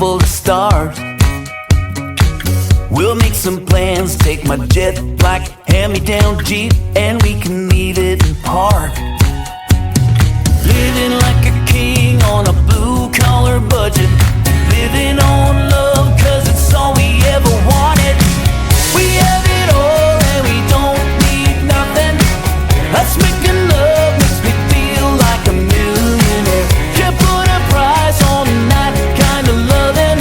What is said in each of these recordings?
full of stars. We'll make some plans, take my jet black hand-me-down Jeep, and we can leave it in park. Living like a king on a blue-collar budget, living on love, cause it's all we ever wanted. We have it all and we don't need nothing. Us making love makes me feel like a millionaire. Can't put a price on that kind of loving.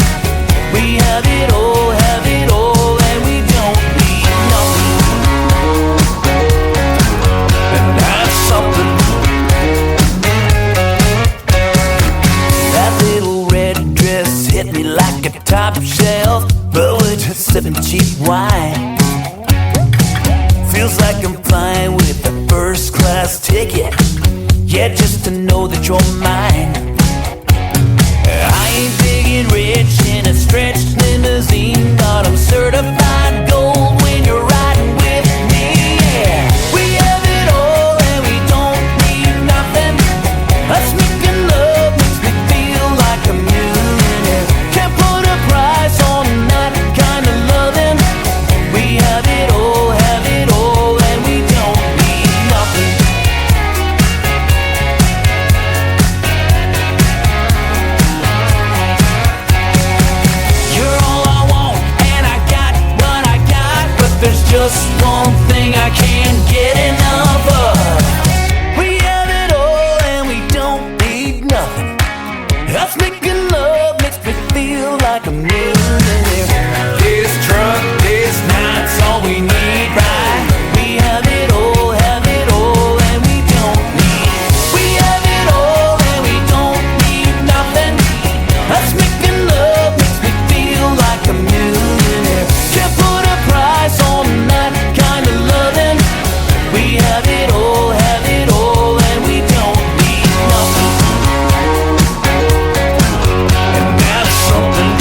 We have it all, and we don't need nothing. And that's something. That little red dress hit me like a top shelf, but we're just sipping cheap wine. Feels like I'm flying with a first class ticket. Yeah, just to know that you're mine. I ain't big and rich in a stretched limousine, but I'm certified gold when you're riding with me. Yeah, we have it all and we don't need nothing. Us making love makes me feel like a millionaire. Can't put a price on that kind of loving. We have it all, and we don't need nothing. You're all I want, and I got what I got, but there's just one thing I can't get enough of. We have it all, and we don't need nothing. Us making love makes me feel like a millionaire. This truck, this night's all we need, right? We have it all, and we don't need. We have it all, and we don't need nothing. Us making love makes me feel like a millionaire. Can't put a price on that kind of loving. We have it all, and we don't need nothing. And that's something.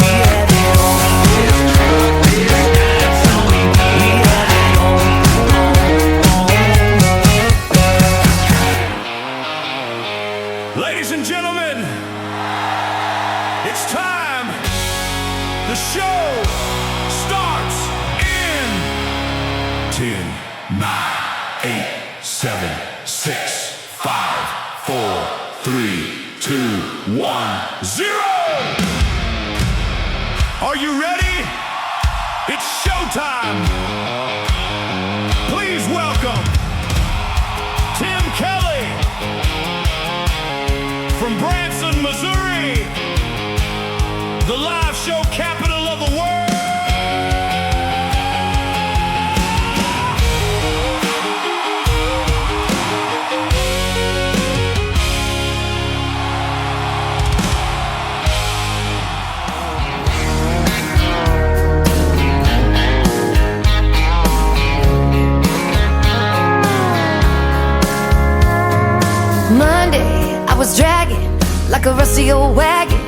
We have it all. This truck, this night's all we need. We have it all. Ladies and gentlemen, it's time. The show starts in 10, 9, 8, 7, 6, 5, 4, 3, 2, 1, 0. Are you ready? It's showtime. Please welcome Tim Kelly from Branson, Missouri, the live show capital of the world. Monday, I was dragging like a rusty old wagon.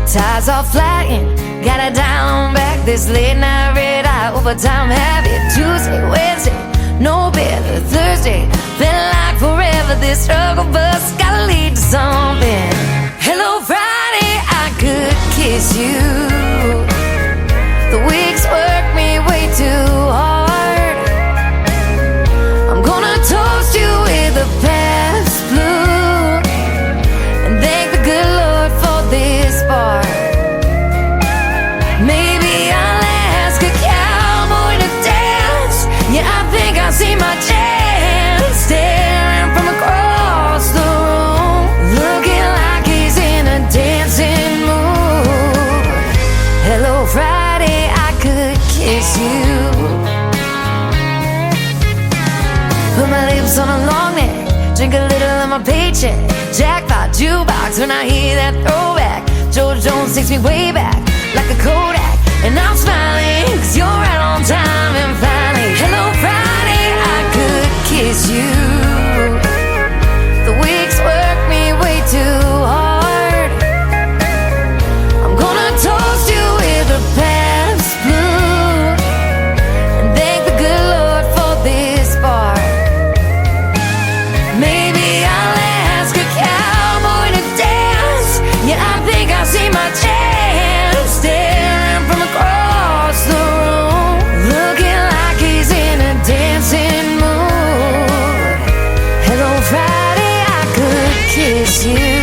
Tires all flying, got it down back. This late night red eye overtime habit. Tuesday, Wednesday, no better. Thursday, felt like forever. This struggle bus gotta lead to something. Hello Friday, I could kiss you. The weeks work me way too hard. I'm gonna toast you with a past blue and thank the good Lord for this bar. Maybe I'll ask a cowboy to dance. Yeah, I think I see my chance. Staring from across the room, looking like he's in a dancing mood. Hello Friday, I could kiss you. Put my lips on a long neck, drink a little of my paycheck. Jackpot jukebox when I hear that throwback. George Jones takes me way back like a Kodak. And I'm smiling cause you're right on time. And finally, hello Friday, I could kiss you. The weeks work me way too hard. I'm gonna toast you with a past blue and thank the good Lord for this bar. Maybe I'll ask a cowboy to dance. kiss you.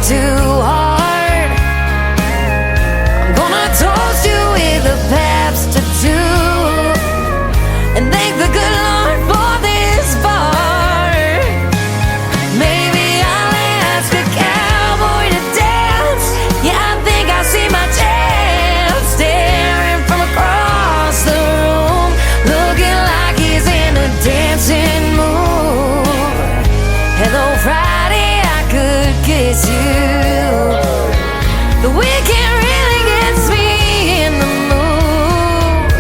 Too hard. I'm gonna toast you with a Pabst or two and thank the good Lord for this bar. Maybe I'll ask a cowboy to dance. Yeah, I think I see my chance, staring from across the room, looking like he's in a dancing mood. Hello, Friday, I could kiss you. The weekend really gets me in the mood.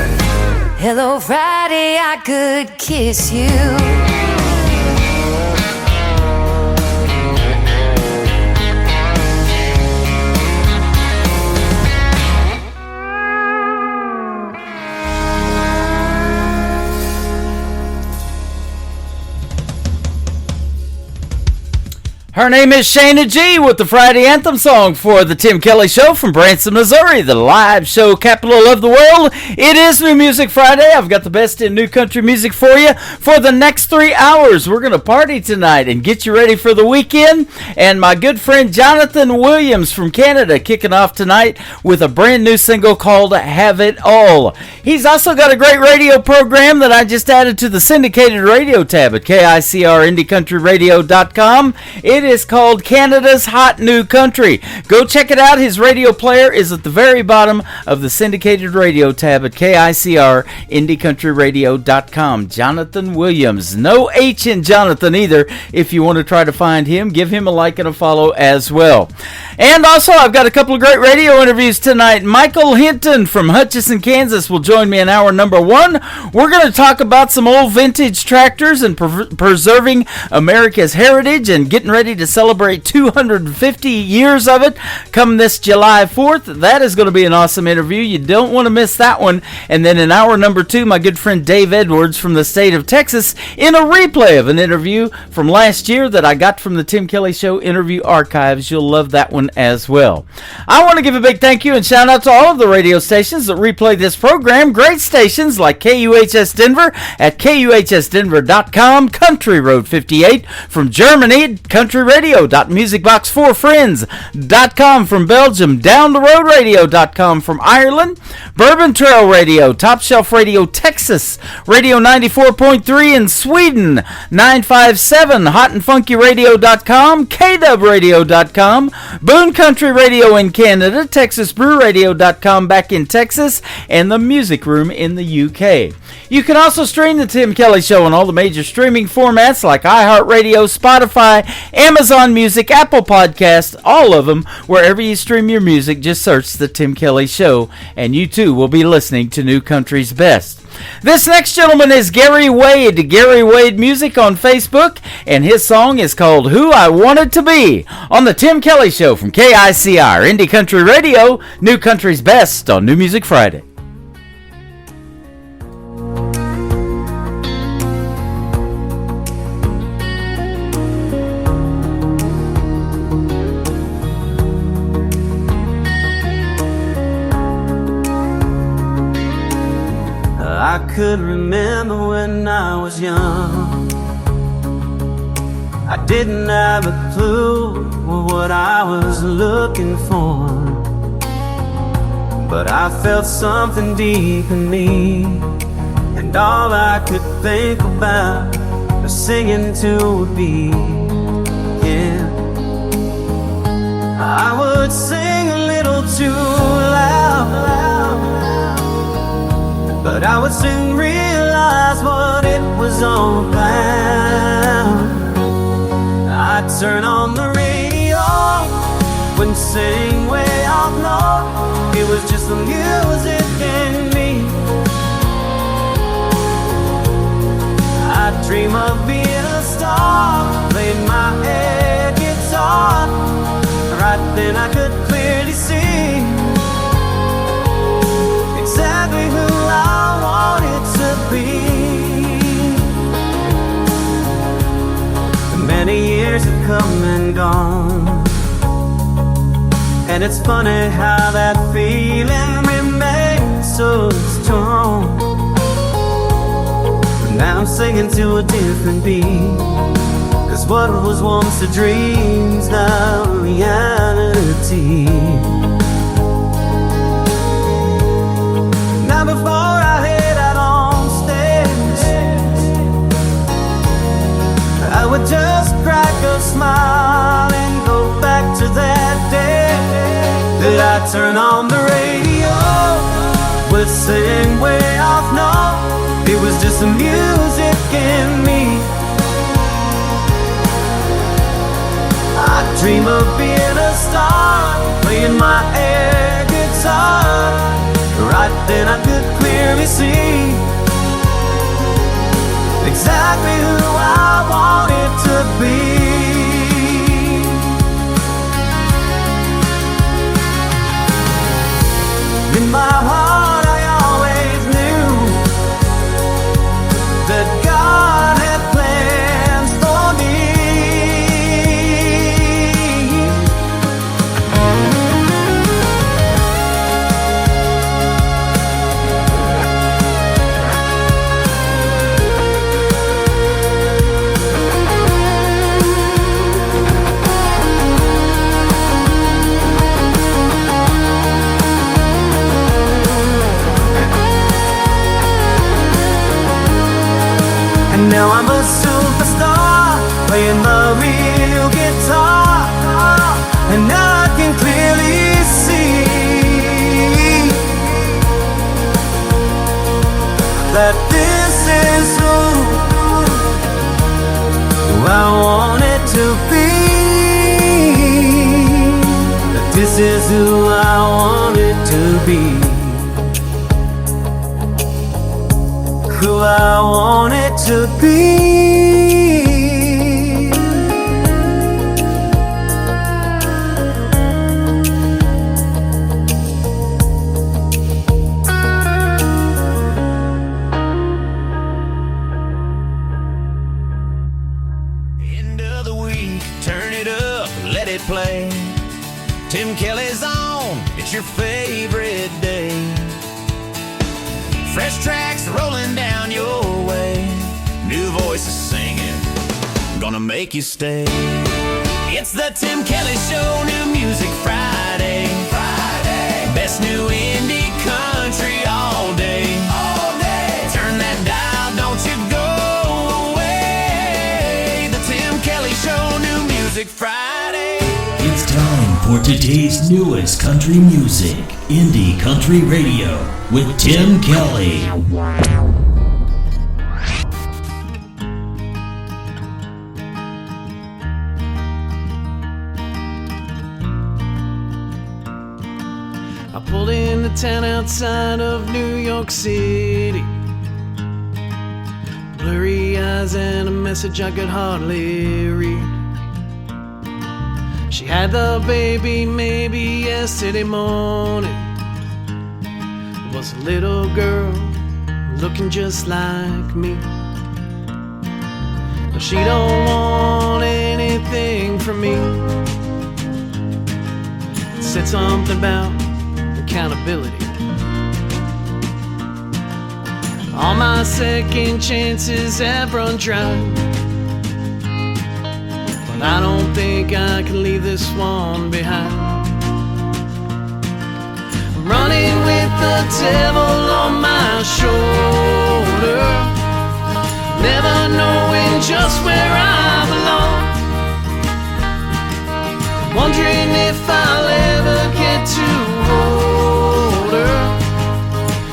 Hello, Friday, I could kiss you. Her name is Shayna G with the Friday Anthem song for the Tim Kelly Show from Branson, Missouri, the live show capital of the world. It is New Music Friday. I've got the best in new country music for you for the next 3 hours. We're going to party tonight and get you ready for the weekend. And my good friend Jonathan Williams from Canada kicking off tonight with a brand new single called Have It All. He's also got a great radio program that I just added to the syndicated radio tab at KICRIndieCountryRadio.com. It is called Canada's Hot New Country. Go check it out. His radio player is at the very bottom of the syndicated radio tab at KICRIndieCountryRadio.com. Jonathan Williams. No H in Jonathan either. If you want to try to find him, give him a like and a follow as well. And also, I've got a couple of great radio interviews tonight. Michael Hinton from Hutchinson, Kansas will join me in hour number 1. We're going to talk about some old vintage tractors and preserving America's heritage and getting ready to celebrate 250 years of it come this July 4th. That is going to be an awesome interview. You don't want to miss that one. And then in hour number 2, my good friend Dave Edwards from the state of Texas in a replay of an interview from last year that I got from the Tim Kelly Show interview archives. You'll love that one as well. I want to give a big thank you and shout out to all of the radio stations that replay this program. Great stations like KUHS Denver at KUHSdenver.com, Country Road 58 from Germany, countryradio.musicbox4friends.com from Belgium, Down the Road Radio.com from Ireland, Bourbon Trail Radio, Top Shelf Radio Texas, Radio 94.3 in Sweden, 957 hotandfunkyradio.com, KDubRadio.com, Boone Country Radio in Canada, TexasBrewRadio.com back in Texas, and the Music Room in the UK. You can also stream the Tim Kelly Show on all the major streaming formats like iHeartRadio, Spotify, Amazon Music, Apple Podcasts, all of them. Wherever you stream your music, just search The Tim Kelly Show, and you too will be listening to New Country's Best. This next gentleman is Gary Wade. Gary Wade Music on Facebook, and his song is called Who I Wanted to Be on The Tim Kelly Show from KICR, Indie Country Radio, New Country's Best on New Music Friday. I could remember when I was young. I didn't have a clue what I was looking for, but I felt something deep in me, and all I could think about was singing to a beat. Yeah, I would sing a little too loud, but I would soon realize what it was all about. I'd turn on the radio when sang way out loud. It was just the music in me. I'd dream of being a star, playing my air guitar. Right then I could clearly see exactly who I wanted to come and gone. And it's funny how that feeling remains so strong. But now I'm singing to a different beat, 'cause what was once a dream's now reality. Now before I head out on stage, I would just crack a smile and go back to that day that I turn on the radio with sing way off note. It was just the music in me. I dream of being a star, playing my air guitar. Right then I could clearly see exactly who I wanted to be. In my heart I always knew that God had plans for me. And now I'm a superstar, playing the real guitar. And now I can clearly see that this is who I wanted to be. That this is who I wanted to be. Who I wanted to be. End of the week, turn it up, let it play. Tim Kelly's on, it's your favorite day. Fresh tracks rolling down your way. New voices singing, gonna make you stay. It's the Tim Kelly Show, New Music Friday. Best new indie country all day. Turn that dial, don't you go away. The Tim Kelly Show, New Music Friday. It's time for today's newest country music, Indie Country Radio, with Tim Kelly. I pulled into town outside of New York City. Blurry eyes and a message I could hardly read. She had the baby maybe yesterday morning. Was a little girl looking just like me. But she don't want anything from me. Said something about accountability. All my second chances have run dry, but I don't think I can leave this one behind. Running with the devil on my shoulder, never knowing just where I belong. Wondering if I'll ever get to hold her.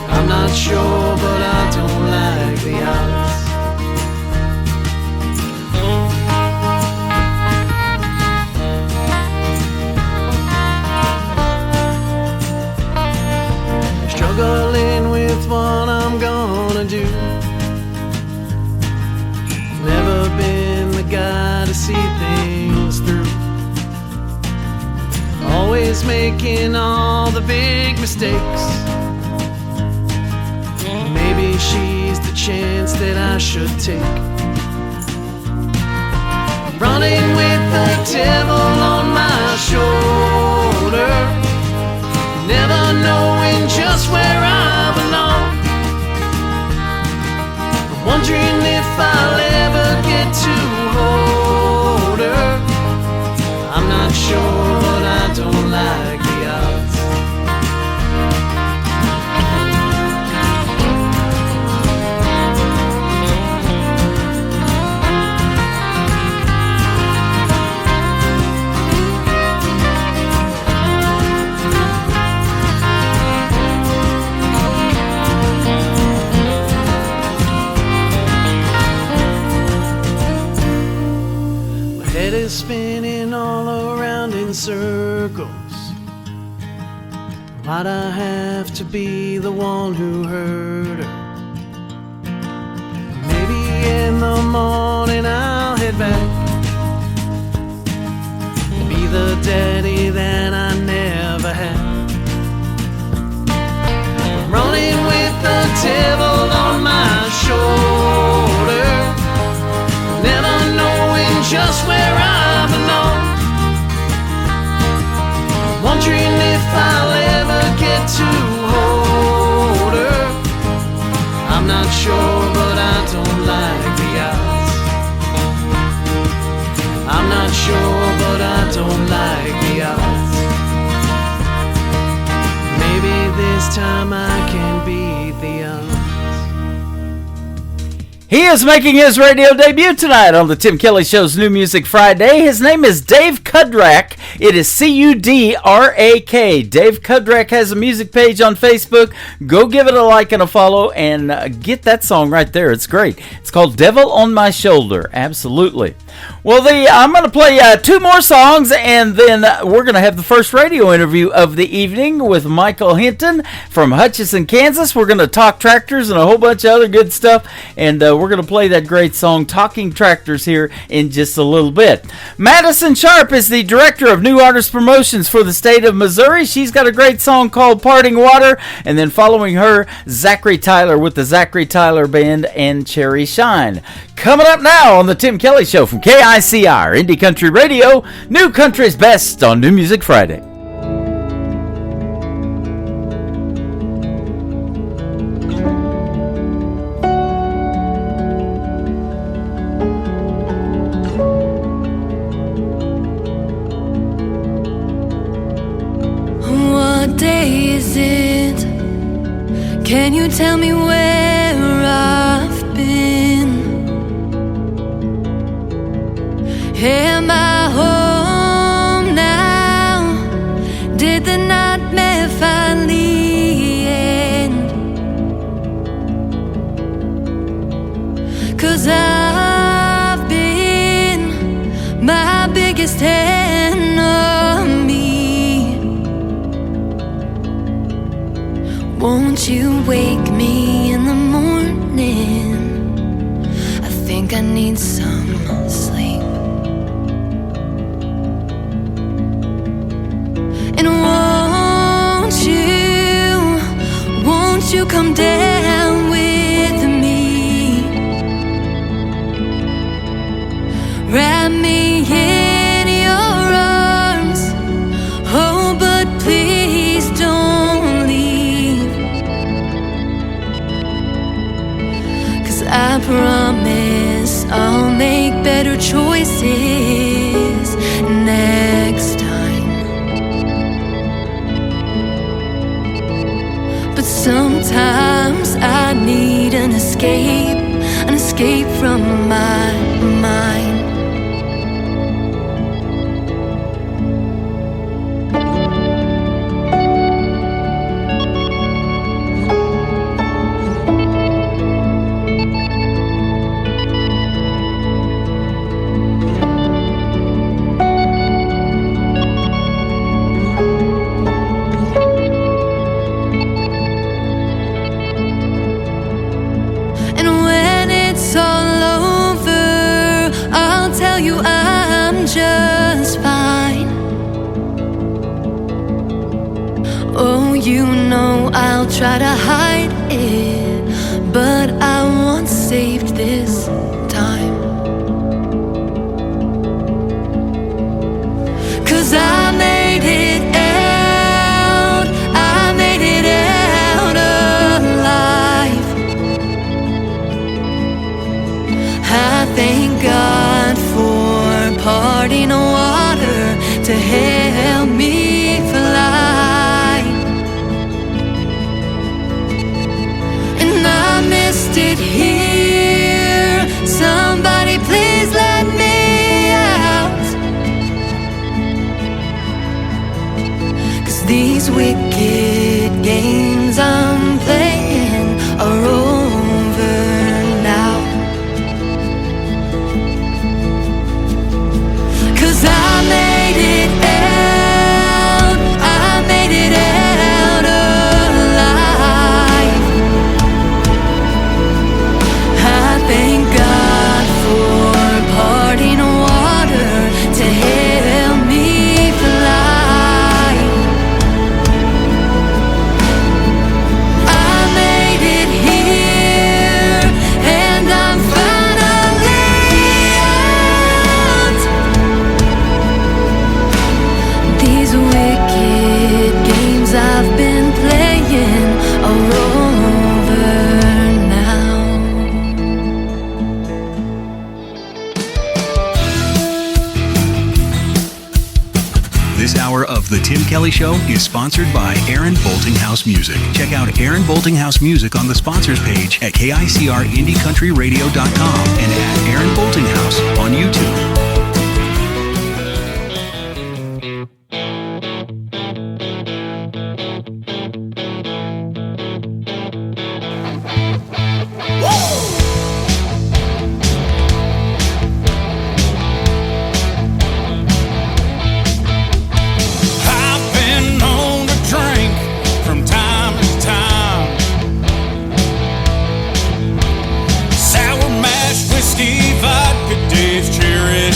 I'm not sure, but I don't like the odds. Struggling with what I'm gonna do. Never been the guy to see things through. Always making all the big mistakes. Maybe she's the chance that I should take. running with the devil on my shoulder, never knowing just where I belong, wondering if I'll ever get to hold her. I'm not sure, but I don't like the odds. Head is spinning all around in circles. Why'd I have to be the one who hurt her? Maybe in the morning I'll head back, be the daddy that I never had, running with the devil on my shoulder, never knowing just where I belong, wondering if I'll ever get to hold her. I'm not sure, but I don't like the odds. I'm not sure, but I don't like the odds. Maybe this time I can beat the odds. He is making his radio debut tonight on the Tim Kelly Show's New Music Friday. His name is Dave Kudrak. It is C-U-D-R-A-K. Dave Kudrak has a music page on Facebook. Go give it a like and a follow and get that song right there. It's great. It's called Devil on My Shoulder. Absolutely. Well, I'm going to play two more songs, and then we're going to have the first radio interview of the evening with Michael Hinton from Hutchinson, Kansas. We're going to talk tractors and a whole bunch of other good stuff, and we're going to play that great song, Talking Tractors, here in just a little bit. Madison Sharp is the director of new artist promotions for the state of Missouri. She's got a great song called Parting Water, and then following her, Zachary Tyler with the Zachary Tyler Band and Cherry Shine. Coming up now on the Tim Kelly Show from KICR, Indie Country Radio, New Country's Best on New Music Friday. What day is it? Can you tell me where I've been? Am I home now? Did the nightmare finally end? 'Cause I've been my biggest enemy. Won't you wake me in the morning? I think I need some sleep. And won't you come down with me? Wrap me in your arms. Oh, but please don't leave. 'Cause I promise I'll make better choices next time. But sometimes I need an escape from my mind. Just fine. Oh, you know I'll try to hide it, but I want saved this time. it here. Somebody please let me out. 'Cause these wicked games I'm playing are over now. 'Cause I made it out, I made it out alive. I thank God for parting water to help me fly. I made it here, and I'm finally out. These wicked games I've been playing are over now. This hour of The Tim Kelly Show is sponsored by Aaron Boltinghouse Music. Check out Aaron Boltinghouse Music on the sponsors page at KICRIndieCountryRadio.com and at Aaron Boltinghouse on YouTube. I've been known to drink from time to time. Sour mash, whiskey, vodka, Dave's Cherry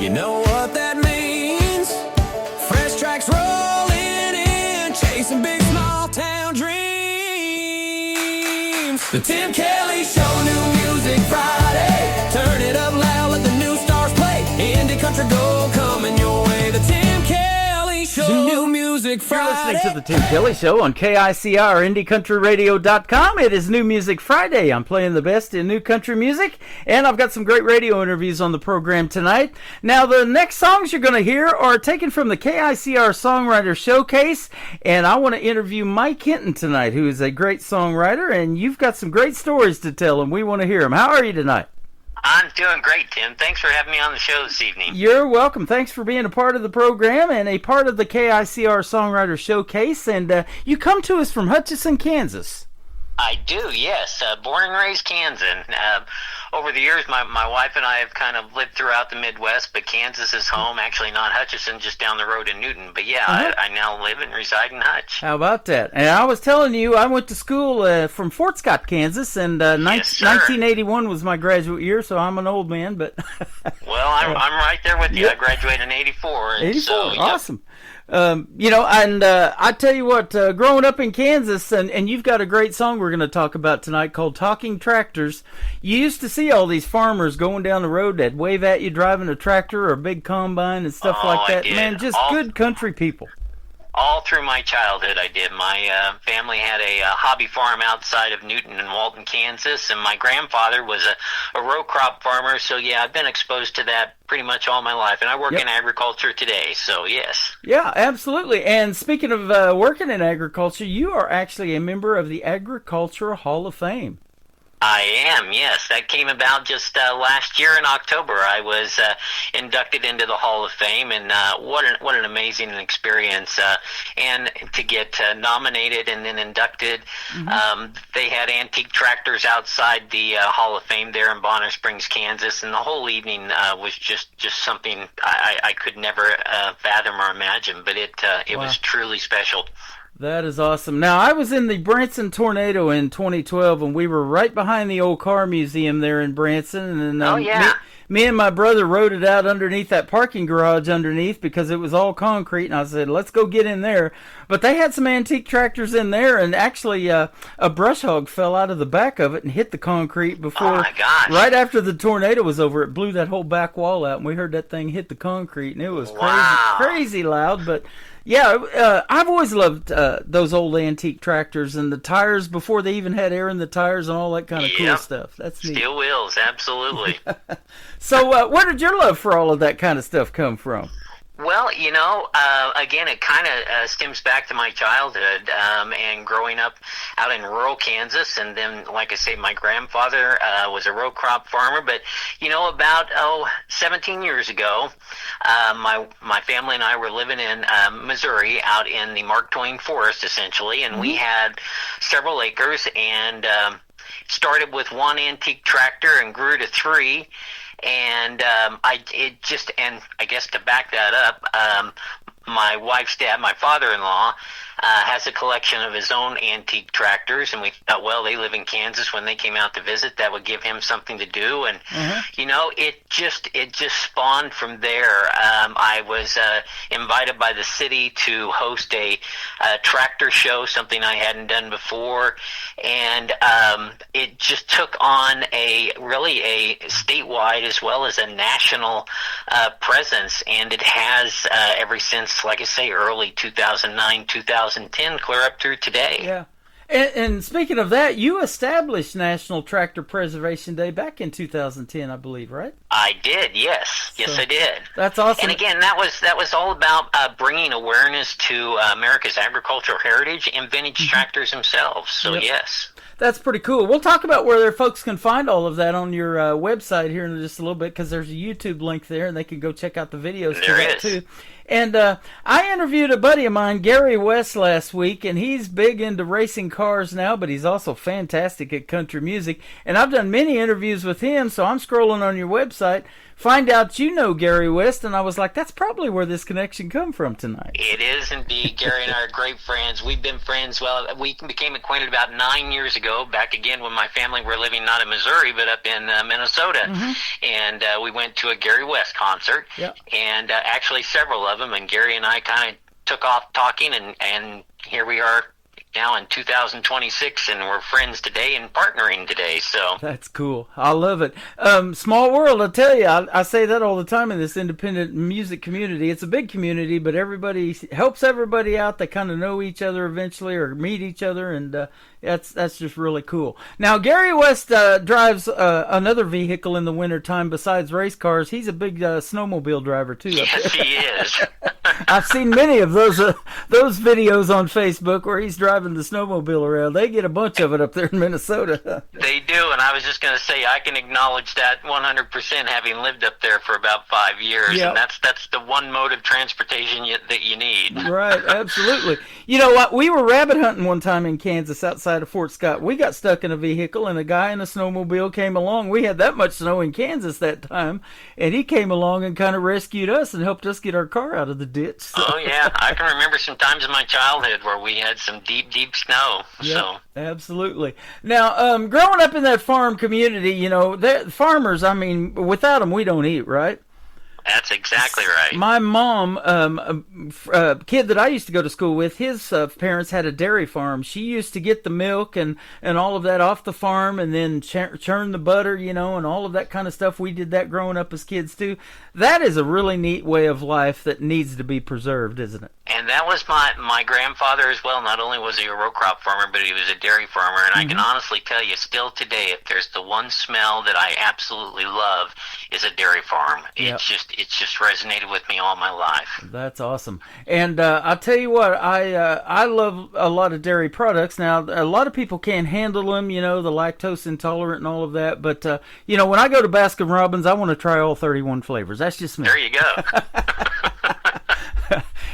You know what that means? Fresh tracks rolling in, chasing big small town dreams. The Tim Kelly Show, new music Friday. Turn it up loud, let the new stars play. Indie country gold coming your way. The Tim Kelly Show, new music Friday. You're listening to the Tim Kelly Show on KICR, IndieCountryRadio.com. It is New Music Friday. I'm playing the best in new country music, and I've got some great radio interviews on the program tonight. Now, the next songs you're going to hear are taken from the KICR Songwriter Showcase, and I want to interview Mike Hinton tonight, who is a great songwriter, and you've got some great stories to tell, and we want to hear them. How are you tonight? I'm doing great, Tim. Thanks for having me on the show this evening. You're welcome. Thanks for being a part of the program and a part of the KICR Songwriter Showcase. And you come to us from Hutchinson, Kansas. I do, yes. Born and raised Kansan. Over the years, my wife and I have kind of lived throughout the Midwest, but Kansas is home. Actually, not Hutchinson, just down the road in Newton. But yeah, I now live and reside in Hutch. How about that? And I was telling you, I went to school from Fort Scott, Kansas, and Yes, sir. 1981 was my graduate year, so I'm an old man. But Well, I'm right there with you. Yep. I graduated in 84. 84, so, yep. awesome. I tell you what, growing up in Kansas, and you've got a great song we're going to talk about tonight called Talking Tractors. You used to see all these farmers going down the road that wave at you driving a tractor or a big combine and stuff Oh, like I that. did. Man, just All- good country people. All through my childhood, I did. My family had a hobby farm outside of Newton and Walton, Kansas, and my grandfather was a row crop farmer. So, yeah, I've been exposed to that pretty much all my life, and I work Yep. in agriculture today, so yes. Yeah, absolutely. And speaking of working in agriculture, you are actually a member of the Agricultural Hall of Fame. I am, yes. That came about just last year in October. I was inducted into the Hall of Fame, and what an amazing experience. And to get nominated and then inducted, they had antique tractors outside the Hall of Fame there in Bonner Springs, Kansas, and the whole evening was just something I could never fathom or imagine, but it was truly special. That is awesome. Now, I was in the Branson tornado in 2012, and we were right behind the old car museum there in Branson. And Oh, yeah. me and my brother rode it out underneath that parking garage underneath because it was all concrete. And I said, let's go get in there. But they had some antique tractors in there, and actually a brush hog fell out of the back of it and hit the concrete before. Oh, my gosh. Right after the tornado was over, it blew that whole back wall out, and we heard that thing hit the concrete, and it was Wow. crazy loud. But yeah, I've always loved those old antique tractors and the tires before they even had air in the tires and all that kind of cool Yep. stuff. That's neat. Steel wheels, absolutely. So where did your love for all of that kind of stuff come from? Well, again, it kind of stems back to my childhood and growing up out in rural Kansas. And then, like I say, my grandfather was a row crop farmer. But, about 17 years ago, my family and I were living in Missouri out in the Mark Twain Forest, essentially. And we had several acres and started with one antique tractor and grew to three. And I guess to back that up, my wife's dad, my father-in-law, has a collection of his own antique tractors, and we thought, well, they live in Kansas. When they came out to visit, that would give him something to do, and it just spawned from there. I was invited by the city to host a tractor show, something I hadn't done before, and it just took on a statewide as well as a national presence, and it has ever since, like I say, early 2009, 2010, clear up through today. Yeah. And speaking of that, you established National Tractor Preservation Day back in 2010, I believe, right? I did, yes. Yes, So, I did. That's awesome. And again, that was all about bringing awareness to America's agricultural heritage and vintage tractors themselves. So, Yep. yes. That's pretty cool. We'll talk about where their folks can find all of that on your website here in just a little bit, because there's a YouTube link there, and they can go check out the videos for There that is. too. And I interviewed a buddy of mine, Gary West, last week, and he's big into racing cars now, but he's also fantastic at country music. And I've done many interviews with him, so I'm scrolling on your website. find out you know Gary West, and I was like, that's probably where this connection come from tonight. It is indeed. Gary and I are great friends. We've been friends. Well, we became acquainted about 9 years ago, back again when my family were living not in Missouri, but up in Minnesota. And we went to a Gary West concert, and actually several of them, and Gary and I kind of took off talking, and here we are now in 2026, and we're friends today and partnering today. So that's cool. I love it. Small world, I tell you. I say that all the time in this independent music community. It's a big community, but everybody helps everybody out. They kind of know each other eventually, or meet each other, and that's just really cool. Now, Gary West drives another vehicle in the wintertime besides race cars. He's a big snowmobile driver too. Yes, he is. I've seen many of those videos on Facebook where he's driving the snowmobile around. They get a bunch of it up there in Minnesota. They do, and I was just going to say I can acknowledge that 100%, having lived up there for about 5 years, and that's the one mode of transportation that you need. Right, absolutely. You know what? We were rabbit hunting one time in Kansas outside of Fort Scott. We got stuck in a vehicle, and a guy in a snowmobile came along. We had that much snow in Kansas that time, and he came along and kind of rescued us and helped us get our car out of the ditch. So. Oh, yeah. I can remember some times in my childhood where we had some deep snow. Yep, so absolutely. Now, growing up in that farm community, you know, the farmers, I mean, without them, we don't eat, right? That's exactly right. My mom, a kid that I used to go to school with, his parents had a dairy farm. She used to get the milk and all of that off the farm, and then churn the butter, you know, and all of that kind of stuff. We did that growing up as kids too. That is a really neat way of life that needs to be preserved, isn't it? And that was my grandfather as well. Not only was he a row crop farmer, but he was a dairy farmer. And I can honestly tell you, still today, if there's the one smell that I absolutely love, is a dairy farm. Yep. It's just resonated with me all my life. That's awesome. And I'll tell you what, I love a lot of dairy products. Now, a lot of people can't handle them, you know, the lactose intolerant and all of that. But, you know, when I go to Baskin Robbins, I want to try all 31 flavors. That's just me. There you go.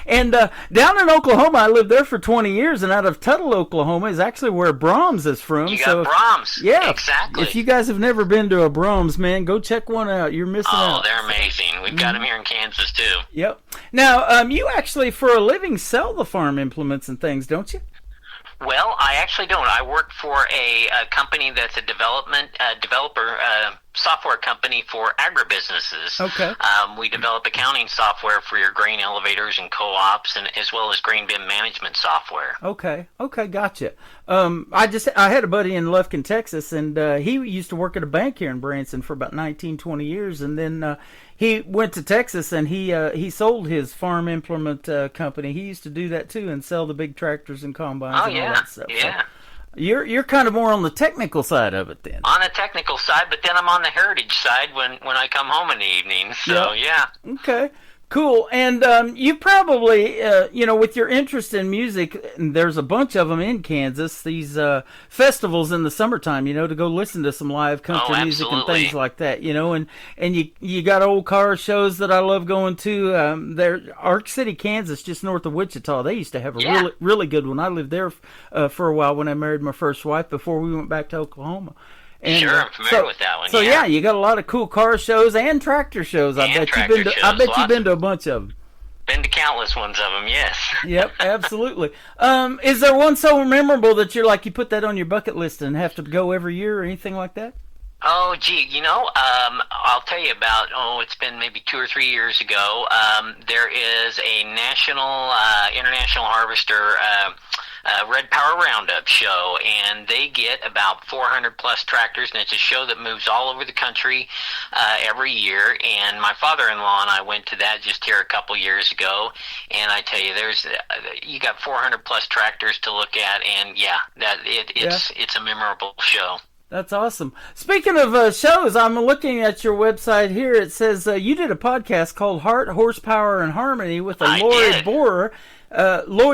And down in Oklahoma, I lived there for 20 years, and out of Tuttle, Oklahoma, is actually where Brahms is from. You got Brahms. Yeah, exactly. If you guys have never been to a Brahms, man, go check one out. You're missing out. Oh, they're amazing. We've got them here in Kansas, too. Yep. Now, you actually, for a living, sell the farm implements and things, don't you? Well, I actually don't. I work for a company that's a developer software company for agribusinesses. Okay. We develop accounting software for your grain elevators and co-ops, and as well as grain bin management software. Okay, gotcha. I had a buddy in Lufkin, Texas, and he used to work at a bank here in Branson for about 19, 20 years, and then he went to Texas, and he sold his farm implement company. He used to do that too, and sell the big tractors and combines and all that stuff. Yeah. So you're kind of more on the technical side of it then. On the technical side, but then I'm on the heritage side when I come home in the evening. So yeah. Okay. Cool. And you probably, you know, with your interest in music, and there's a bunch of them in Kansas, these festivals in the summertime, you know, to go listen to some live country music and things like that, you know, and you got old car shows that I love going to. There, Ark City, Kansas, just north of Wichita, they used to have a really good one. I lived there for a while when I married my first wife before we went back to Oklahoma. And, sure, I'm familiar with that one. So yeah, you got a lot of cool car shows and tractor shows. I bet you've been to a bunch of them. Been to countless ones of them, yes. Yep, absolutely. Is there one so memorable that you're like you put that on your bucket list and have to go every year or anything like that? Oh, gee, you know, I'll tell you about, it's been maybe 2 or 3 years ago. There is a International Harvester Red Power Roundup show, and they get about 400 plus tractors, and it's a show that moves all over the country every year. And my father-in-law and I went to that just here a couple years ago, and I tell you, you got 400 plus tractors to look at, and it's a memorable show. That's awesome. Speaking of shows, I'm looking at your website here. It says you did a podcast called Heart, Horsepower, and Harmony with Lori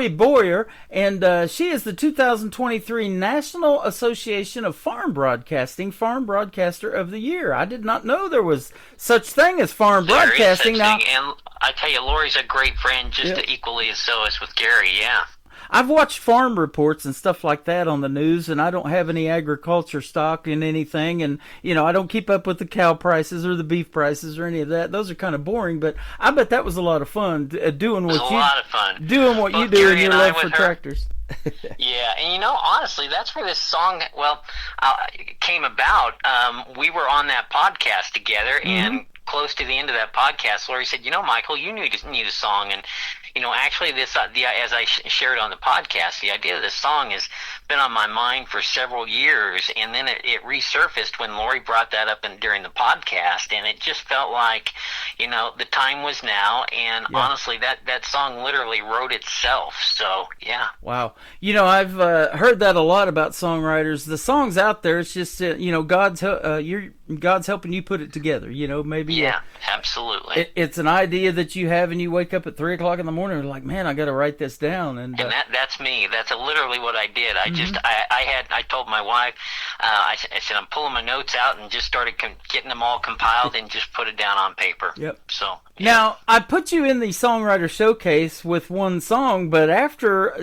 Boyer, and she is the 2023 National Association of Farm Broadcasting Farm Broadcaster of the Year. I did not know there was such thing as farm broadcasting. And I tell you, Lori's a great friend, just equally as so as with Gary, yeah. I've watched farm reports and stuff like that on the news, and I don't have any agriculture stock in anything, and I don't keep up with the cow prices or the beef prices or any of that. Those are kind of boring, but I bet that was a lot of fun doing what a lot of fun. Doing what you do in your love for tractors. Yeah, and honestly, that's where this song, came about. We were on that podcast together, and close to the end of that podcast, Lori said, Michael, you need a song. And, actually as I shared on the podcast, the idea of this song has been on my mind for several years. And then it resurfaced when Lori brought that up during the podcast. And it just felt like, the time was now. And honestly, that song literally wrote itself. So, yeah. Wow. I've heard that a lot about songwriters. The song's out there. It's just, God's helping you put it together. Maybe. Yeah, absolutely. It's an idea that you have, and you wake up at 3:00 in the morning and you're like, man, I got to write this down. And that's me. That's literally what I did. I told my wife, I said, I'm pulling my notes out, and just started getting them all compiled and just put it down on paper. Yep. So. Yeah. Now, I put you in the Songwriter Showcase with one song, but after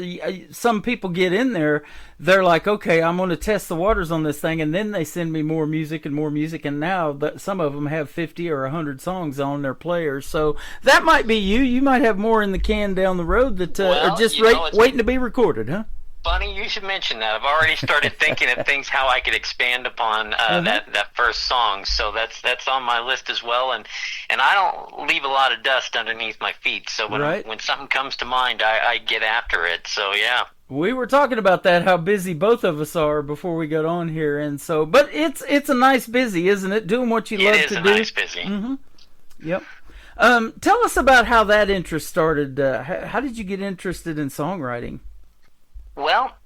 some people get in there, they're like, okay, I'm going to test the waters on this thing, and then they send me more music, and now some of them have 50 or 100 songs on their players. So that might be you. You might have more in the can down the road that are just waiting to be recorded, huh? Funny you should mention that. I've already started thinking of things how I could expand upon that first song. So that's on my list as well. And I don't leave a lot of dust underneath my feet. So when something comes to mind, I get after it. So yeah. We were talking about that, how busy both of us are before we got on here, and so. But it's a nice busy, isn't it? Doing what you love to do. It is a nice busy. Mm-hmm. Yep. Tell us about how that interest started. How did you get interested in songwriting? Well,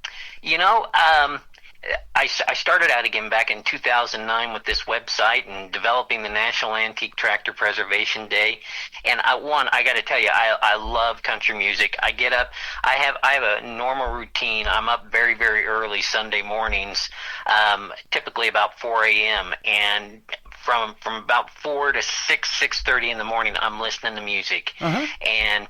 I started out again back in 2009 with this website and developing the National Antique Tractor Preservation Day. And I got to tell you, I love country music. I get up, I have a normal routine. I'm up very, very early Sunday mornings, typically about 4 a.m. And from about 4 to 6:30 in the morning, I'm listening to music. And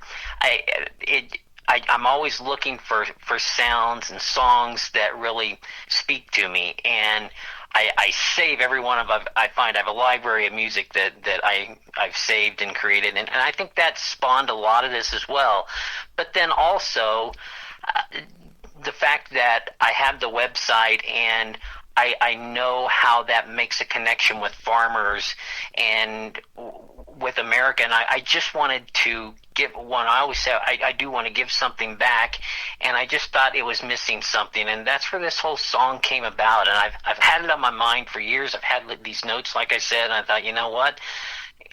I'm always looking for sounds and songs that really speak to me, and I save every one of I find I have a library of music that I've saved and created, and I think that spawned a lot of this as well. But then also the fact that I have the website, and I know how that makes a connection with farmers and with America, and I just wanted to give one. I always say I do want to give something back, and I just thought it was missing something, and that's where this whole song came about. And I've had it on my mind for years. I've had these notes, like I said, and I thought, you know what,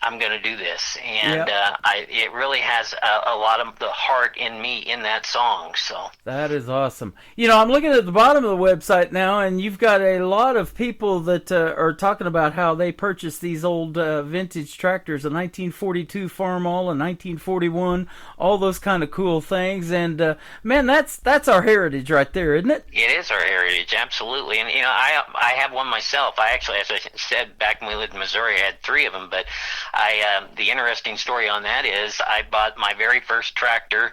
I'm going to do this, and it really has a lot of the heart in me in that song. So that is awesome. I'm looking at the bottom of the website now, and you've got a lot of people that are talking about how they purchased these old vintage tractors, a 1942 Farmall, a 1941, all those kind of cool things. And man, that's our heritage right there, isn't it? It is our heritage, absolutely. And I have one myself. I actually, as I said, back when we lived in Missouri, I had 3 of them, but the interesting story on that is I bought my very first tractor,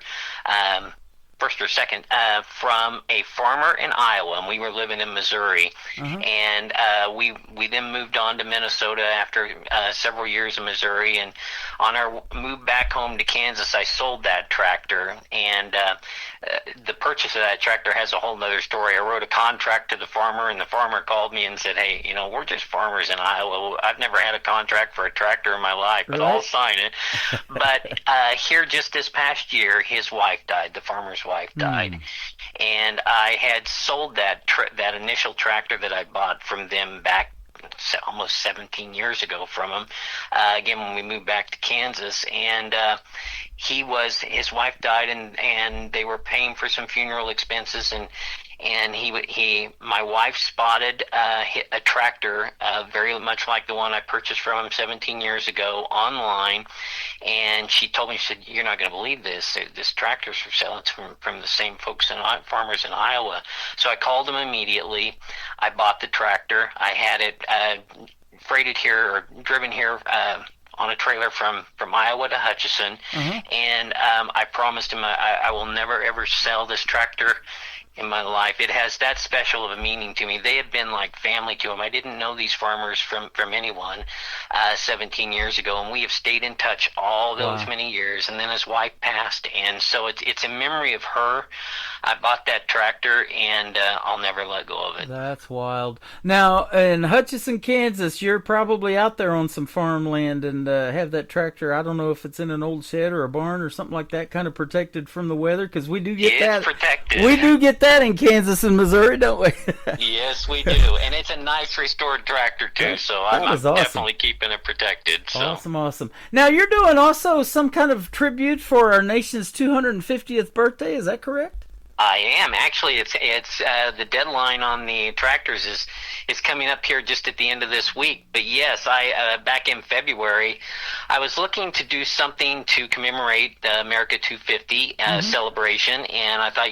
first or second, from a farmer in Iowa, and we were living in Missouri. And we then moved on to Minnesota after several years in Missouri, and on our move back home to Kansas, I sold that tractor, and the purchase of that tractor has a whole nother story. I wrote a contract to the farmer, and the farmer called me and said, hey, we're just farmers in Iowa. I've never had a contract for a tractor in my life, but I'll sign it. But here just this past year, his wife died, the farmer's wife died, and I had sold that initial tractor that I bought from them back almost 17 years ago from him, again when we moved back to Kansas, and his wife died, and they were paying for some funeral expenses, and my wife spotted a tractor very much like the one I purchased from him 17 years ago online, and she told me, she said, you're not going to believe this tractor's for sale. It's from the same farmers in Iowa. So I called them immediately. I bought the tractor. I had it freighted here or driven here on a trailer from Iowa to Hutchinson, and I promised him I will never ever sell this tractor in my life. It has that special of a meaning to me. They have been like family to him. I didn't know these farmers from anyone 17 years ago, and we have stayed in touch all those many years. And then his wife passed, and so it's a memory of her. I bought that tractor, and I'll never let go of it. That's wild. Now, in Hutchinson, Kansas, you're probably out there on some farmland and have that tractor. I don't know if it's in an old shed or a barn or something like that, kind of protected from the weather, because we do get that. It's protected. We do get that in Kansas and Missouri, don't we? Yes, we do. And it's a nice restored tractor, too, so I'm awesome. definitely keeping it protected. So. Awesome. Now, you're doing also some kind of tribute for our nation's 250th birthday, is that correct? I am. Actually, it's the deadline on the tractors is coming up here just at the end of this week. But yes, I back in February, I was looking to do something to commemorate the America 250 celebration, and I thought,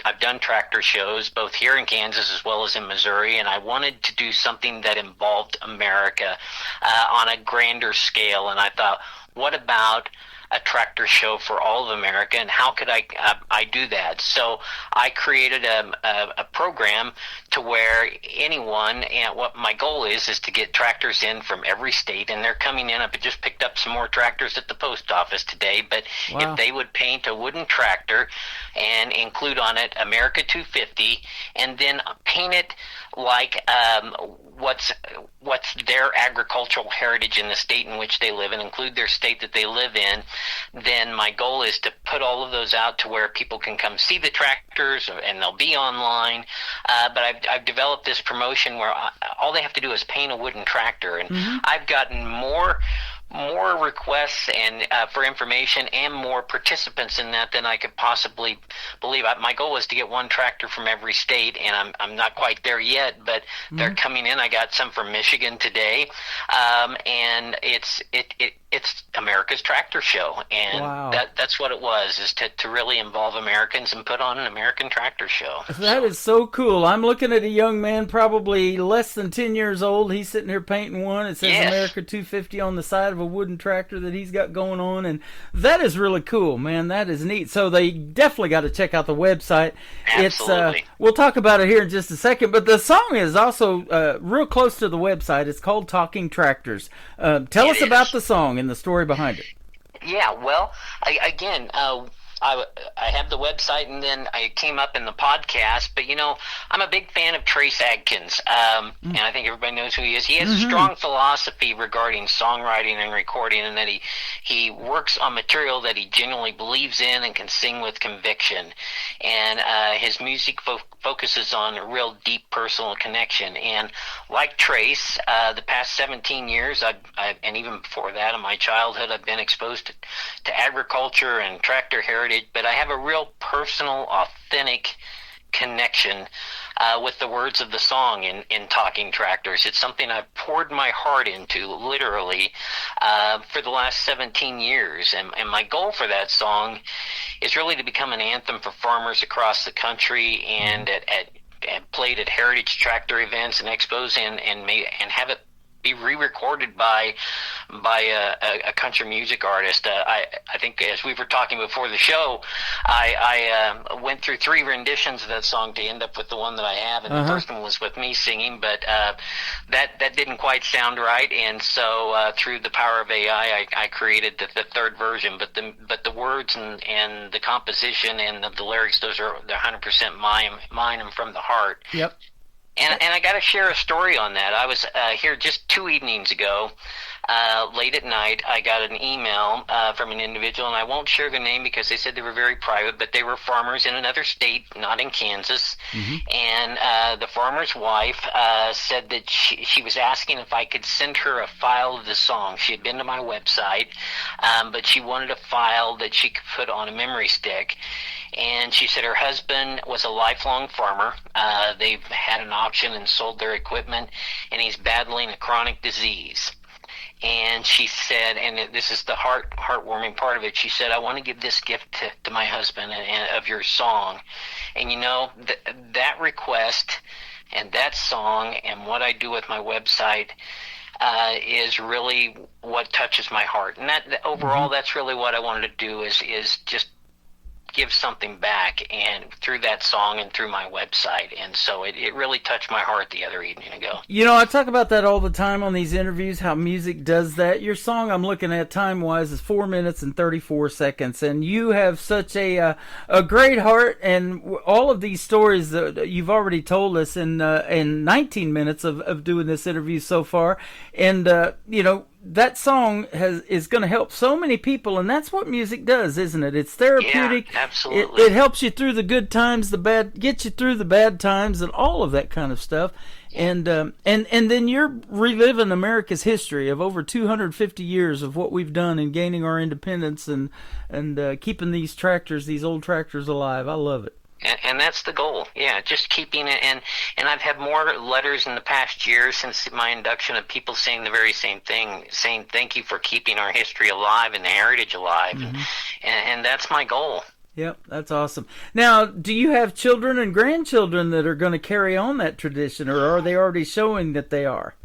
I've done tractor shows both here in Kansas as well as in Missouri, and I wanted to do something that involved America on a grander scale. And I thought, what about a tractor show for all of America, and how could I do that? So I created a program to where anyone, and what my goal is to get tractors in from every state, and they're coming in. I just picked up some more tractors at the post office today, but if they would paint a wooden tractor and include on it America 250, and then paint it like what's their agricultural heritage in the state in which they live, and include their state that they live in, then my goal is to put all of those out to where people can come see the tractors, and they'll be online. But I've developed this promotion where all they have to do is paint a wooden tractor, and I've gotten more requests and for information and more participants in that than I could possibly believe. My goal is to get one tractor from every state, and I'm not quite there yet, but they're coming in. I got some from Michigan today, and it's America's Tractor Show, and that's what it was, is to really involve Americans and put on an American tractor show. That is so cool. I'm looking at a young man probably less than 10 years old. He's sitting here painting one. It says America 250 on the side of a wooden tractor that he's got going on, and that is really cool, man. That is neat. So they definitely got to check out the website. Absolutely. We'll talk about it here in just a second, but the song is also real close to the website. It's called Talking Tractors. Tell us about the song and the story behind it. Yeah, well, I have the website, and then I came up in the podcast, but I'm a big fan of Trace Adkins, and I think everybody knows who he is. He has a strong philosophy regarding songwriting and recording, and that he works on material that he genuinely believes in and can sing with conviction, and his music focuses on a real deep personal connection. And like Trace, the past 17 years, and even before that in my childhood, I've been exposed to agriculture and tractor heritage, but I have a real personal, authentic connection with the words of the song in Talking Tractors. It's something I've poured my heart into, literally, for the last 17 years. And my goal for that song is really to become an anthem for farmers across the country, and played at heritage tractor events and expos, and have it be re-recorded by a country music artist. I think, as we were talking before the show, I went through 3 renditions of that song to end up with the one that I have, and the first one was with me singing, but that didn't quite sound right, and so through the power of AI, I created the third version. But the words and the composition and the lyrics, they're 100% mine and from the heart. Yep. And I got to share a story on that. I was here just 2 evenings ago. Late at night, I got an email from an individual, and I won't share their name because they said they were very private, but they were farmers in another state, not in Kansas. And the farmer's wife said that she was asking if I could send her a file of the song. She had been to my website, but she wanted a file that she could put on a memory stick. And she said her husband was a lifelong farmer. They've had an auction and sold their equipment, and he's battling a chronic disease. And she said, and this is the heartwarming part of it, she said, I want to give this gift to my husband and of your song. And that request and that song and what I do with my website, is really what touches my heart. And that overall, that's really what I wanted to do is just give something back, and through that song and through my website. And so it really touched my heart the other evening ago. You know, I talk about that all the time on these interviews, how music does that. Your song I'm looking at time-wise is 4 minutes and 34 seconds, and you have such a great heart, and all of these stories that you've already told us in 19 minutes of doing this interview so far. And, you know, that song is going to help so many people, and that's what music does, isn't it? It's therapeutic. Yeah, absolutely. It helps you through the good times, gets you through the bad times, and all of that kind of stuff. And then you're reliving America's history of over 250 years of what we've done in gaining our independence and keeping these old tractors alive. I love it. And that's the goal, yeah, just keeping it. And I've had more letters in the past year since my induction of people saying the very same thing, saying thank you for keeping our history alive and the heritage alive. Mm-hmm. And that's my goal. Yep, that's awesome. Now, do you have children and grandchildren that are going to carry on that tradition, or are they already showing that they are?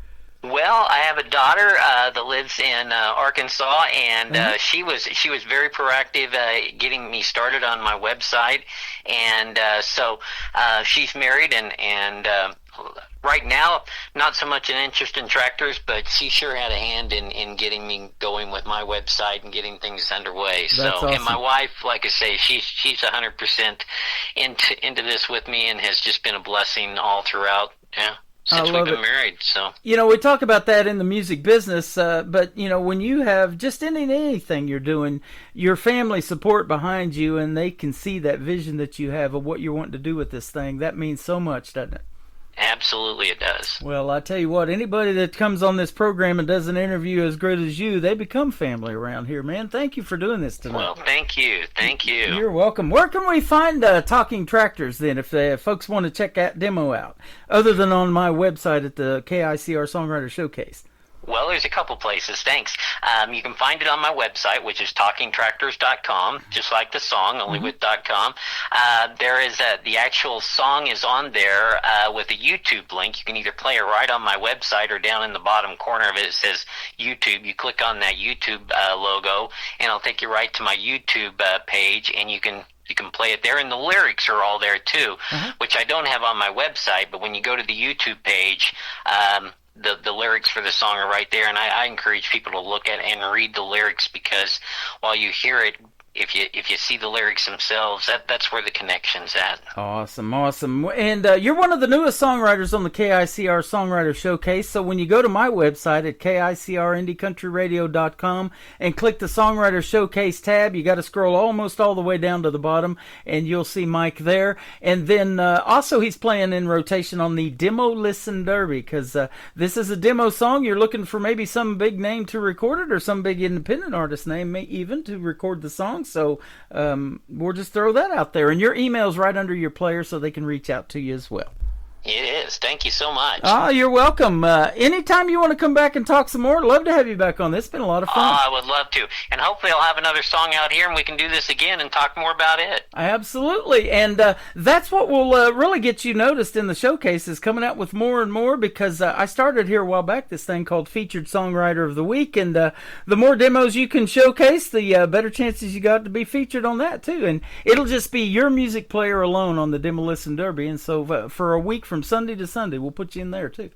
Well, I have a daughter that lives in Arkansas, and she was very proactive getting me started on my website, and so she's married, and right now not so much an interest in tractors, but she sure had a hand in getting me going with my website and getting things underway. That's so awesome. And my wife, like I say, she's 100% into this with me, and has just been a blessing all throughout. Yeah. Since we've been married, so. You know, we talk about that in the music business, but, you know, when you have just anything you're doing, your family support behind you, and they can see that vision that you have of what you're wanting to do with this thing, that means so much, doesn't it? Absolutely, it does. Well, I tell you what, anybody that comes on this program and does an interview as good as you, they become family around here, man. Thank you for doing this tonight. Well, thank you. You're welcome. Where can we find Talking Tractors then, if folks want to check that demo out, other than on my website at the KICR Songwriter Showcase? Well, there's a couple places, thanks. You can find it on my website, which is talkingtractors.com, just like the song, only with .com. There is the actual song is on there with a YouTube link. You can either play it right on my website or down in the bottom corner of it, it says YouTube. You click on that YouTube logo, and it'll take you right to my YouTube page, and you can play it there, and the lyrics are all there too, which I don't have on my website, but when you go to the YouTube page, the lyrics for the song are right there, and I encourage people to look at and read the lyrics, because while you hear it, if you see the lyrics themselves, that's where the connection's at. Awesome. And you're one of the newest songwriters on the KICR Songwriter Showcase, so when you go to my website at KICRIndieCountryRadio.com and click the Songwriter Showcase tab, you got to scroll almost all the way down to the bottom, and you'll see Mike there. And then also he's playing in rotation on the Demo Listen Derby, because this is a demo song. You're looking for maybe some big name to record it, or some big independent artist name even to record the song. So we'll just throw that out there. And your email's right under your player, so they can reach out to you as well. It is. Thank you so much. Oh, you're welcome. Anytime you want to come back and talk some more, I'd love to have you back on this. It's been a lot of fun. Oh, I would love to. And hopefully I'll have another song out here, and we can do this again and talk more about it. Absolutely. And that's what will really get you noticed in the showcase, is coming out with more and more, because I started here a while back this thing called Featured Songwriter of the Week, and the more demos you can showcase, the better chances you got to be featured on that too. And it'll just be your music player alone on the Demo Listen Derby, and so for a week from Sunday to Sunday, we'll put you in there too.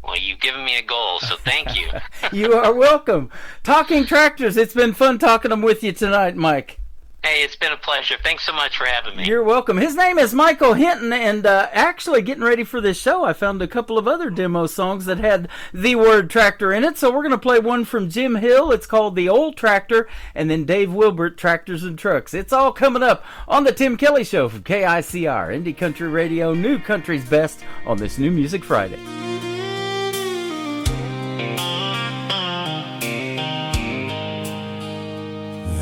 Well, you've given me a goal, so thank you. You are welcome. Talking Tractors, it's been fun talking them with you tonight, Mike. Hey, it's been a pleasure. Thanks so much for having me. You're welcome. His name is Michael Hinton, and actually getting ready for this show, I found a couple of other demo songs that had the word tractor in it, so we're going to play one from Jim Hill. It's called The Old Tractor, and then Dave Wilbert, Tractors and Trucks. It's all coming up on the Tim Kelly Show from KICR, Indie Country Radio, New Country's Best, on this New Music Friday.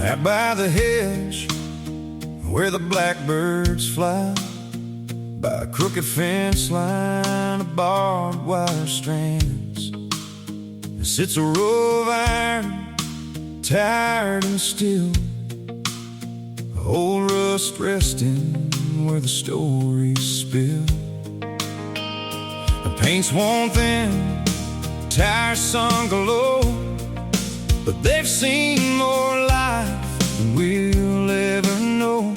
Out by the hedge where the blackbirds fly, by a crooked fence line of barbed wire strands, there sits a row of iron, tired and still, old rust resting where the stories spill. The paint's worn thin, tires sunk low, but they've seen more life than we'll ever know.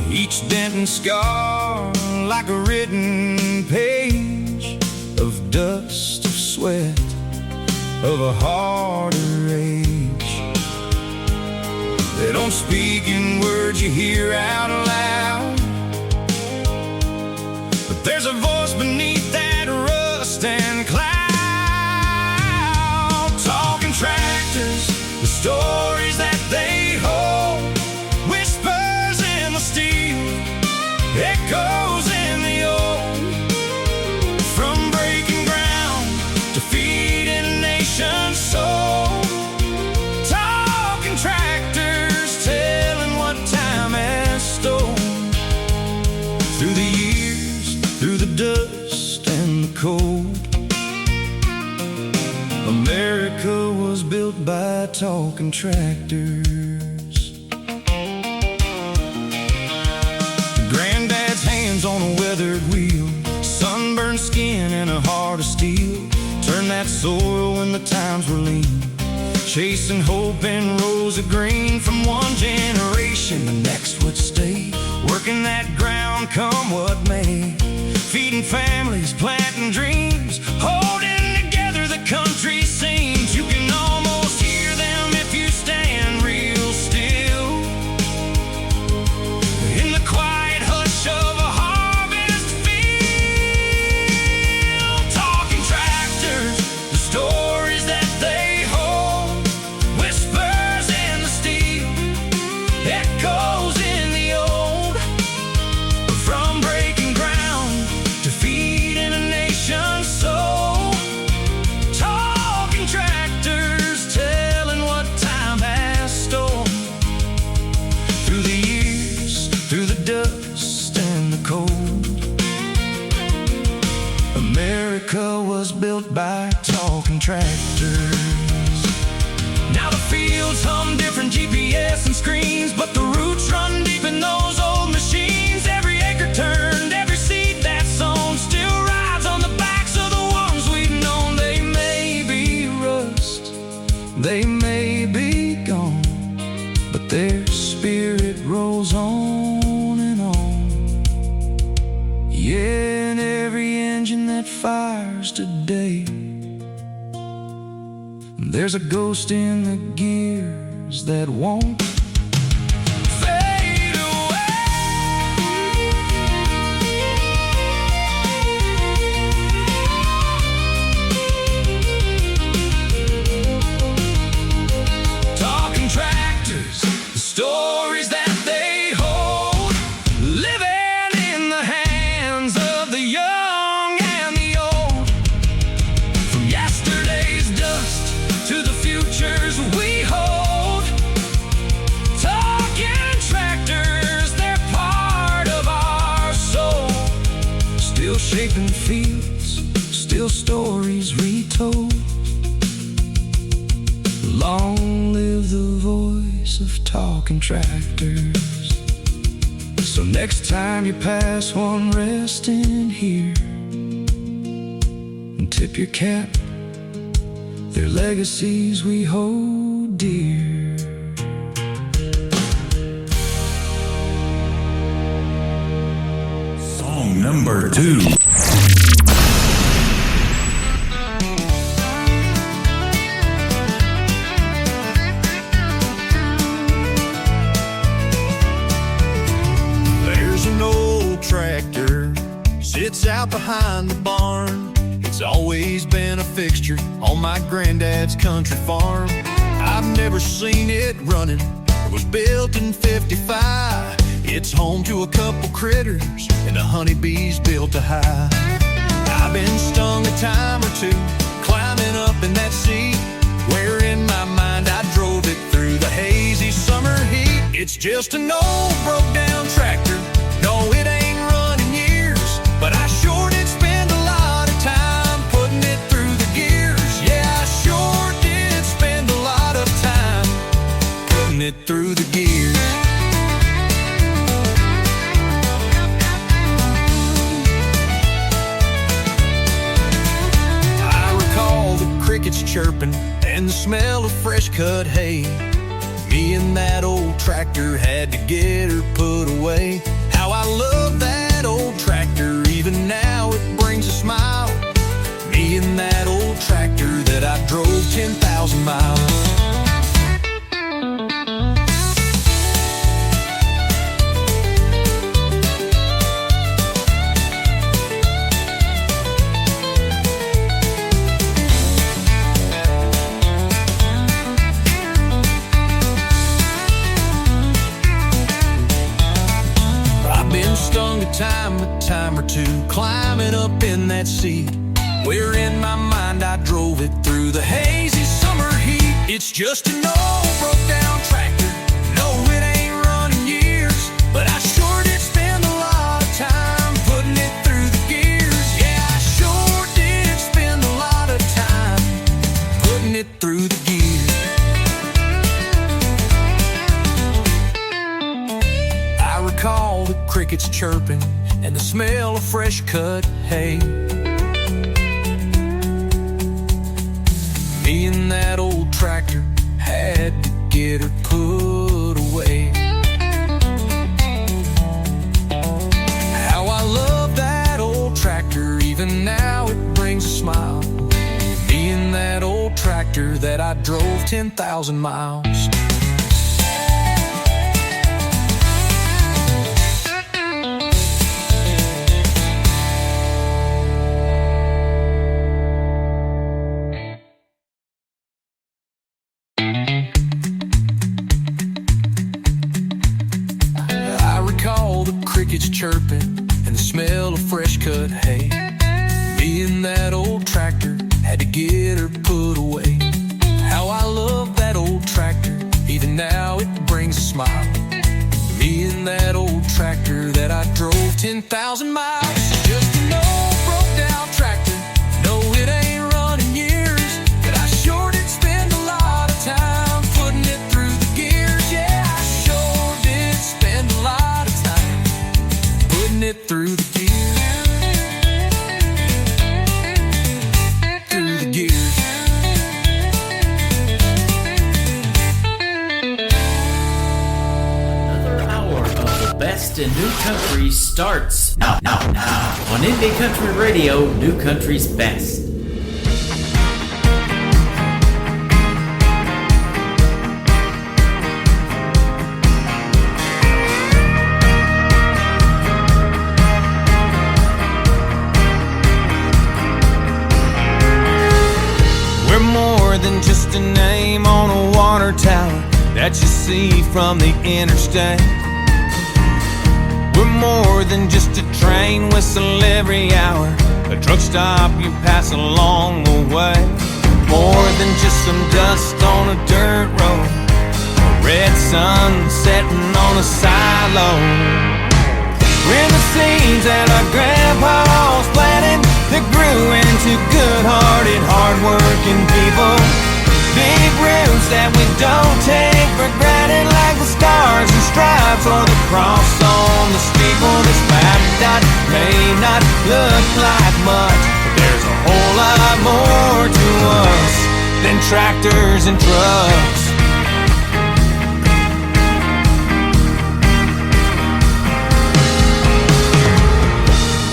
Each dent and scar like a written page of dust, of sweat, of a harder age. They don't speak in words you hear out loud, but there's a voice beneath that rust and cloud. Talking tractors, the stories that they hold, whispers in the steel, echoes in the old. From breaking ground to feeding a nation's soul. Talking tractors, telling what time has stolen. Through the years, through the dust and the cold, America was built by talking tractors. Granddad's hands on a weathered wheel, sunburned skin and a heart of steel. Turn that soil when the times were lean, chasing hope in rows of green. From one generation, the next would stay, working that ground come what may. Feeding families, planting dreams, holding together the country seems. You can almost hear them if you stand real still, in the quiet hush of a harvest field. Talking tractors, the stories that they hold, whispers in the steel, echoes in the old. From breaking ground to feeding a nation's soul. Talking tractors, telling what time has stolen. Through the years, through the dust and the cold, America was built by talking tractors. Now the fields hum different GPS and screens, but the roots run deep in those old machines. Every acre turned, every seed that's sown still rides on the backs of the ones we've known. They may be rust, they may be gone, but their spirit rolls on and on. Yeah, and every engine that fires today, there's a ghost in the gears that won't fade away. Talking tractors, the stories that they hold, living in the hands of the young and the old. From yesterday's dust to the futures we hold. Talking tractors, they're part of our soul. Still shaping fields, still stories retold. Long live the voice of talking tractors. So next time you pass one resting here, and tip your cap, their legacies we hold dear. Song number 2. There's an old tractor, sits out behind the barn. It's always been a fixture on my granddad's country farm. I've never seen it running. It was built in '55. It's home to a couple critters and the honeybees built a hive. I've been stung a time or two climbing up in that seat, where in my mind I drove it through the hazy summer heat. It's just an old broke down tractor. No, it ain't run in years, but I sure did spend a lot of time putting it through the gears. Yeah, I sure did spend a lot of time putting it through the gears. I chirping and the smell of fresh cut hay. Me and that old tractor had to get her put away. How I love that old tractor, even now it brings a smile. Me and that old tractor that I drove 10,000 miles. Stung a time or two, climbing up in that seat, where in my mind I drove it through the hazy summer heat. It's just an old broke down tractor, no it ain't running years, but I sure did spend a lot of time putting it through the gears. Yeah, I sure did spend a lot of time putting it through the gears. I recall the crickets chirping and the smell of fresh cut hay. Me and that old tractor had to get her put away. How I love that old tractor, even now it brings a smile. Me and that old tractor that I drove 10,000 miles. Chirping and the smell of fresh cut hay. Me and that old tractor had to get her put away. How I love that old tractor, even now it brings a smile. Me and that old tractor that I drove 10,000 miles. Just an old broke down tractor, no it ain't running years, but I sure did spend a lot of time putting it through the gears. Yeah, I sure did spend a lot of time putting it through the gears. Through the gears. Another hour of the best in new country starts now on Indie Country Radio, New Country's Best. Than just a name on a water tower that you see from the interstate. We're more than just a train whistle every hour, a truck stop you pass along the way. More than just some dust on a dirt road, a red sun setting on a silo. We're the seeds that our grandpa's planted that grew into good-hearted, hard-working people. Big roots that we don't take for granted, like the stars and stripes or the cross on the steeple. This map dot may not look like much, but there's a whole lot more to us than tractors and trucks.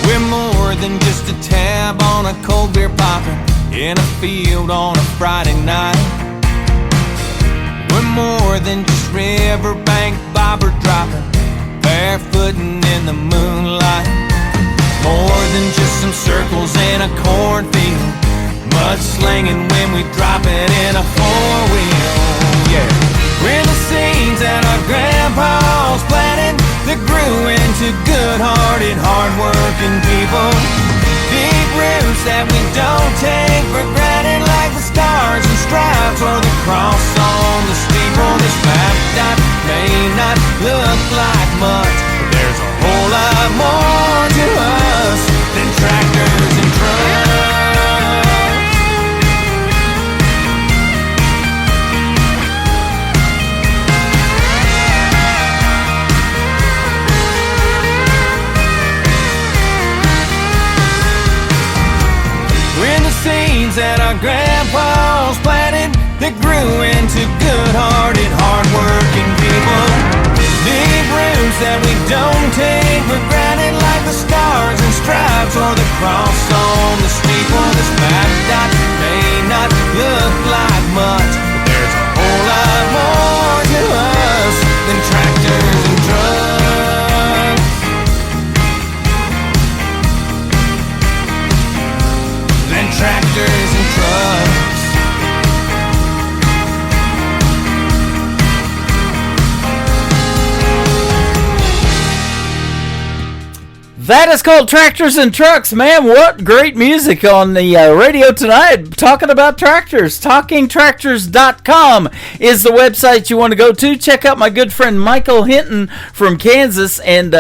We're more than just a tab on a cold beer popping in a field on a Friday night. We're more than just riverbank bobber dropping, barefooting in the moonlight. More than just some circles in a cornfield, mud slinging when we drop it in a four-wheel. Yeah, we're the seeds that our grandpa's planted that grew into good-hearted, hard-working people. Deep roots that we don't take for granted, like the stars and stripes or the cross on the steeple. This map dot may not look like much, but there's a whole lot more to us than tractors and trucks. that our grandpas planted that grew into good-hearted, hard-working people. Big roots that we don't take for granted, like the stars and stripes or the cross on the steeple. This map dot may not look like much, but there's a whole lot more to us than tractors and trucks. Than tractors and trucks. That is called Tractors and Trucks. Man, what great music on the radio tonight. Talking about tractors. TalkingTractors.com is the website you want to go to. Check out my good friend Michael Hinton from Kansas and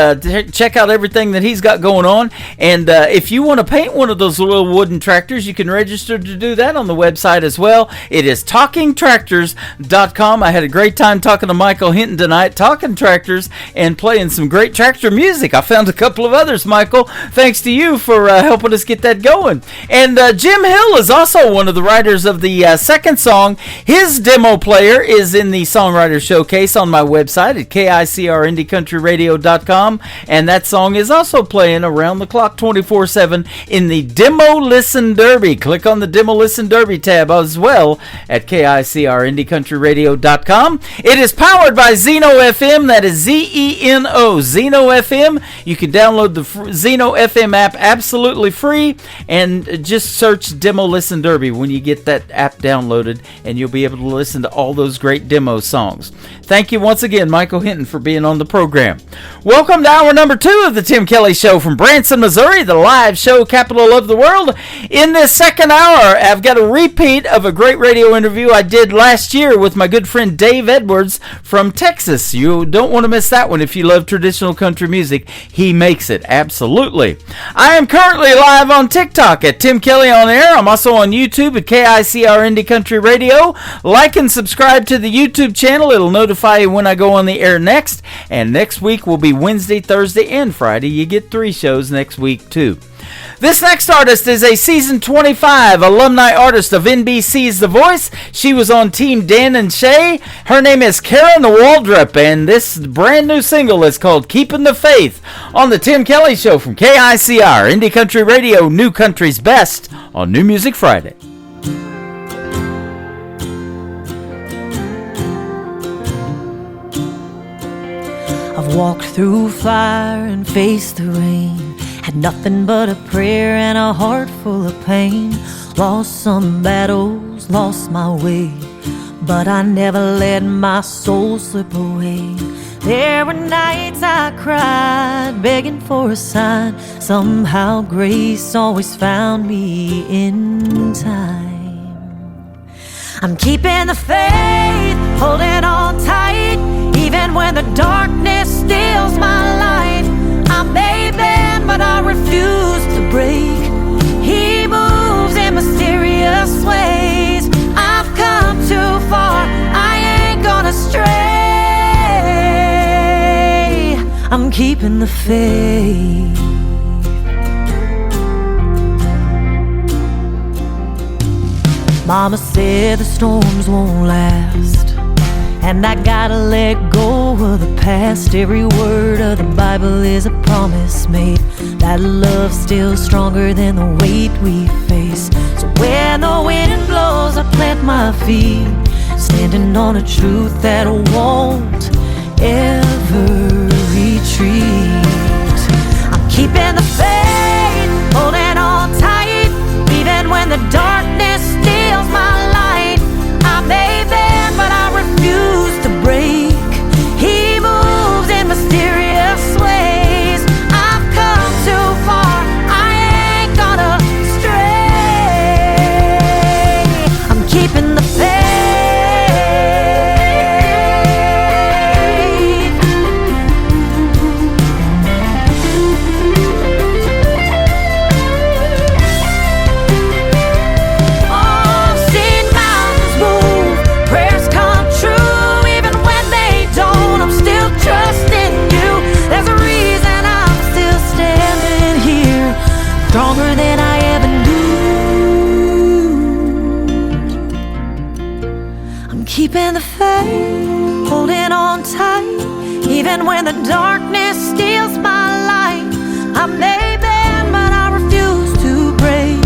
check out everything that he's got going on. And if you want to paint one of those little wooden tractors, you can register to do that on the website as well. It is TalkingTractors.com. I had a great time talking to Michael Hinton tonight, talking tractors and playing some great tractor music. I found a couple of others, Michael. Thanks to you for helping us get that going. And Jim Hill is also one of the writers of the second song. His demo player is in the Songwriter Showcase on my website at KICRIndieCountryRadio.com, and that song is also playing around the clock 24/7 in the Demo Listen Derby. Click on the Demo Listen Derby tab as well at KICRIndieCountryRadio.com. It is powered by Zeno FM. That is ZENO, Zeno FM. You can download the Zeno FM app absolutely free, and just search Demo Listen Derby when you get that app downloaded, and you'll be able to listen to all those great demo songs. Thank you once again, Michael Hinton, for being on the program. Welcome to hour number 2 of the Tim Kelly Show from Branson, Missouri, the live show capital of the world. In this second hour, I've got a repeat of a great radio interview I did last year with my good friend Dave Edwards from Texas. You don't want to miss that one if you love traditional country music. He makes it. Absolutely. I am currently live on TikTok at Tim Kelly On Air. I'm also on YouTube at KICR Indie Country Radio. Like and subscribe to the YouTube channel. It'll notify you when I go on the air next. And next week will be Wednesday, Thursday, and Friday. You get 3 shows next week, too. This next artist is a season 25 alumni artist of NBC's The Voice. She was on Team Dan and Shay. Her name is Karen Waldrop, and this brand new single is called Keeping the Faith on the Tim Kelly Show from KICR, Indie Country Radio, New Country's Best on New Music Friday. I've walked through fire and faced the rain. Had nothing but a prayer and a heart full of pain. Lost some battles, lost my way, but I never let my soul slip away. There were nights I cried, begging for a sign. Somehow grace always found me in time. I'm keeping the faith, holding on tight, even when the darkness steals my light. I may bend, but I refuse to break. He moves in mysterious ways. I've come too far, I ain't gonna stray. I'm keeping the faith. Mama said the storms won't last, and I gotta let go of the past. Every word of the Bible is a promise made, that love's still stronger than the weight we face. So when the wind blows, I plant my feet, standing on a truth that won't ever retreat. I'm keeping the faith, holding on tight, even when the darkness steals my light. I may bend, but I refuse to break. He moves in mysterious ways. I've come too far, I ain't gonna stray. I'm keeping the faith. Even when the darkness steals my light, I may bend, but I refuse to break.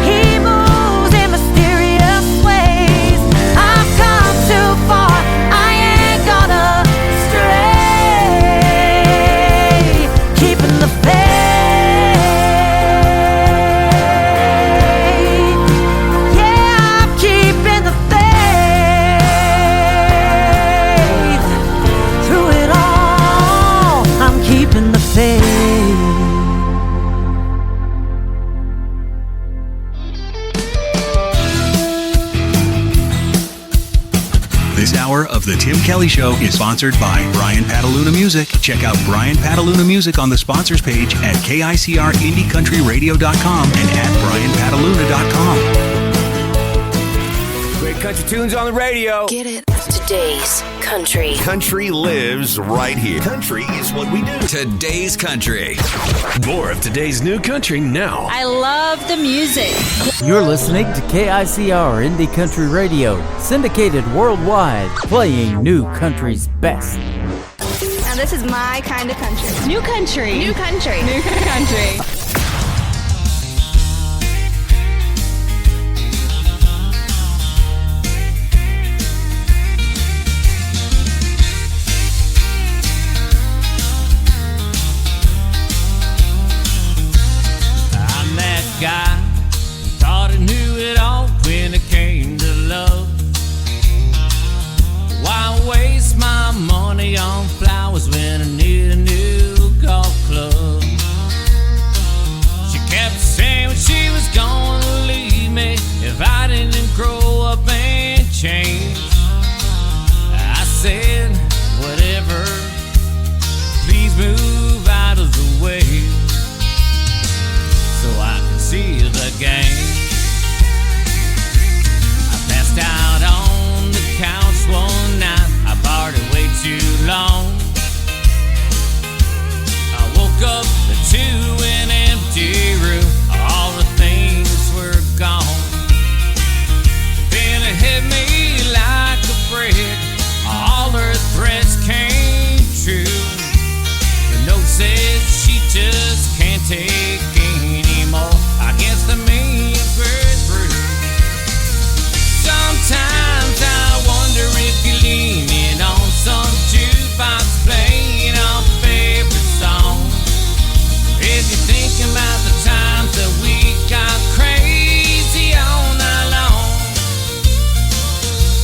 He moves in mysterious ways. I've come too far, I ain't gonna stray. Keeping the faith. Yeah, I'm keeping the faith. Through it all, I'm keeping the faith. This hour of The Tim Kelly Show is sponsored by Brian Pataluna Music. Check out Brian Pataluna Music on the sponsors page at KICRIndieCountryRadio.com and at BrianPataluna.com. Great country tunes on the radio. Get it? Today's country. Country lives right here. Country is what we do. Today's country. More of today's new country now. I love the music. You're listening to KICR Indie Country Radio, syndicated worldwide, playing new country's best. Now this is my kind of country. New country. New country. New country. I'm that guy who thought he knew it all when it came to love. Why waste my money on flowers when I need a new golf club? She kept saying she was gonna leave me if I didn't grow up and change. I said, whatever, please move out of the way so I can see the game. I passed out on the couch one night. I partied way too long. I woke up to an empty room. All the things were gone. Then it hit me like a brick. All her threats came true. The note says she just can't take anymore. I guess the main bird through. Sometimes I wonder if you're leaning on some jukebox playing our favorite song. If you're thinking about the times that we got crazy all night long.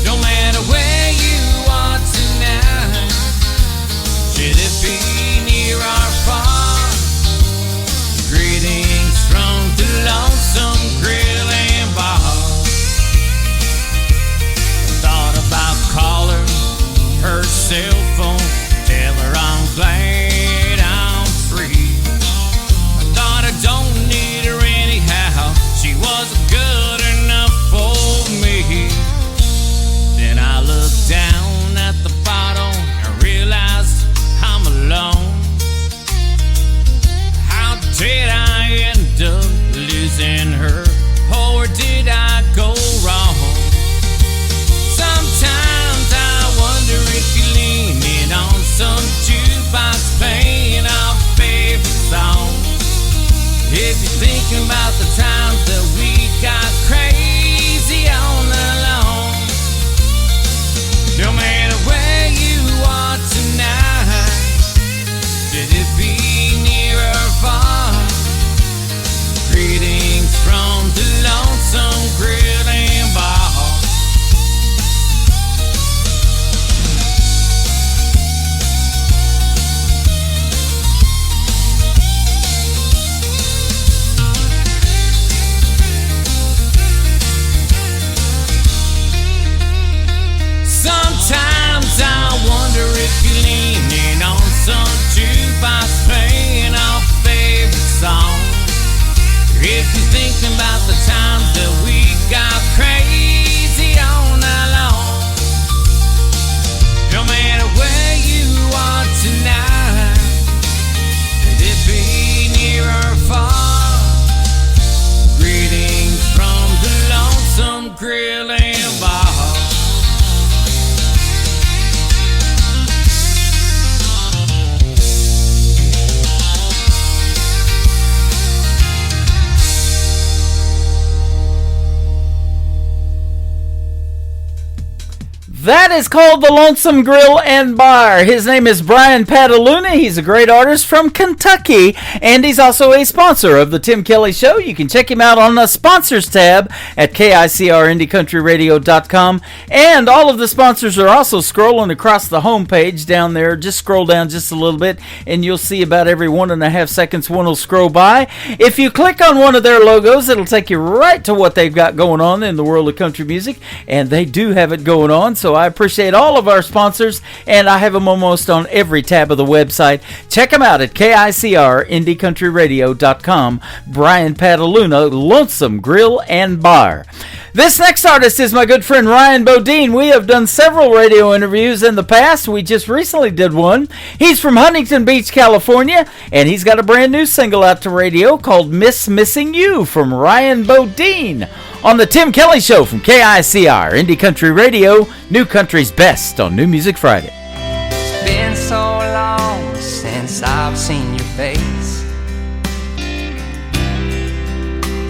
No matter where you are tonight, should it be near or far? Greetings from the lonesome grill and bar. Thought about calling her cell phone, tell her I'm glad I'm free. I thought I don't need her anyhow, she wasn't good enough for me. Then I looked down at the bottle and realized I'm alone. How did I end up losing her? Or did I go wrong? Sometimes I wonder if you're leaning That is called the Lonesome Grill and Bar. His name is Brian Pataluna. He's a great artist from Kentucky, and he's also a sponsor of the Tim Kelly Show. You can check him out on the sponsors tab at KICRIndieCountryRadio.com, and all of the sponsors are also scrolling across the homepage down there. Just scroll down just a little bit, and you'll see about every 1.5 seconds one will scroll by. If you click on one of their logos, it'll take you right to what they've got going on in the world of country music, and they do have it going on. So I appreciate all of our sponsors, and I have them almost on every tab of the website. Check them out at KICRIndieCountryRadio.com. Brian Pataluna, Lonesome Grill and Bar. This next artist is my good friend Ryan Bodine. We have done several radio interviews in the past. We just recently did one. He's from Huntington Beach, California, and he's got a brand new single out to radio called Miss Missing You from Ryan Bodine on the Tim Kelly Show from KICR, Indie Country Radio, New Country's Best on New Music Friday. It's been so long since I've seen your face.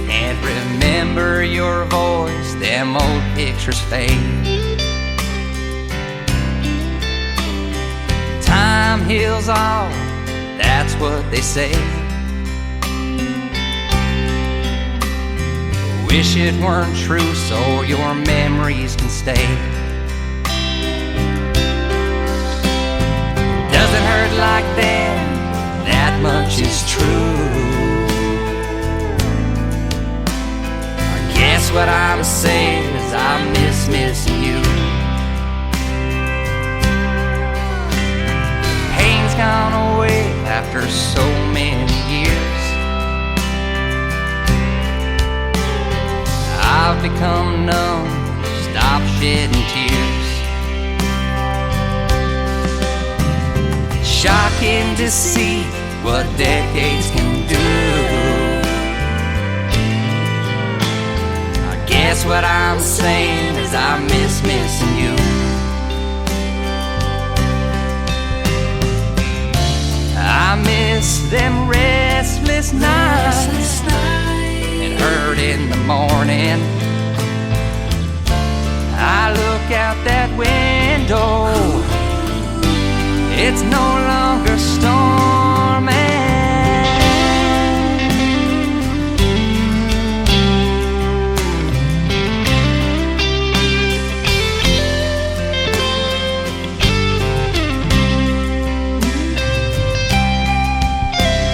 Can't remember your voice, them old pictures fade. Time heals all, that's what they say. Wish it weren't true so your memories can stay. Doesn't hurt like that much is true. I guess what I'm saying is I miss missing you. Pain's gone away after so many years. I've become numb, stop shedding tears. Shocking to see what decades can do. I guess what I'm saying is I miss missing you. I miss them restless nights and hurt in the morning. I look out that window, it's no longer storming.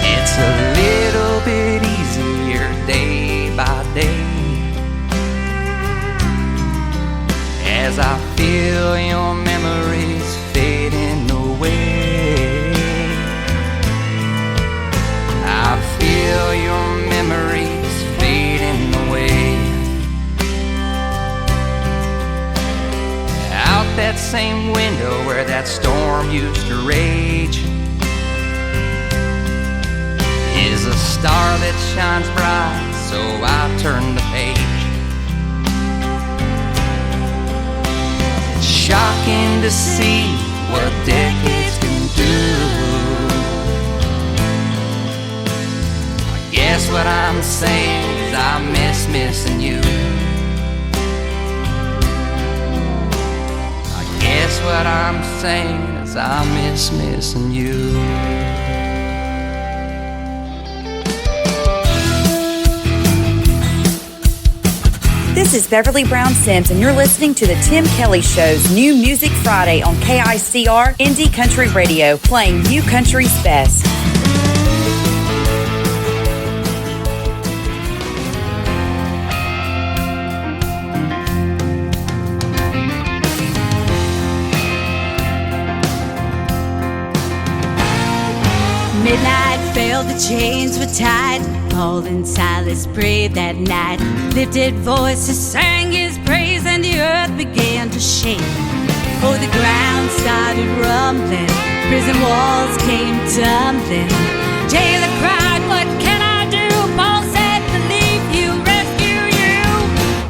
It's a little bit easier day by day as I feel your memories fading away. I feel your memories fading away. Out that same window where that storm used to rage is a star that shines bright, so I turn the page. It's shocking to see what decades can do. I guess what I'm saying is I miss missing you. I guess what I'm saying is I miss missing you. This is Beverly Brown Sims, and you're listening to the Tim Kelly Show's New Music Friday on KICR Indie Country Radio, playing New Country's best. Midnight fell, the chains were tied. Paul and Silas prayed that night. Lifted voices sang his praise, and the earth began to shake. Oh, the ground started rumbling, prison walls came tumbling. Jailer cried, "What can I do?" Paul said, "Believe he'll rescue you."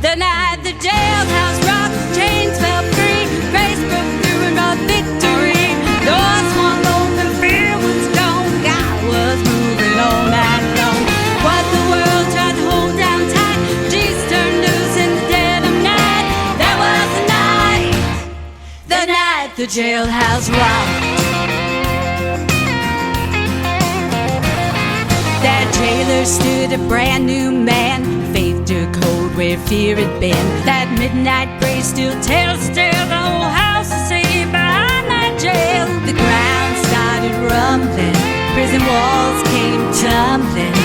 The night the jailhouse rocked, chains fell free. Grace broke through and brought victory. Doors swung open, fear was gone. God was moving all night long. What the world tried to hold down tight, Jesus turned loose in the dead of night. There was a night jailhouse rocked. That jailer stood a brand new man, faith to code where fear had been. That midnight praise still tells the tale, the whole house is saved behind that jail. The ground started rumbling, prison walls came tumbling.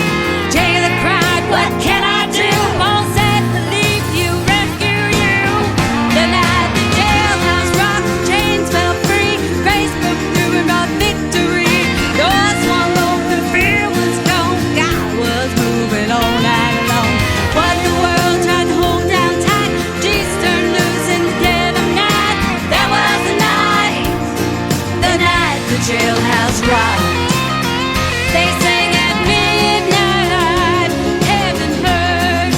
Jailer cried, what can I do? Paul said, believe you, rescue you. The night the jailhouse rocked, chains fell free, grace broke through and brought victory. Doors swung open, fear was gone, God was moving on and along. What the world tried to hold down tight, Jesus turned loose in the dead of night. That was the night the jailhouse rocked. They sang at midnight, heaven heard.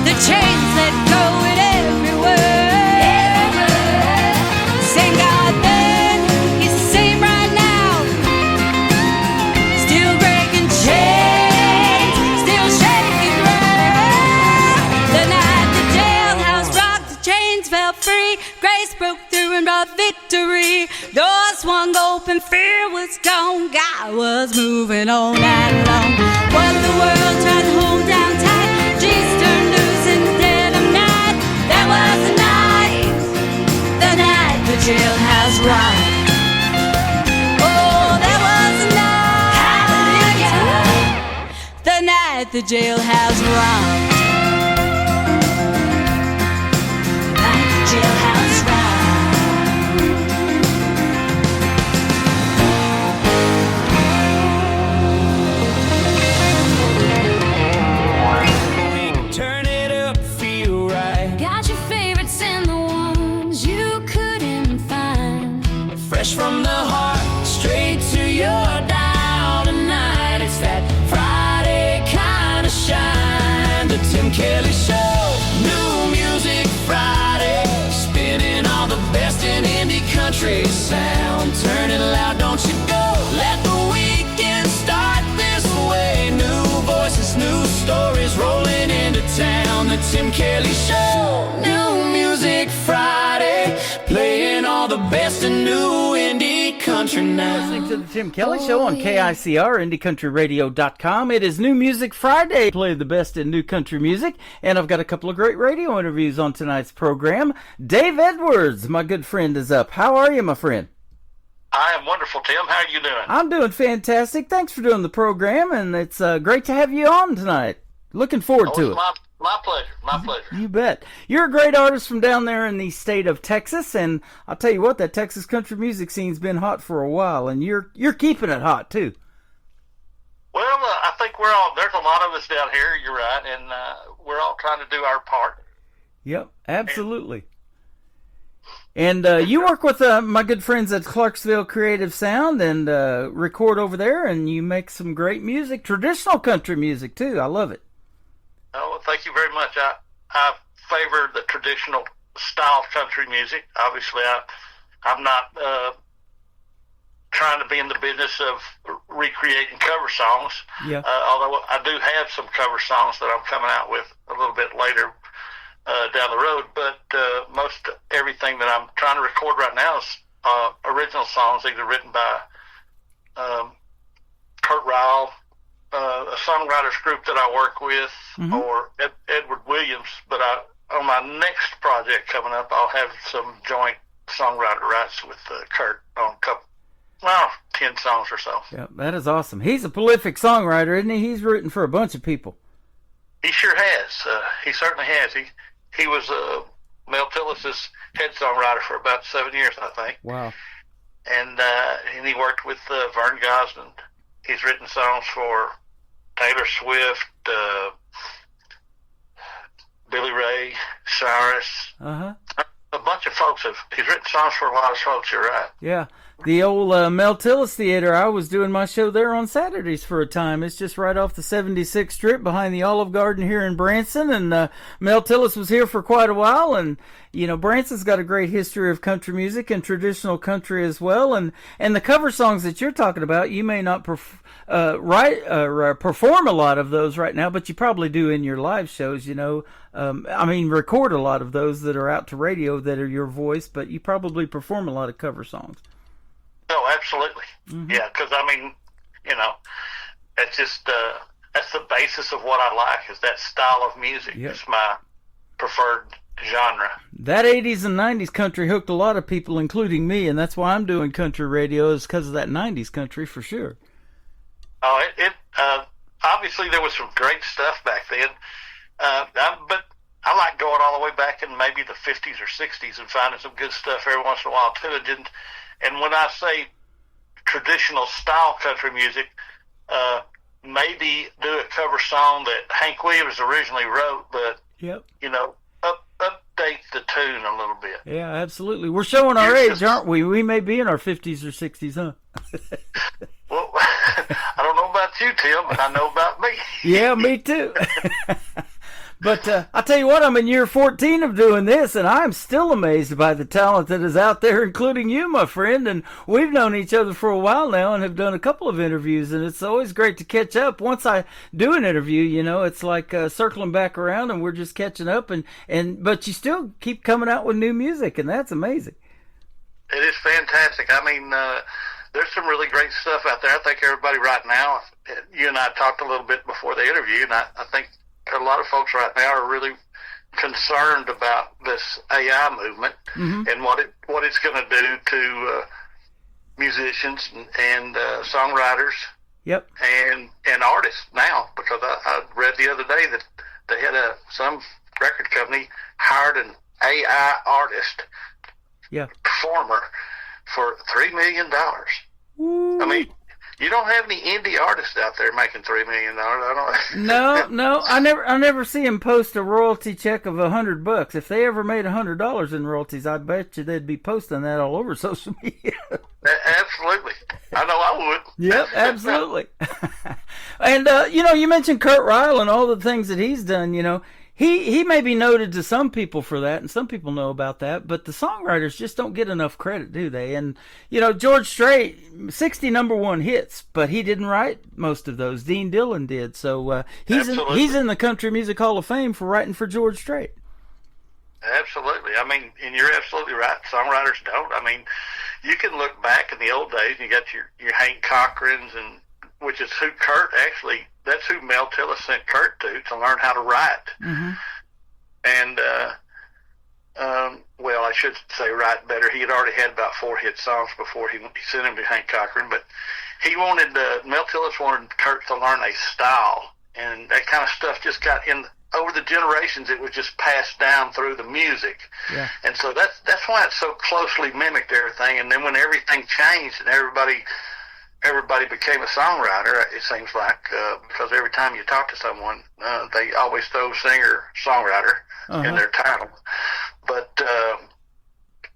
The chains let go at every word. Sing God then, He's the same right now. Still breaking chains, still shaking ground. The night the jailhouse rocked, the chains fell free, grace broke through and brought victory. Doors swung open, fear was gone, God was moving on and along. What the world tried to hold down tight, Jesus turned loose in the dead of night. That was the night the jailhouse rocked. Oh, that was the night the jailhouse rocked. The night the jailhouse rocked. Turn it up, feel right. Got your favorites and the ones you couldn't find. Fresh from the heart, straight to your dial tonight. It's that Friday kind of shine. The Tim Kelly Show. New Music Friday. Spinning all the best in indie country sound. Turn it loud, don't you go. Let the weekend start this way. New voices, new stories rolling into town. The Tim Kelly Show. New Music Friday. Playing all the best in new indie country now. Listening to the Tim Kelly Show on KICR, IndieCountryRadio.com. It is New Music Friday. Play the best in new country music. And I've got a couple of great radio interviews on tonight's program. Dave Edwards, my good friend, is up. How are you, my friend? I am wonderful, Tim. How are you doing? I'm doing fantastic. Thanks for doing the program, and it's great to have you on tonight. Looking forward to it. My pleasure. My pleasure. You bet. You're a great artist from down there in the state of Texas, and I'll tell you what, that Texas country music scene's been hot for a while, and you're keeping it hot too. Well, I think there's a lot of us down here. You're right, and we're all trying to do our part. Yep, absolutely. And you work with my good friends at Clarksville Creative Sound and record over there, and you make some great music, traditional country music too. I love it. Oh, well, thank you very much. I favor the traditional style of country music. Obviously, I'm not trying to be in the business of recreating cover songs. Yeah. Although I do have some cover songs that I'm coming out with a little bit later down the road. But most everything that I'm trying to record right now is original songs, either written by Kurt Ryle, a songwriters group that I work with, or Edward Williams. But on my next project coming up, I'll have some joint songwriter rights with Kurt on a couple, 10 songs or so. Yeah, that is awesome. He's a prolific songwriter, isn't he? He's written for a bunch of people. He sure has. He certainly has. He was Mel Tillis's head songwriter for about 7 years, I think. Wow. And he worked with Vern Gosdin. He's written songs for Taylor Swift, Billy Ray Cyrus. Uh-huh. A bunch of folks he's written songs for a lot of folks, you're right. Yeah. The old Mel Tillis Theater, I was doing my show there on Saturdays for a time. It's just right off the 76th Strip behind the Olive Garden here in Branson. And Mel Tillis was here for quite a while. And you know, Branson's got a great history of country music and traditional country as well. And the cover songs that you're talking about, you may not perform a lot of those right now, but you probably do in your live shows, you know. Record a lot of those that are out to radio that are your voice, but you probably perform a lot of cover songs. Oh, absolutely. Mm-hmm. Yeah, because, I mean, you know, it's just, that's the basis of what I like, is that style of music. Yep. It's my preferred genre. That 80s and 90s country hooked a lot of people, including me, and that's why I'm doing country radio, is because of that 90s country for sure. Oh, obviously there was some great stuff back then, but I like going all the way back in maybe the 50s or 60s and finding some good stuff every once in a while too. And when I say traditional style country music, maybe do a cover song that Hank Williams originally wrote, but yep, you know, update the tune a little bit. Yeah, absolutely. We're showing our age, aren't we? We may be in our 50s or 60s, huh? Well, I don't know about you, Tim, but I know about me. Yeah, me too. But I'll tell you what, I'm in year 14 of doing this, and I'm still amazed by the talent that is out there, including you, my friend. And we've known each other for a while now and have done a couple of interviews, and it's always great to catch up. Once I do an interview, you know, it's like circling back around, and we're just catching up. But you still keep coming out with new music, and that's amazing. It is fantastic. I mean, there's some really great stuff out there. I think everybody right now, you and I talked a little bit before the interview, and I think a lot of folks right now are really concerned about this AI movement and what it's going to do to musicians and songwriters, yep, and artists now. Because I read the other day that they had some record company hired an AI artist, performer, for $3 million. I mean, you don't have any indie artists out there making $3 million. I don't. No. I never see them post a royalty check of $100. If they ever made $100 in royalties, I bet you they'd be posting that all over social media. Absolutely, I know I would. Yep, absolutely. And you know, you mentioned Kurt Ryle and all the things that he's done. You know, he may be noted to some people for that, and some people know about that, but the songwriters just don't get enough credit, do they? And, you know, George Strait, 60 number one hits, but he didn't write most of those. Dean Dillon did. So he's in the Country Music Hall of Fame for writing for George Strait. Absolutely. I mean, and you're absolutely right. Songwriters don't. I mean, you can look back in the old days, and you got your Hank Cochran's, and which is who Kurt actually, that's who Mel Tillis sent Kurt to learn how to write. Mm-hmm. And, well, I should say write better. He had already had about 4 hit songs before he sent him to Hank Cochran, but he wanted, Mel Tillis wanted Kurt to learn a style, and that kind of stuff just got in, over the generations, it was just passed down through the music. Yeah. And so that's why it's so closely mimicked everything. And then when everything changed and everybody became a songwriter, it seems like, because every time you talk to someone, they always throw singer-songwriter in their title. But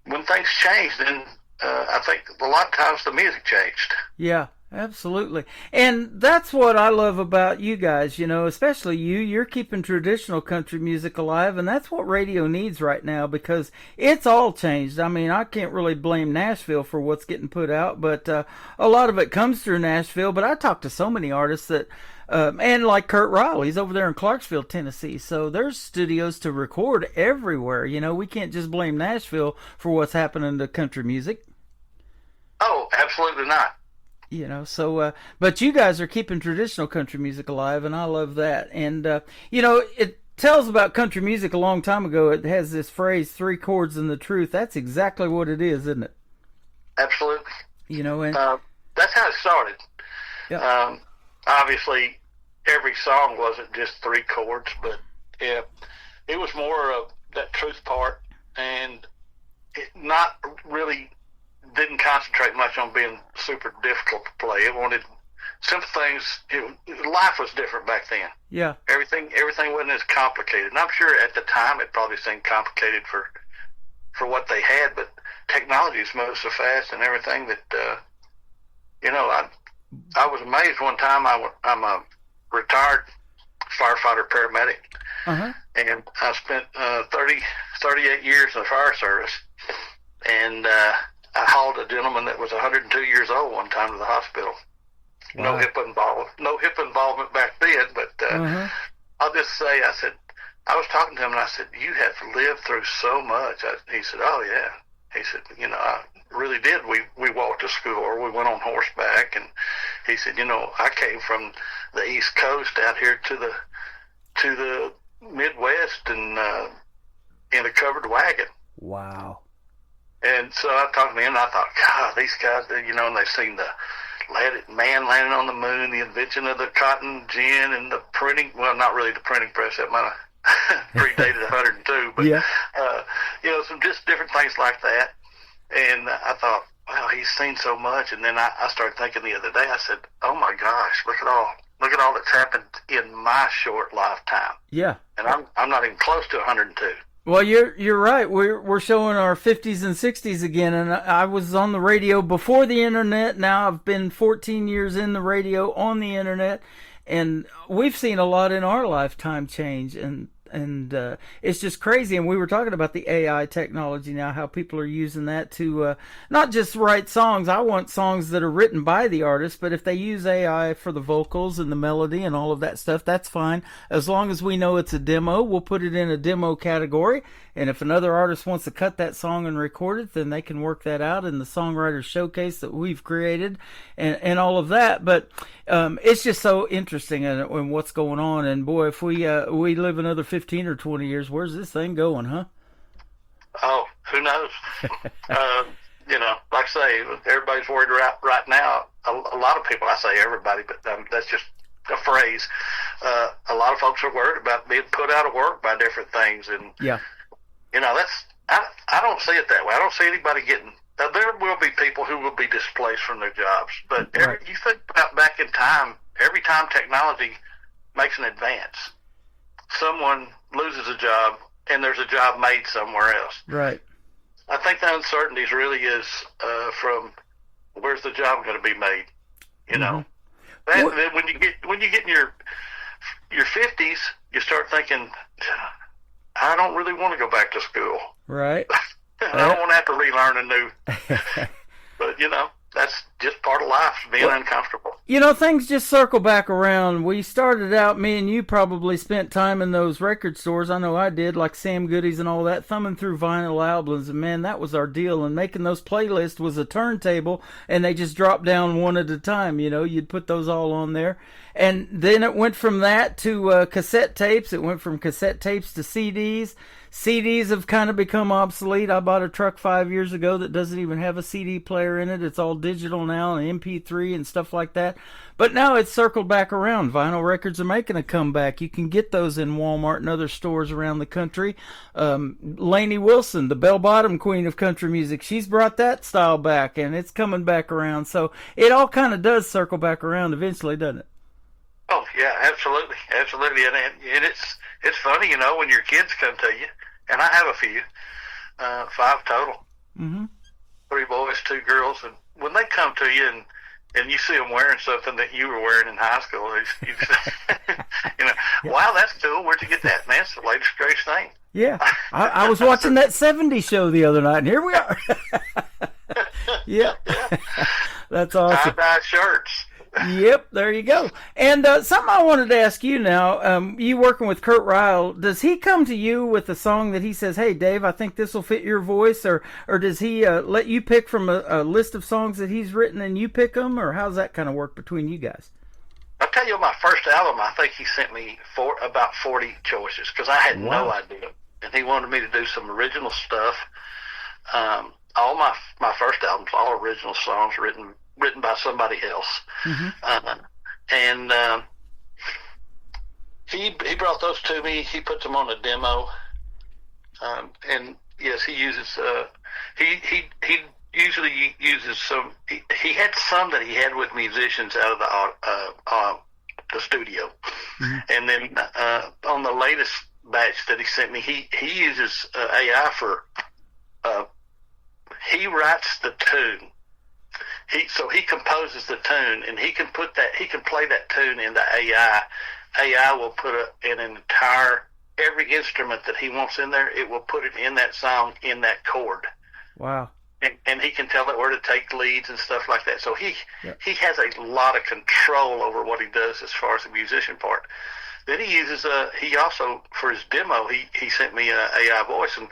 when things changed, then I think a lot of times the music changed. Yeah, absolutely. And that's what I love about you guys, you know, especially you. You're keeping traditional country music alive, and that's what radio needs right now, because it's all changed. I mean, I can't really blame Nashville for what's getting put out, but a lot of it comes through Nashville. But I talk to so many artists that, and like Kurt Ryle, he's over there in Clarksville, Tennessee, so there's studios to record everywhere. You know, we can't just blame Nashville for what's happening to country music. Oh, absolutely not. You know, so, but you guys are keeping traditional country music alive, and I love that. And, you know, it tells about country music a long time ago. It has this phrase, 3 chords and the truth. That's exactly what it is, isn't it? Absolutely. You know, and that's how it started. Yeah. Obviously, every song wasn't just 3 chords, but yeah, it was more of that truth part, and it not really didn't concentrate much on being super difficult to play. It wanted simple things. Life was different back then. Yeah. Everything wasn't as complicated. And I'm sure at the time it probably seemed complicated for what they had, but technology's moved so fast and everything that, you know, I was amazed one time. I'm a retired firefighter paramedic, and I spent 38 years in the fire service, and I hauled a gentleman that was 102 years old one time to the hospital. Wow. No hip involvement back then, but I'll just say, I was talking to him, and I said, you have lived through so much. He said, oh, yeah. He said, I really did. We walked to school, or we went on horseback, and he said, I came from the East Coast out here to the Midwest and in a covered wagon. Wow. And so I talked to him, and I thought, God, these guys, and they've seen the man landing on the moon, the invention of the cotton gin, and the printing, well, not really the printing press, that might have predated 102, but, some just different things like that. And I thought, wow, he's seen so much. And then I started thinking the other day, I said, oh my gosh, look at all that's happened in my short lifetime. Yeah. And I'm not even close to 102. Well, you're right. We're showing our 50s and 60s again, and I was on the radio before the internet. Now I've been 14 years in the radio on the internet, and we've seen a lot in our lifetime change, and it's just crazy. And we were talking about the AI technology now, how people are using that to not just write songs. I want songs that are written by the artist, but if they use AI for the vocals and the melody and all of that stuff, that's fine. As long as we know it's a demo, we'll put it in a demo category. And if another artist wants to cut that song and record it, then they can work that out in the Songwriter Showcase that we've created and all of that. But it's just so interesting in what's going on. And boy, if we live another 15 or 20 years, where's this thing going, huh? Oh, who knows? Like I say, everybody's worried right now. A lot of people, I say everybody, but that's just a phrase. A lot of folks are worried about being put out of work by different things. And, I don't see it that way. I don't see anybody getting, there will be people who will be displaced from their jobs. But you think about back in time, every time technology makes an advance, someone loses a job and there's a job made somewhere else. Right. I think the uncertainties really is from where's the job going to be made. And then when you get in your 50s, you start thinking, I don't really want to go back to school. Right. I don't want to have to relearn anew. But that's just part of life, being uncomfortable. Things just circle back around. We started out, me and you probably spent time in those record stores. I know I did, like Sam Goody's and all that, thumbing through vinyl albums. And man, that was our deal. And making those playlists was a turntable, and they just dropped down one at a time. You'd put those all on there. And then it went from that to cassette tapes. It went from cassette tapes to CDs. CDs have kind of become obsolete. I bought a truck 5 years ago that doesn't even have a CD player in it. It's all digital now, and MP3 and stuff like that. But now it's circled back around. Vinyl records are making a comeback. You can get those in Walmart and other stores around the country. Lainey Wilson, the bell-bottom queen of country music, she's brought that style back, and it's coming back around. So it all kind of does circle back around eventually, doesn't it? Oh, yeah, absolutely. Absolutely. And it's funny, when your kids come to you, and I have a few, 5 total, 3 boys, 2 girls, and when they come to you and you see them wearing something that you were wearing in high school, you say, wow, that's cool. Where'd you get that, man? It's the latest greatest thing. Yeah, I was watching that 70s show the other night, and here we are. Yeah, that's awesome. Tie-dye shirts. Yep, there you go. And something I wanted to ask you now, you working with Kurt Ryle, does he come to you with a song that he says, hey, Dave, I think this will fit your voice, or does he let you pick from a list of songs that he's written and you pick them, or how's that kind of work between you guys? I'll tell you, my first album, I think he sent me about 40 choices, because I had no idea, and he wanted me to do some original stuff. All my first albums, all original songs written by somebody else. He brought those to me. He put them on a demo. And yes, he uses he usually uses some. He had some that he had with musicians out of the studio. And then on the latest batch that he sent me, he uses AI for he writes the tune. He composes the tune, and he can play that tune into AI. AI will put an entire every instrument that he wants in there, it will put it in that song in that chord. Wow. And he can tell it where to take leads and stuff like that. So he has a lot of control over what he does as far as the musician part. Then he uses he also, for his demo, he sent me a AI voice, and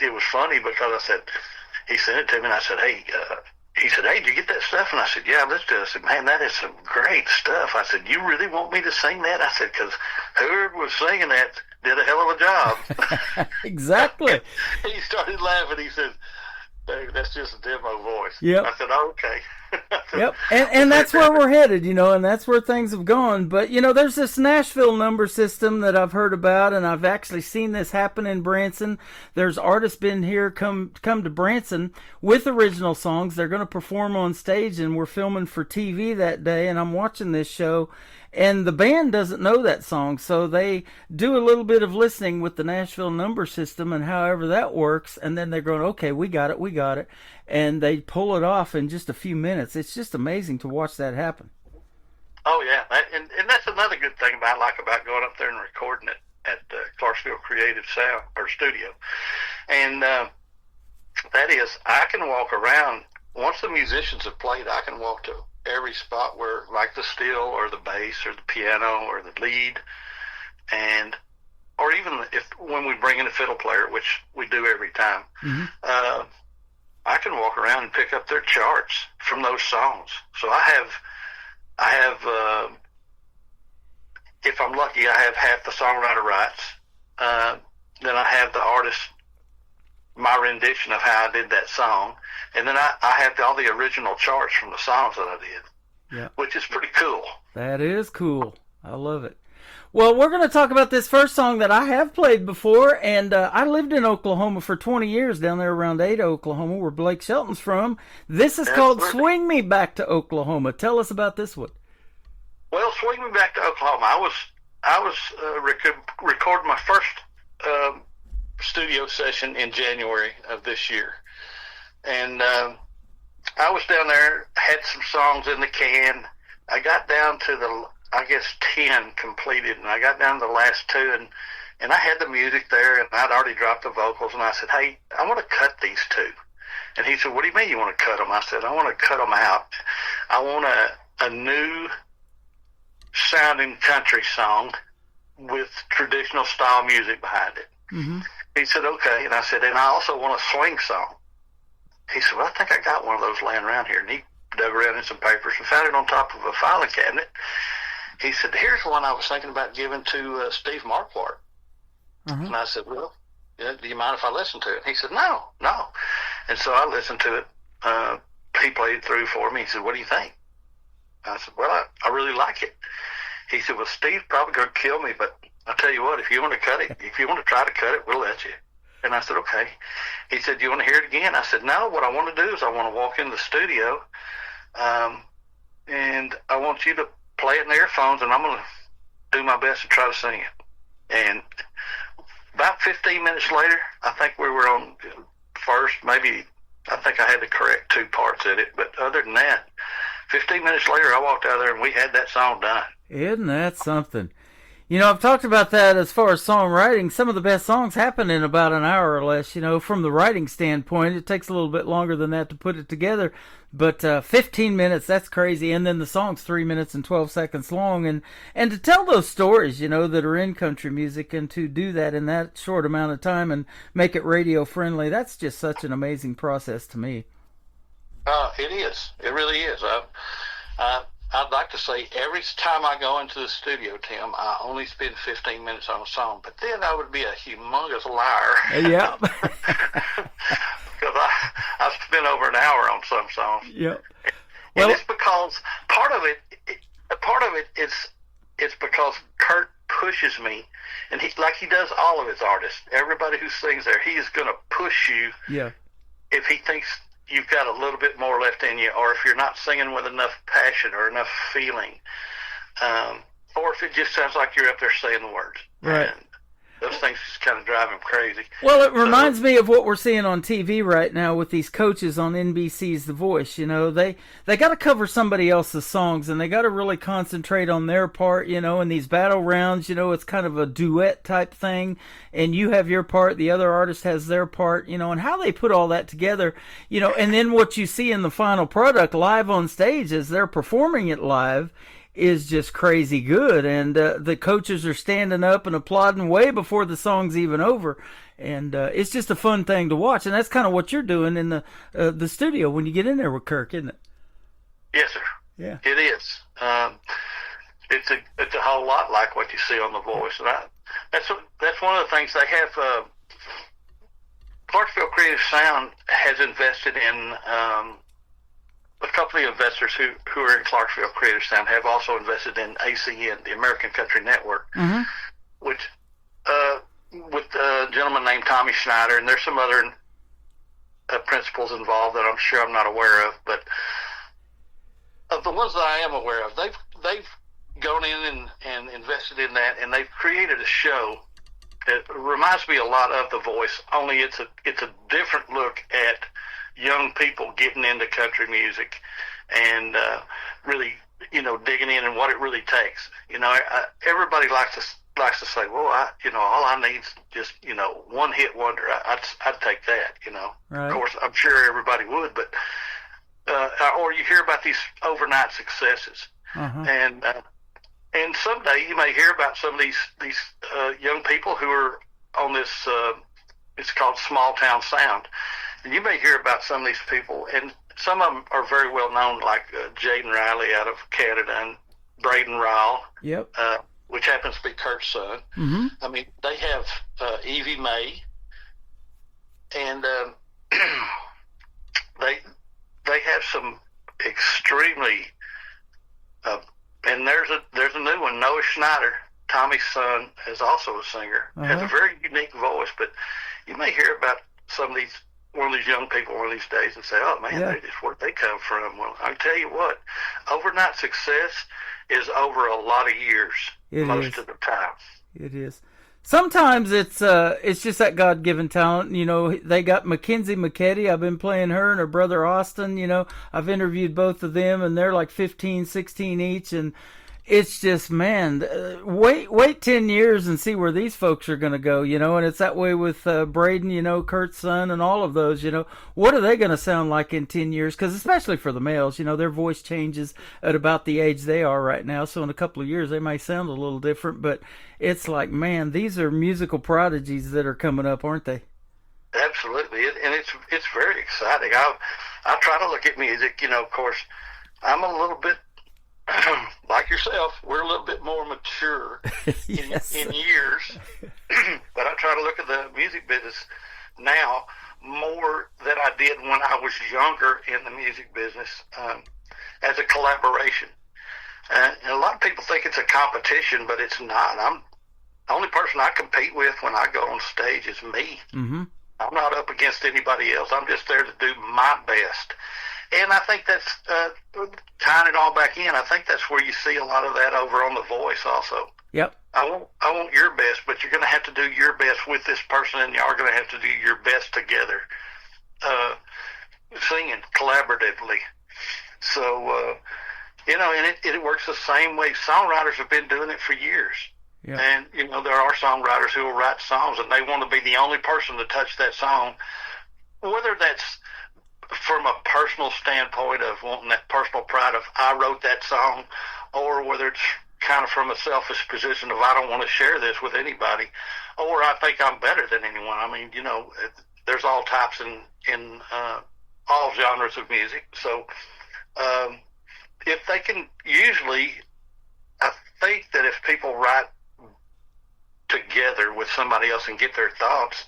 it was funny because he sent it to me, and I said, hey, he said, hey, did you get that stuff? And I said, yeah, let's do it. I said, man, that is some great stuff. I said, you really want me to sing that? I said, because whoever was singing that did a hell of a job. Exactly. He started laughing. He said, hey, that's just a demo voice. Yep. I said, oh, okay. Yep, and that's where we're headed, and that's where things have gone. But, there's this Nashville number system that I've heard about, and I've actually seen this happen in Branson. There's artists been here, come to Branson with original songs. They're going to perform on stage, and we're filming for TV that day, and I'm watching this show, and the band doesn't know that song, so they do a little bit of listening with the Nashville number system and however that works, and then they're going, okay, we got it, and they pull it off in just a few minutes. It's just amazing to watch that happen. Oh, yeah, and that's another good thing I like about going up there and recording it at Clarksville Creative Sound or Studio, and that is, I can walk around, once the musicians have played, I can walk to every spot where, like the steel or the bass or the piano or the lead, or even when we bring in a fiddle player, which we do every time, I can walk around and pick up their charts from those songs. So I have if I'm lucky, I have half the songwriter rights. Then I have the artist, my rendition of how I did that song, and then I have all the original charts from the songs that I did, which is pretty cool. That is cool. I love it. Well, we're going to talk about this first song that I have played before, and I lived in Oklahoma for 20 years, down there around Ada, Oklahoma, where Blake Shelton's from. This is called Swing Me Back to Oklahoma. Tell us about this one. Well, Swing Me Back to Oklahoma, I was recording my first studio session in January of this year, and I was down there, had some songs in the can. I got down to 10 completed, and I got down to the last 2, and I had the music there, and I'd already dropped the vocals, and I said, hey, I want to cut these 2. And he said, what do you mean you want to cut them? I said, I want to cut them out. I want a new sounding country song with traditional style music behind it. Mm-hmm. He said, okay. And I said, and I also want a swing song. He said, well, I think I got one of those laying around here. And he dug around in some papers and found it on top of a filing cabinet. He said, here's one I was thinking about giving to Steve Marquardt. And I said, well, do you mind if I listen to it? And he said, no. And so I listened to it. He played it through for me. He said, what do you think? I said, well, I really like it. He said, well, Steve's probably going to kill me, but I'll tell you what, if you want to cut it, if you want to try to cut it, we'll let you. And I said, okay. He said, do you want to hear it again? I said, no, what I want to do is I want to walk in the studio, and I want you to play it in the earphones, and I'm going to do my best to try to sing it. And about 15 minutes later, I think we were on first, maybe, I think I had to correct 2 parts in it, but other than that, 15 minutes later, I walked out there and we had that song done. Isn't that something? I've talked about that as far as songwriting. Some of the best songs happen in about an hour or less, from the writing standpoint. It takes a little bit longer than that to put it together. But 15 minutes, that's crazy. And then the song's 3 minutes and 12 seconds long. And to tell those stories, that are in country music, and to do that in that short amount of time and make it radio friendly, that's just such an amazing process to me. It is. It really is. I'd like to say every time I go into the studio, Tim, I only spend 15 minutes on a song, but then I would be a humongous liar. Yeah. Because I spent over an hour on some songs. Yep. And it's because part of it is it's because Kurt pushes me, and he does all of his artists. Everybody who sings there, he is going to push you. Yeah. If he thinks you've got a little bit more left in you, or if you're not singing with enough passion or enough feeling, or if it just sounds like you're up there saying the words. Right. those things just kind of drive him crazy. Well, it reminds me of what we're seeing on TV right now with these coaches on NBC's The Voice. You know, they got to cover somebody else's songs, and they got to really concentrate on their part. You know, in these battle rounds, you know, it's kind of a duet type thing, and you have your part, the other artist has their part. You know, and how they put all that together. You know, and then what you see in the final product live on stage as they're performing it live is just crazy good, and the coaches are standing up and applauding way before the song's even over, and it's just a fun thing to watch, and that's kind of what you're doing in the studio when you get in there with Kirk, isn't it? Yes, sir. Yeah, it is. It's a whole lot like what you see on The Voice, and that's one of the things they have. Clarksville Creative Sound has invested in. A couple of investors who are in Clarksville Creative Sound have also invested in ACN, the American Country Network, which with a gentleman named Tommy Schneider, and there's some other principals involved that I'm sure I'm not aware of, but of the ones that I am aware of, they've gone in and invested in that, and they've created a show that reminds me a lot of The Voice, only it's a different look at young people getting into country music and really, you know, digging in and what it really takes. You know, everybody likes to say, well, all I need is just, you know, one hit wonder. I'd take that. You know, right. Of course, I'm sure everybody would, but or you hear about these overnight successes, and someday you may hear about some of these young people who are on this. It's called Small Town Sound. And you may hear about some of these people, and some of them are very well known, like Jaden Riley out of Canada and Braden Ryle, which happens to be Kurt's son. I mean, they have Evie May, and they have some extremely. And there's a new one, Noah Schneider, Tommy's son, is also a singer. Has a very unique voice, but you may hear about some of these. One of these young people one of these days and say, oh, man, where'd they come from? Well, I tell you what, overnight success is over a lot of years most of the time. It is. Sometimes it's just that God-given talent. You know, they got Mackenzie McKetty. I've been playing her and her brother Austin. You know, I've interviewed both of them, and they're like 15, 16 each, and it's just, man, wait 10 years and see where these folks are going to go, you know, and it's that way with Braden, you know, Kurt's son and all of those, you know. What are they going to sound like in 10 years? Because especially for the males, you know, their voice changes at about the age they are right now, so in a couple of years they may sound a little different, but it's like, man, these are musical prodigies that are coming up, aren't they? Absolutely, and it's very exciting. I try to look at music, you know, of course, I'm a little bit, like yourself, we're a little bit more mature in years, but I try to look at the music business now more than I did when I was younger in the music business as a collaboration. And a lot of people think it's a competition, but it's not. The only person I compete with when I go on stage is me. I'm not up against anybody else. I'm just there to do my best. And I think that's tying it all back in. I think that's where you see a lot of that over on The Voice also. Yep. I want your best, but you're going to have to do your best with this person, and you are going to have to do your best together, singing collaboratively. So, you know, and it works the same way. Songwriters have been doing it for years. Yeah. And, you know, there are songwriters who will write songs, and they want to be the only person to touch that song, whether that's from a personal standpoint of wanting that personal pride of I wrote that song, or whether it's kind of from a selfish position of I don't want to share this with anybody, or I think I'm better than anyone. I mean, you know, there's all types in all genres of music. So if they can, usually I think that if people write together with somebody else and get their thoughts,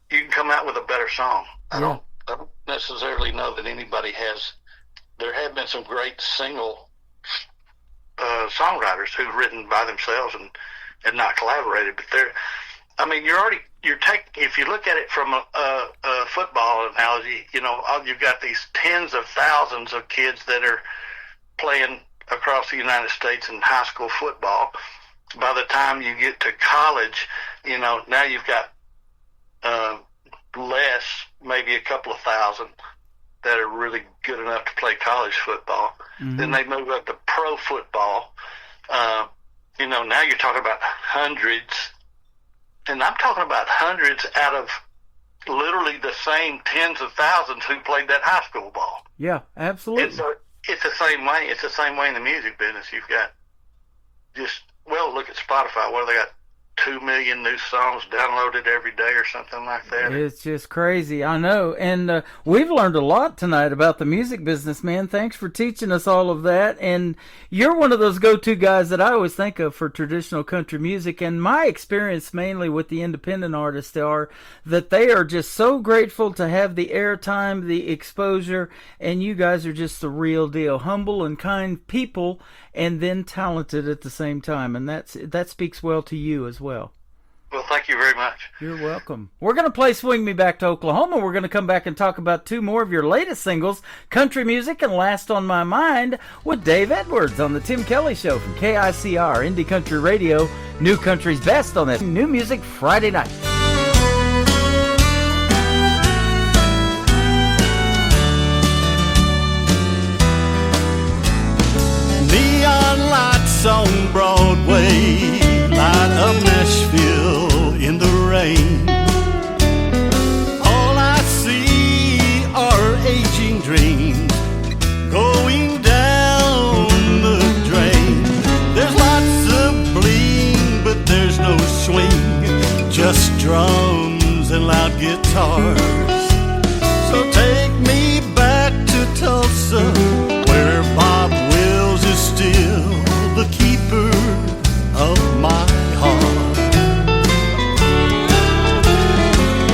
you can come out with a better song. I don't necessarily know that anybody has. There have been some great single songwriters who've written by themselves and not collaborated, but if you look at it from a football analogy, you know, you've got these tens of thousands of kids that are playing across the United States in high school football, by the time you get to college, now you've got less, maybe a couple of thousand that are really good enough to play college football. Mm-hmm. Then they move up to pro football. Now you're talking about hundreds, and I'm talking about hundreds out of literally the same tens of thousands who played that high school ball. Yeah, absolutely. And so it's the same way. It's the same way in the music business. You've got look at Spotify. What, they got 2 million new songs downloaded every day or something like that. It's just crazy, I know. And we've learned a lot tonight about the music business, man. Thanks for teaching us all of that. And you're one of those go-to guys that I always think of for traditional country music. And my experience mainly with the independent artists are that they are just so grateful to have the airtime, the exposure, and you guys are just the real deal. Humble and kind people, and then talented at the same time. And that speaks well to you as well. Well, thank you very much. You're welcome. We're going to play Swing Me Back to Oklahoma. We're going to come back and talk about 2 more of your latest singles, Country Music and Last on My Mind, with Dave Edwards on the Tim Kelly Show from KICR, Indie Country Radio, New Country's Best on this New Music Friday night. Neon lights on Broadway light up Nashville in the rain. All I see are aging dreams going down the drain. There's lots of bling, but there's no swing, just drums and loud guitars. So take me back to Tulsa, where Bob Wills is still the keeper of my heart.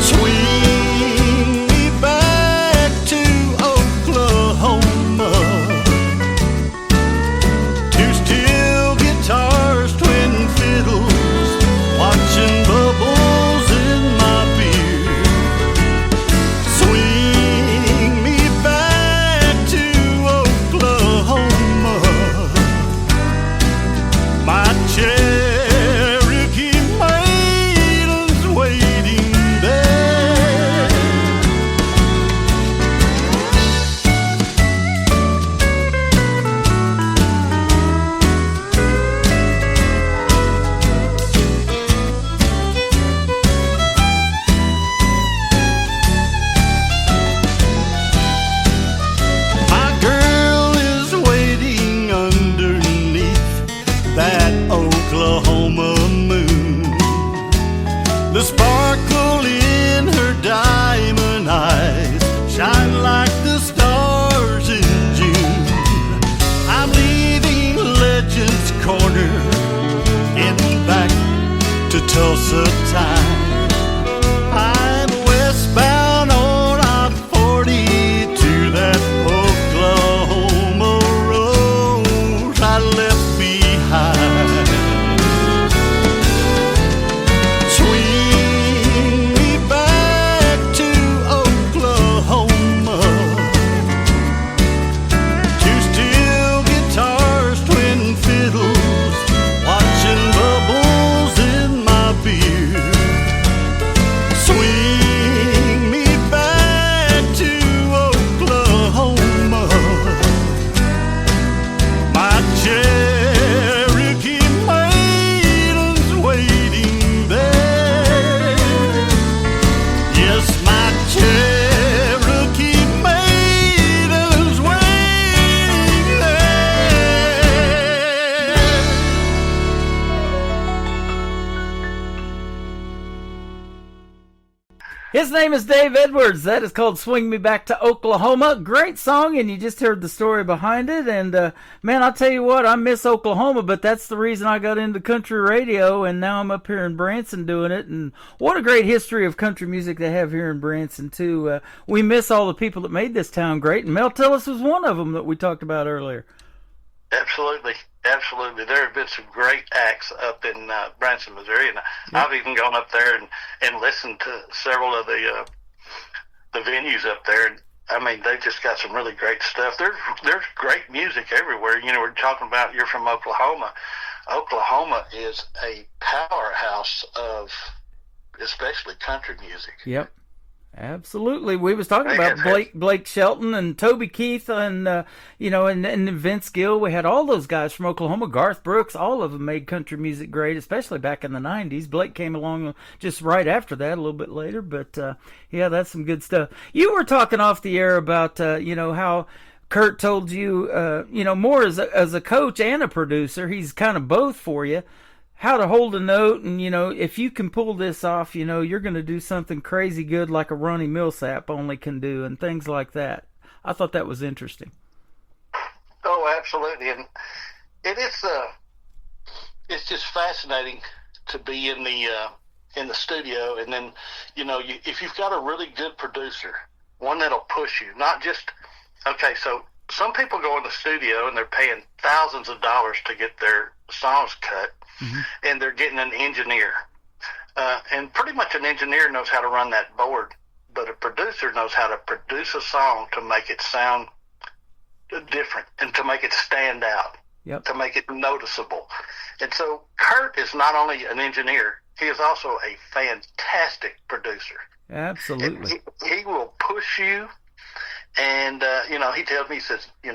Swing me back to Oklahoma, 2 steel guitars, twin fiddles, watching bubbles in my beer. Swing me back to Oklahoma, my Cherokee maiden's waiting there. My girl is waiting underneath that Oklahoma moon. The sparkle in her diamond eyes shine like the stars in June. I'm leaving Legends Corner, getting back to Tulsa time. I'm westbound on I-40 to that Oklahoma road I left behind. Swing me back to Oklahoma, 2 steel guitars, twin fiddles, watching bubbles in my beer. Swing me back to Oklahoma, my Cherokee maiden's waiting there. Yes, my Cherokee maiden's waiting there. His name is Dave Edwards. That is called Swing Me Back to Oklahoma. Great song, and you just heard the story behind it. And, man, I'll tell you what, I miss Oklahoma, but that's the reason I got into country radio, and now I'm up here in Branson doing it. And what a great history of country music they have here in Branson, too. We miss all the people that made this town great, and Mel Tillis was one of them that we talked about earlier. Absolutely. Absolutely. There have been some great acts up in Branson, Missouri, and I've even gone up there and listened to several of the venues up there. And I mean, they've just got some really great stuff. There's great music everywhere. We're talking about you're from Oklahoma. Oklahoma is a powerhouse of especially country music. Yep. Absolutely. We was talking about Blake Shelton and Toby Keith and, and Vince Gill. We had all those guys from Oklahoma. Garth Brooks, all of them made country music great, especially back in the 90s. Blake came along just right after that, a little bit later. But, that's some good stuff. You were talking off the air about, how Kurt told you, more as a coach and a producer. He's kind of both for you. How to hold a note, and if you can pull this off, you're going to do something crazy good like a Ronnie Millsap only can do, and things like that. I thought that was interesting. Oh, absolutely, and it's just fascinating to be in the studio, and then if you've got a really good producer, one that'll push you, not just so some people go in the studio and they're paying thousands of dollars to get their songs cut. Mm-hmm. And they're getting an engineer. And pretty much an engineer knows how to run that board, but a producer knows how to produce a song to make it sound different and to make it stand out, to make it noticeable. And so Kurt is not only an engineer, he is also a fantastic producer. Absolutely. He will push you, and, he tells me, he says, Dave,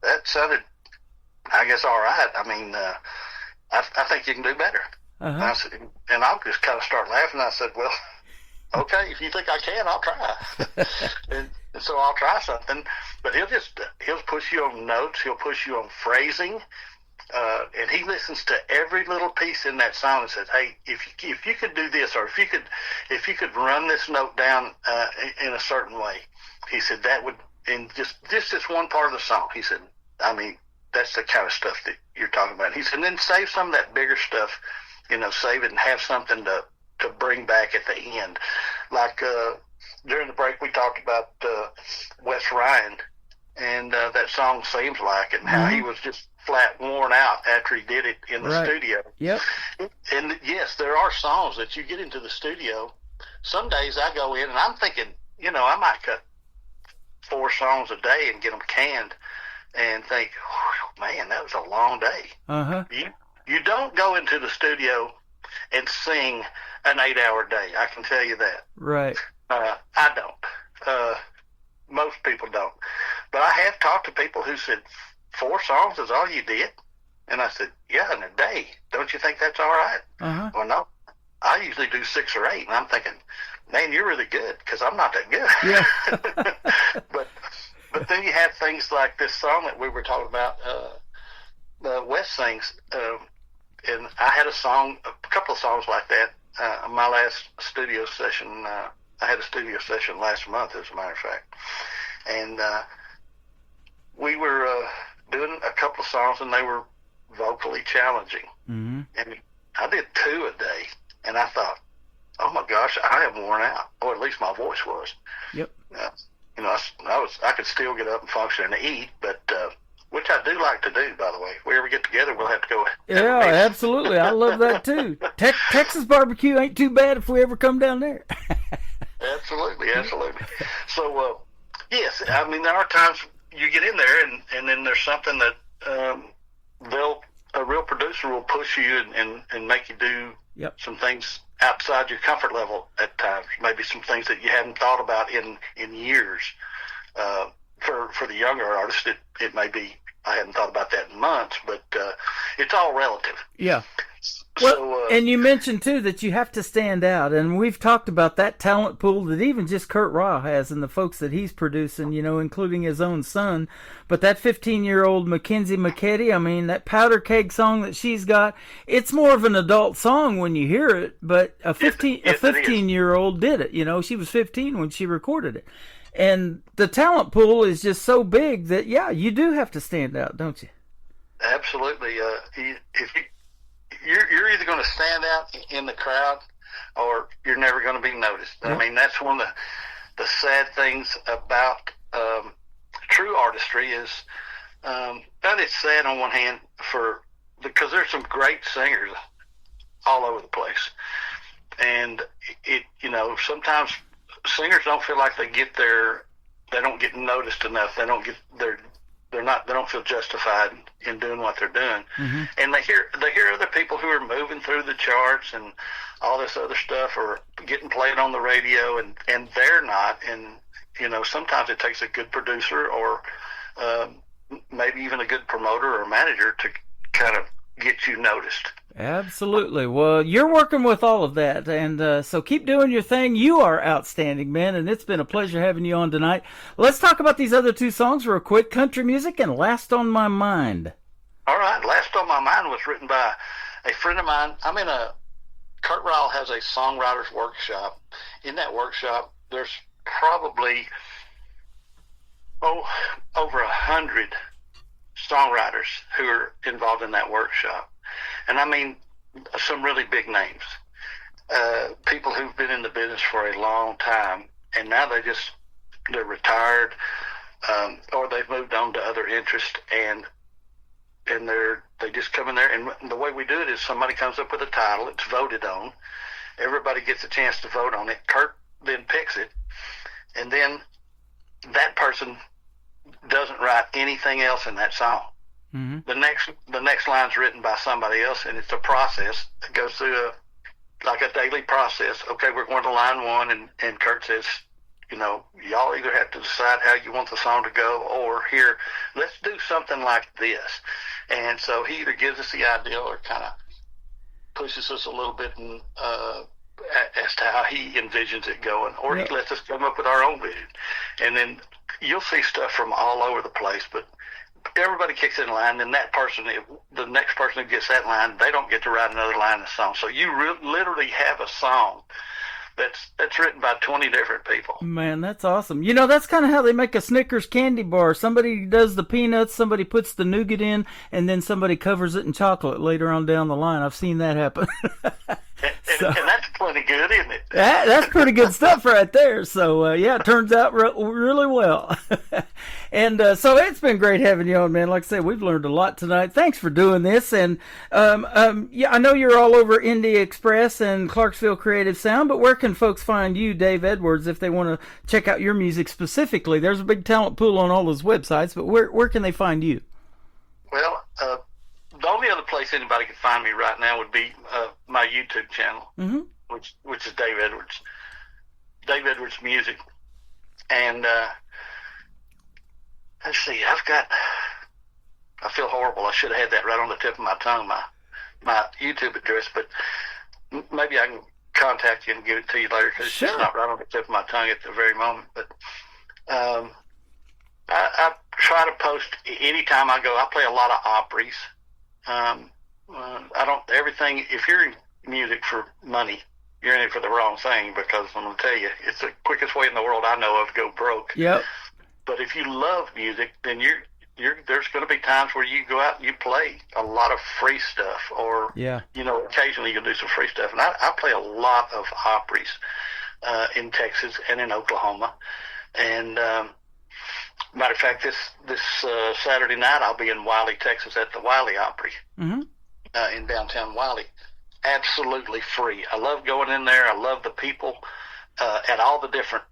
that sounded, I guess, all right. I mean, I think you can do better. Uh-huh. And I'll just kind of start laughing. I said, well, okay, if you think I can, I'll try. and so I'll try something. But he'll push you on notes. He'll push you on phrasing. And he listens to every little piece in that song and says, hey, if you could do this, or if you could run this note down in a certain way, he said that would, and just one part of the song, he said, I mean, that's the kind of stuff that you're talking about. He said, and then save some of that bigger stuff, save it and have something to bring back at the end. Like during the break, we talked about Wes Ryan and that song Seems Like, and how he was just flat worn out after he did it in the studio. Yep. And yes, there are songs that you get into the studio. Some days I go in and I'm thinking, I might cut 4 songs a day and get them canned. And think, man, that was a long day. Uh-huh. You don't go into the studio and sing an 8-hour day. I can tell you that. Right. I don't. Most people don't. But I have talked to people who said 4 songs is all you did, and I said, yeah, in a day. Don't you think that's all right? Uh-huh. Well, no. I usually do 6 or 8, and I'm thinking, man, you're really good because I'm not that good. Yeah. But then you have things like this song that we were talking about, Wes sings, and I had a couple of songs like that. My last studio session, I had a studio session last month, as a matter of fact. And we were doing a couple of songs, and they were vocally challenging. Mm-hmm. And I did 2 a day, and I thought, oh my gosh, I am worn out, or at least my voice was. Yep. I could still get up and function and eat, but which I do like to do, by the way. If we ever get together, we'll have to go. Yeah, absolutely. I love that too. Texas barbecue ain't too bad if we ever come down there. Absolutely. So, yes, I mean, there are times you get in there, and then there's something that a real producer will push you and make you do some things outside your comfort level at times. Maybe some things that you hadn't thought about in years. For the younger artist, it may be, I hadn't thought about that in months, but it's all relative. Yeah. Well, and you mentioned, too, that you have to stand out, and we've talked about that talent pool that even just Kurt Raw has and the folks that he's producing, including his own son. But that 15-year-old Mackenzie McKetty, I mean, that Powder Keg song that she's got, it's more of an adult song when you hear it, but a 15-year-old did it. She was 15 when she recorded it. And the talent pool is just so big that, you do have to stand out, don't you? Absolutely. You're either going to stand out in the crowd or you're never going to be noticed. I mean, that's one of the sad things about true artistry is that it's sad on one hand because there's some great singers all over the place. And sometimes singers don't feel like they don't get noticed enough. They don't get they don't feel justified in doing what they're doing. Mm-hmm. And they hear other people who are moving through the charts and all this other stuff are getting played on the radio, and they're not. And sometimes it takes a good producer or maybe even a good promoter or manager to kind of get you noticed. Absolutely. Well, you're working with all of that, and so keep doing your thing. You are outstanding, man, and it's been a pleasure having you on tonight. Let's talk about these other two songs real quick, Country Music and Last on My Mind. All right. Last on My Mind was written by a friend of mine. Kurt Ryle has a songwriters workshop. In that workshop, there's probably over 100 songwriters who are involved in that workshop. And I mean, some really big names, people who've been in the business for a long time, and now they're retired, or they've moved on to other interests, and they just come in there. And the way we do it is somebody comes up with a title, it's voted on, everybody gets a chance to vote on it. Kurt then picks it, and then that person doesn't write anything else in that song. Mm-hmm. The next line's written by somebody else, and it's a process that goes through a daily process. Okay, we're going to line one, and Kurt says, y'all either have to decide how you want the song to go, or here, let's do something like this. And so he either gives us the idea or kind of pushes us a little bit as to how he envisions it going, or he lets us come up with our own vision. And then you'll see stuff from all over the place, but everybody kicks in line, and that person, the next person who gets that line, they don't get to write another line in the song. So you literally have a song that's written by 20 different people. Man, that's awesome. That's kind of how they make a Snickers candy bar. Somebody does the peanuts, somebody puts the nougat in, and then somebody covers it in chocolate later on down the line. I've seen that happen. And that's plenty good, isn't it? That's pretty good stuff right there. So, it turns out really well. And so it's been great having you on, man. Like I said, we've learned a lot tonight. Thanks for doing this. And, I know you're all over Indie Express and Clarksville Creative Sound, but where can folks find you, Dave Edwards, if they want to check out your music specifically? There's a big talent pool on all those websites, but where can they find you? Well, the only other place anybody can find me right now would be my YouTube channel, mm-hmm. which is Dave Edwards. Dave Edwards Music. And let's see, I feel horrible. I should have had that right on the tip of my tongue, my YouTube address, but maybe I can contact you and give it to you later, because it's just not right on the tip of my tongue at the very moment. But I try to post anytime I go. I play a lot of Opries. I don't, everything, if you're in music for money, you're in it for the wrong thing, because I'm going to tell you, it's the quickest way in the world I know of to go broke. Yep. But if you love music, then there's going to be times where you go out and you play a lot of free stuff, or, occasionally you'll do some free stuff. And I play a lot of Opries, in Texas and in Oklahoma. And, matter of fact, this Saturday night I'll be in Wiley, Texas at the Wiley Opry, mm-hmm. In downtown Wiley. Absolutely free. I love going in there. I love the people at all the different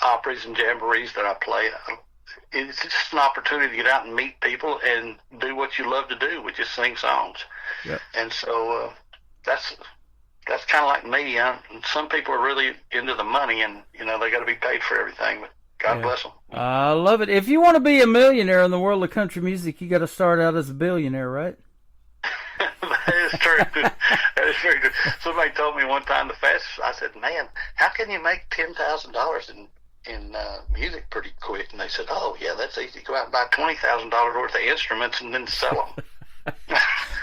Opries and jamborees that I play. It's just an opportunity to get out and meet people and do what you love to do, which is sing songs. Yep. And so that's kind of like me. Some people are really into the money, and they got to be paid for everything. But God bless them. I love it. If you want to be a millionaire in the world of country music, you got to start out as a billionaire, right? That is true. That is very true. Somebody told me one time the fastest. I said, "Man, how can you make $10,000 in music pretty quick?" And they said, "Oh yeah, that's easy. Go out and buy $20,000 worth of instruments and then sell them."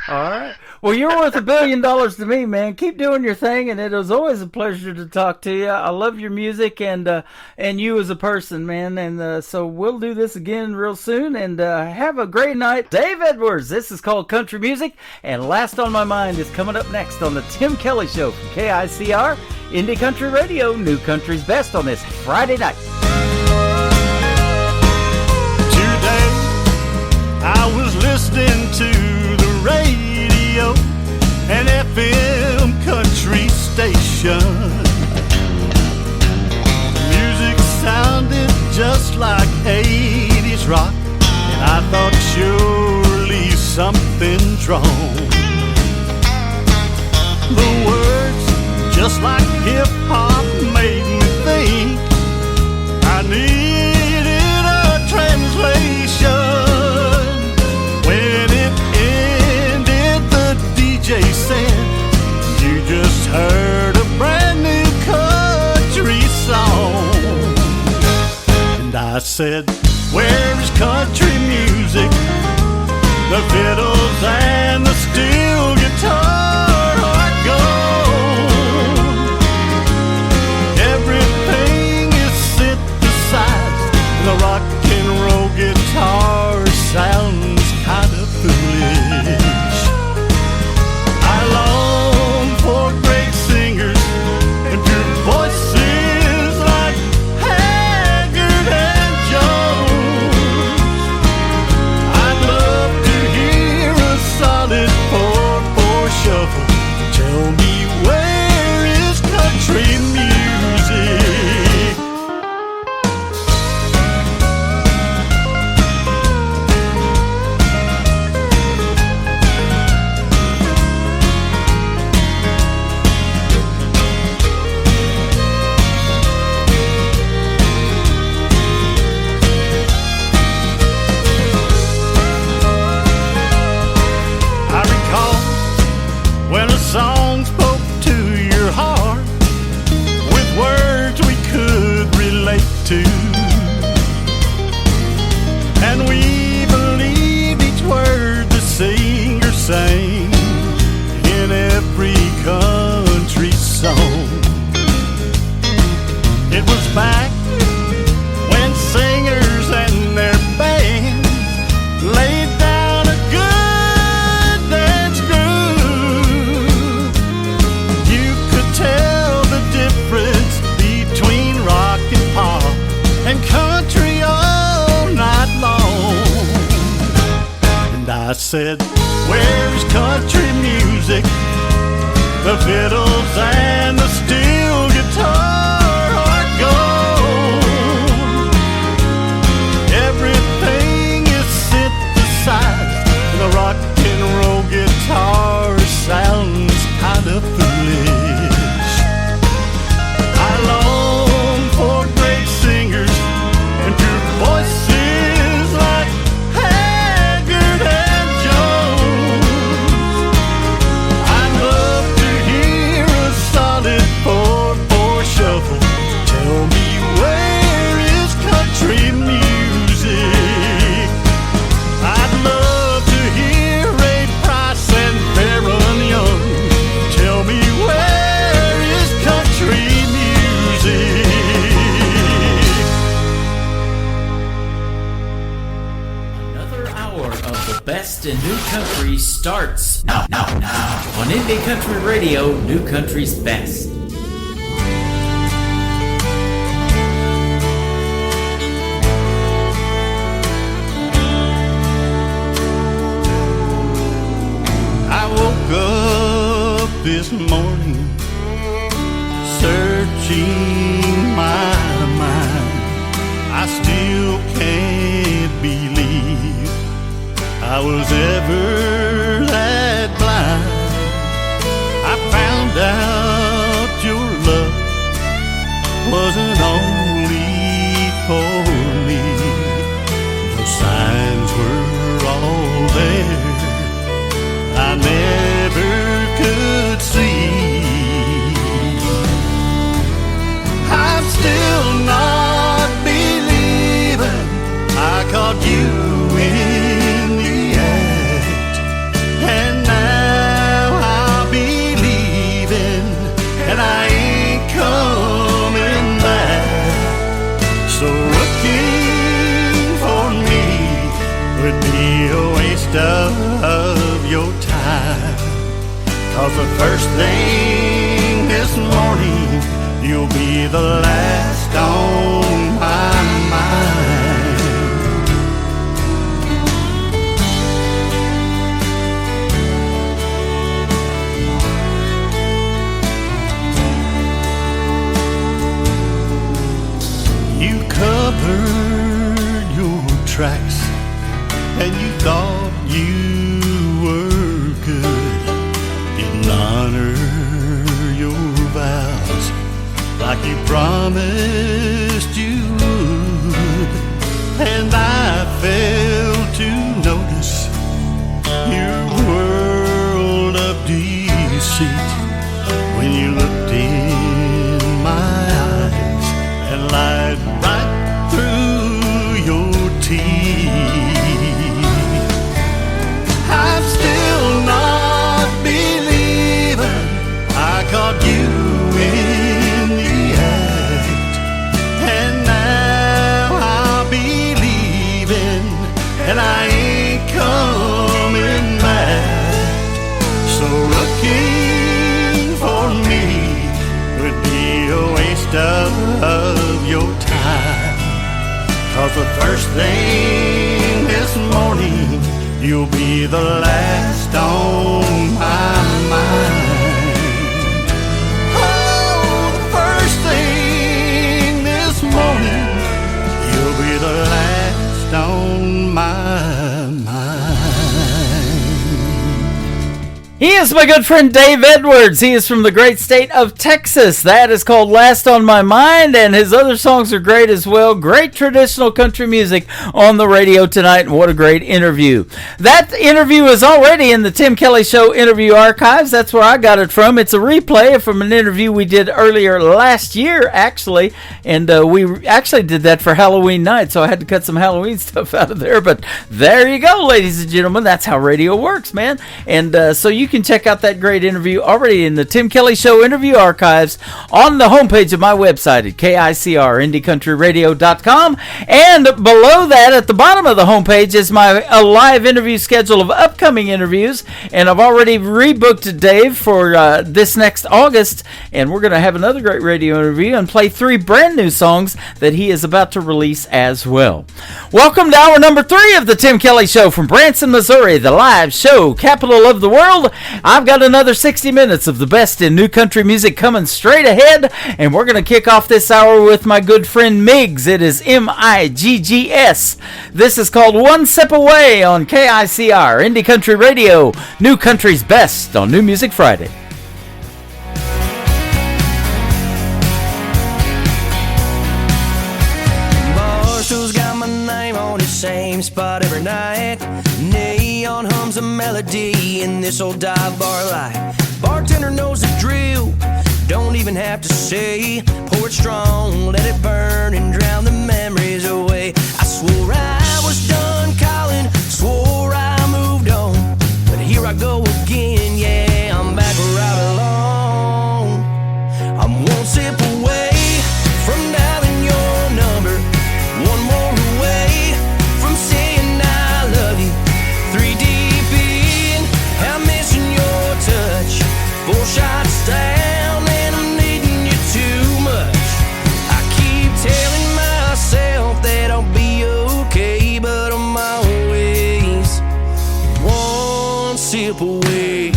All right. Well, you're worth $1 billion to me, man. Keep doing your thing, and it was always a pleasure to talk to you. I love your music and you as a person, man. And so we'll do this again real soon. And have a great night, Dave Edwards. This is called Country Music, and Last on My Mind is coming up next on the Tim Kelly Show from KICR, Indie Country Radio, New Country's Best on this Friday night. Today, I was listening to the radio, an FM country station. Music sounded just like 80s rock, and I I thought surely something's wrong. The words, just like hip-hop, made me think I needed a translation. When it ended, the DJ said, "You just heard a brand new country song." And I said, "Where is country music? The fiddles and the steel guitar are gone. Everything is synthesized. The rock and roll guitar sounds kind of foolish. I long for great singers and pure voices like Haggard and Jones. I'd love to hear a solid 4/4 shuffle. Tell me, where is country music?" I recall when a song spoke to your heart with words we could relate to, and we believed each word the singer sang in every country song. It was back when singers and their bands laid down a good dance groove. You could tell the difference between rock and pop and country all night long. And I said, "Where's country music? The fiddles and the steel guitar are gone. Everything is synthesized. The rock and roll guitar sounds kind of foolish. I long for great singers and pure voices like Haggard and Jones. I'd love to hear a solid 4/4 shuffle. Tell me, where is country music? I'd love to hear Ray Price and Baron Young. Tell me, where is country music?" Another hour of the best in new country starts now on Indie Country Radio, New Country's best. I woke up this morning searching my mind. I still can't believe I was ever that blind. I found out your love wasn't only for me. The signs were all there I never could see. I'm still not believing I caught you in the act, and now I'm believing, and I ain't coming back. So looking for me would be a waste of your time. 'Cause the first thing this morning, you'll be the last on my mind. You covered your tracks and you thought you were good. Didn't honor your vows like you promised you would. And I failed to notice your world of deceit when you looked in my eyes and lied right through your teeth. I'm still not believing I caught you in the act, and now I'm believing, and I ain't coming back. So looking for me would be a waste of your time, 'cause the first thing this morning you'll be the last on my mind. Oh, the first thing this morning you'll be the last on my mind. He is my good friend Dave Edwards. He is from the great state of Texas. That is called Last on My Mind, and his other songs are great as well. Great traditional country music on the radio tonight, and what a great interview. That interview is already in the Tim Kelly Show interview archives. That's where I got it from. It's a replay from an interview we did earlier last year, actually, and we actually did that for Halloween night, so I had to cut some Halloween stuff out of there, but there you go, ladies and gentlemen. That's how radio works, man. And so you can check out that great interview already in the Tim Kelly Show interview archives on the homepage of my website at KICR, IndieCountryRadio.com. And below that, at the bottom of the homepage, is my live interview schedule of upcoming interviews. And I've already rebooked Dave for this next August. And we're going to have another great radio interview and play 3 brand new songs that he is about to release as well. Welcome to hour number 3 of the Tim Kelly Show from Branson, Missouri, the live show capital of the world. I've got another 60 minutes of the best in new country music coming straight ahead, and we're going to kick off this hour with my good friend Miggs. It is Miggs. This is called One Step Away on KICR, Indie Country Radio, New Country's Best on New Music Friday. Marshall's got my name on his same spot every night. Neon hums a melody in this old dive bar light. Bartender knows the drill, don't even have to say. Pour it strong, let it burn and drown the memories away. I swore I was done calling, swore I moved on, but here I go again, yeah, I'm back where I belong. I'm one sip away from dialing your number, one more away from saying I love you. 3 deep in, I'm missing your touch. 4 shots down and I'm needing you too much. I keep telling myself that I'll be okay, but I'm always one sip away.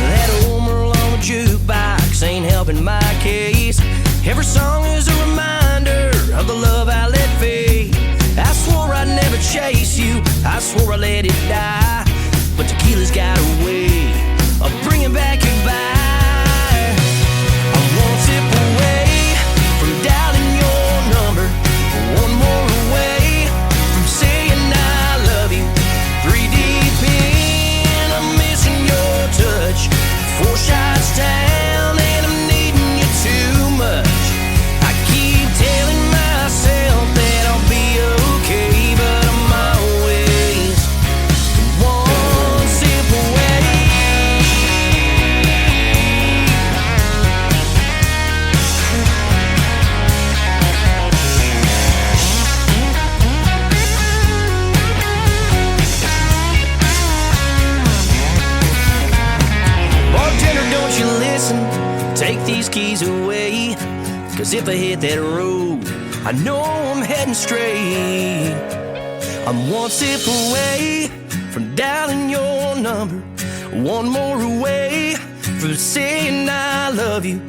That old Merlot jukebox ain't helping my case. Every song is a reminder of the love I let fade. I swore I'd never chase you, I swore I let it die, but tequila's got a way of bringing back your vibe. I'm one sip away from dialing your number, one more away from saying I love you. 3 deep in, I'm missing your touch. 4 shots down and I'm needing you too much. I keep telling myself that I'll be okay, but I'm always one sip away. Bartender, don't you listen, take these keys away, 'cause if I hit that road, I know I'm heading straight. I'm one sip away from dialing your number, one more away from saying I love you.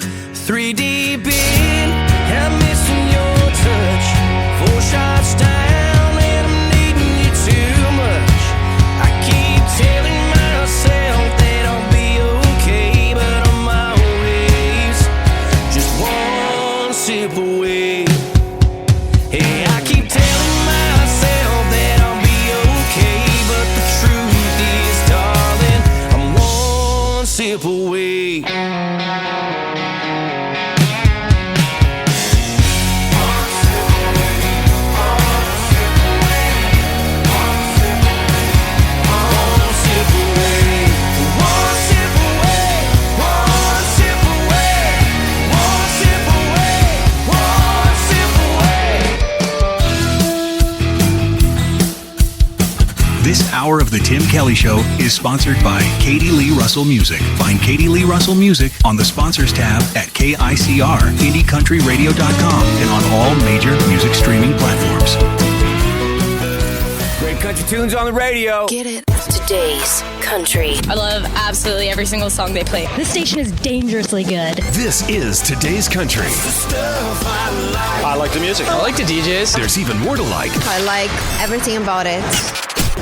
3 deep in, I'm missing your touch. 4 shots sip away. Hey, I keep telling myself that I'll be okay, but the truth is, darling, I'm one sip away. This hour of The Tim Kelly Show is sponsored by Katie Lee Russell Music. Find Katie Lee Russell Music on the Sponsors tab at KICR, IndieCountryRadio.com, and on all major music streaming platforms. Great country tunes on the radio. Get it. Today's country. I love absolutely every single song they play. This station is dangerously good. This is Today's Country. I like the music. I like the DJs. There's even more to like. I like everything about it.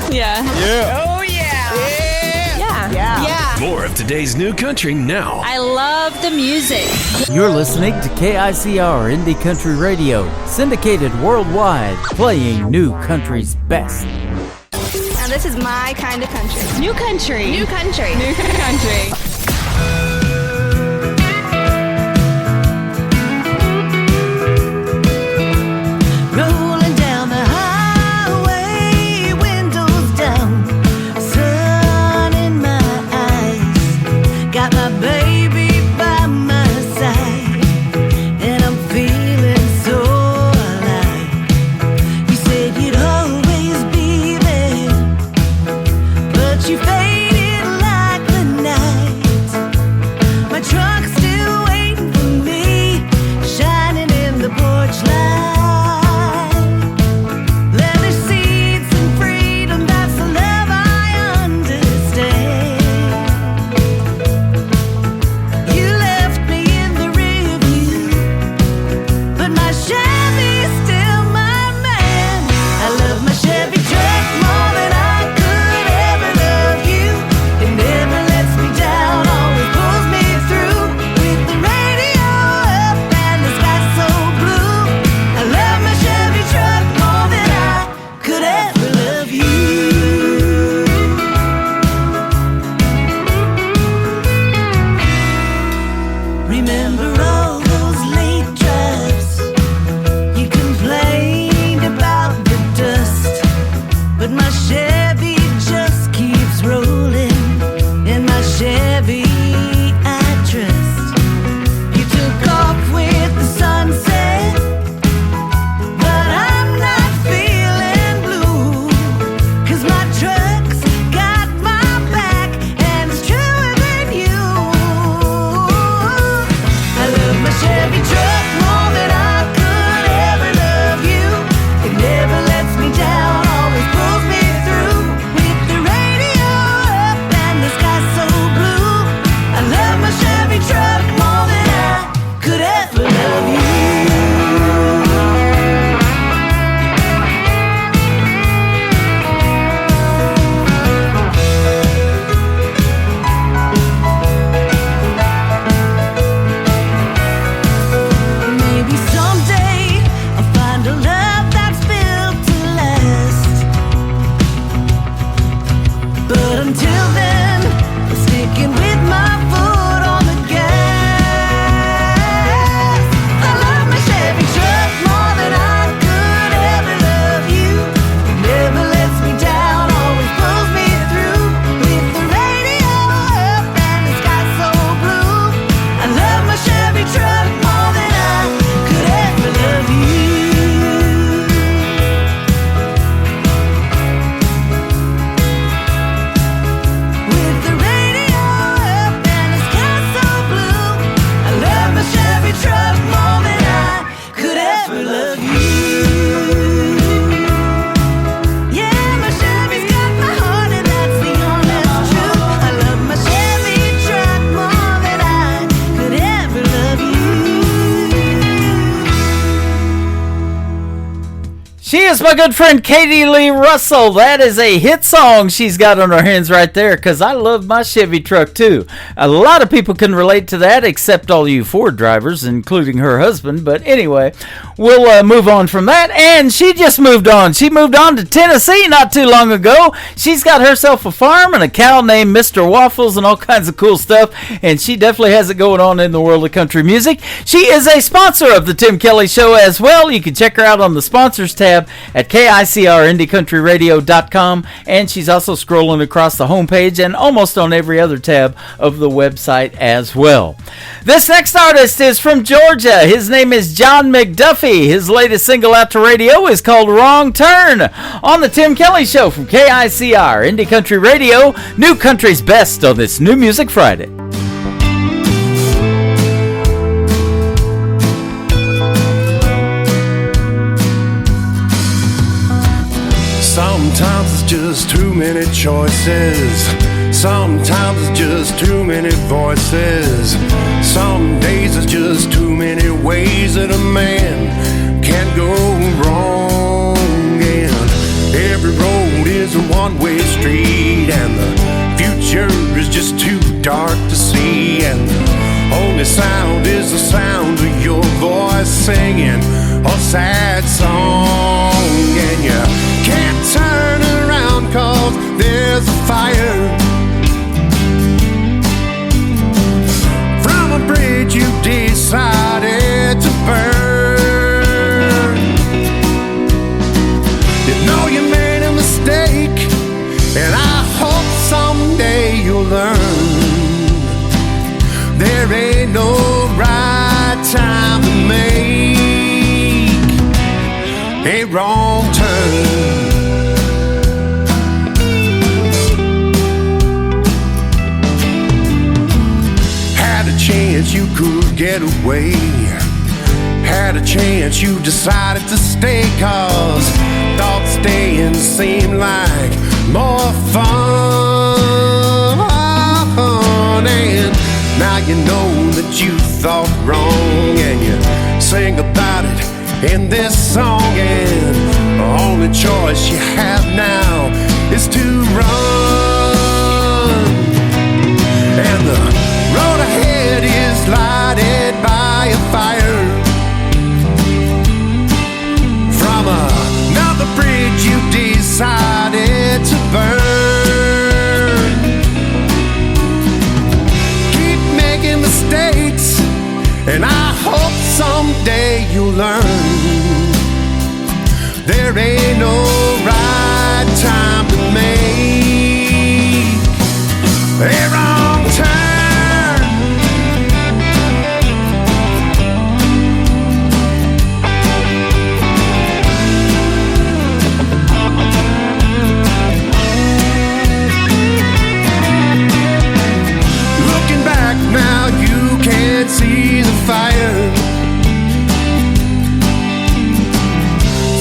Yeah. Yeah. Oh, yeah. Yeah. More of today's new country now. I love the music. You're listening to KICR Indie Country Radio, syndicated worldwide, playing new country's best. Now this is my kind of country. New country. New country. New country. Rolling down the highway, windows down, sun in my eyes, got my baby by my side, and I'm feeling so alive. You said you'd always be there, but you faded like the night. She is my good friend Katie Lee Russell. That is a hit song she's got on her hands right there, because I love my Chevy truck too. A lot of people can relate to that, except all you Ford drivers, including her husband. But anyway, we'll move on from that. And she just moved on. She moved on to Tennessee not too long ago. She's got herself a farm and a cow named Mr. Waffles and all kinds of cool stuff. And she definitely has it going on in the world of country music. She is a sponsor of the Tim Kelly Show as well. You can check her out on the sponsors tab at KICRIndieCountryRadio.com, and she's also scrolling across the homepage and almost on every other tab of the website as well. This next artist is from Georgia. His name is John McDuffie. His latest single out to radio is called Wrong Turn on the Tim Kelly Show from KICR Indie Country Radio, New Country's best on this New Music Friday. Sometimes it's just too many choices. Sometimes it's just too many voices. Some days it's just too many ways that a man can go wrong. And every road is a one-way street, and the future is just too dark to see. And the only sound is the sound of your voice singing a sad song. And you can't turn around 'cause there's a fire from a bridge you decided to burn. You know you made a mistake, and I hope someday you'll learn there ain't no right time to make a wrong turn. Had a chance you could get away. Had a chance you decided to stay, 'cause thought staying seemed like more fun. And now you know that you thought wrong, and you sing about it in this song. And the only choice you have now is to run. And the road ahead is lighted by a fire from another bridge you decided to burn. Keep making mistakes, and I hope someday you'll learn there ain't no right time to make a wrong turn. Looking back now, you can't see the fire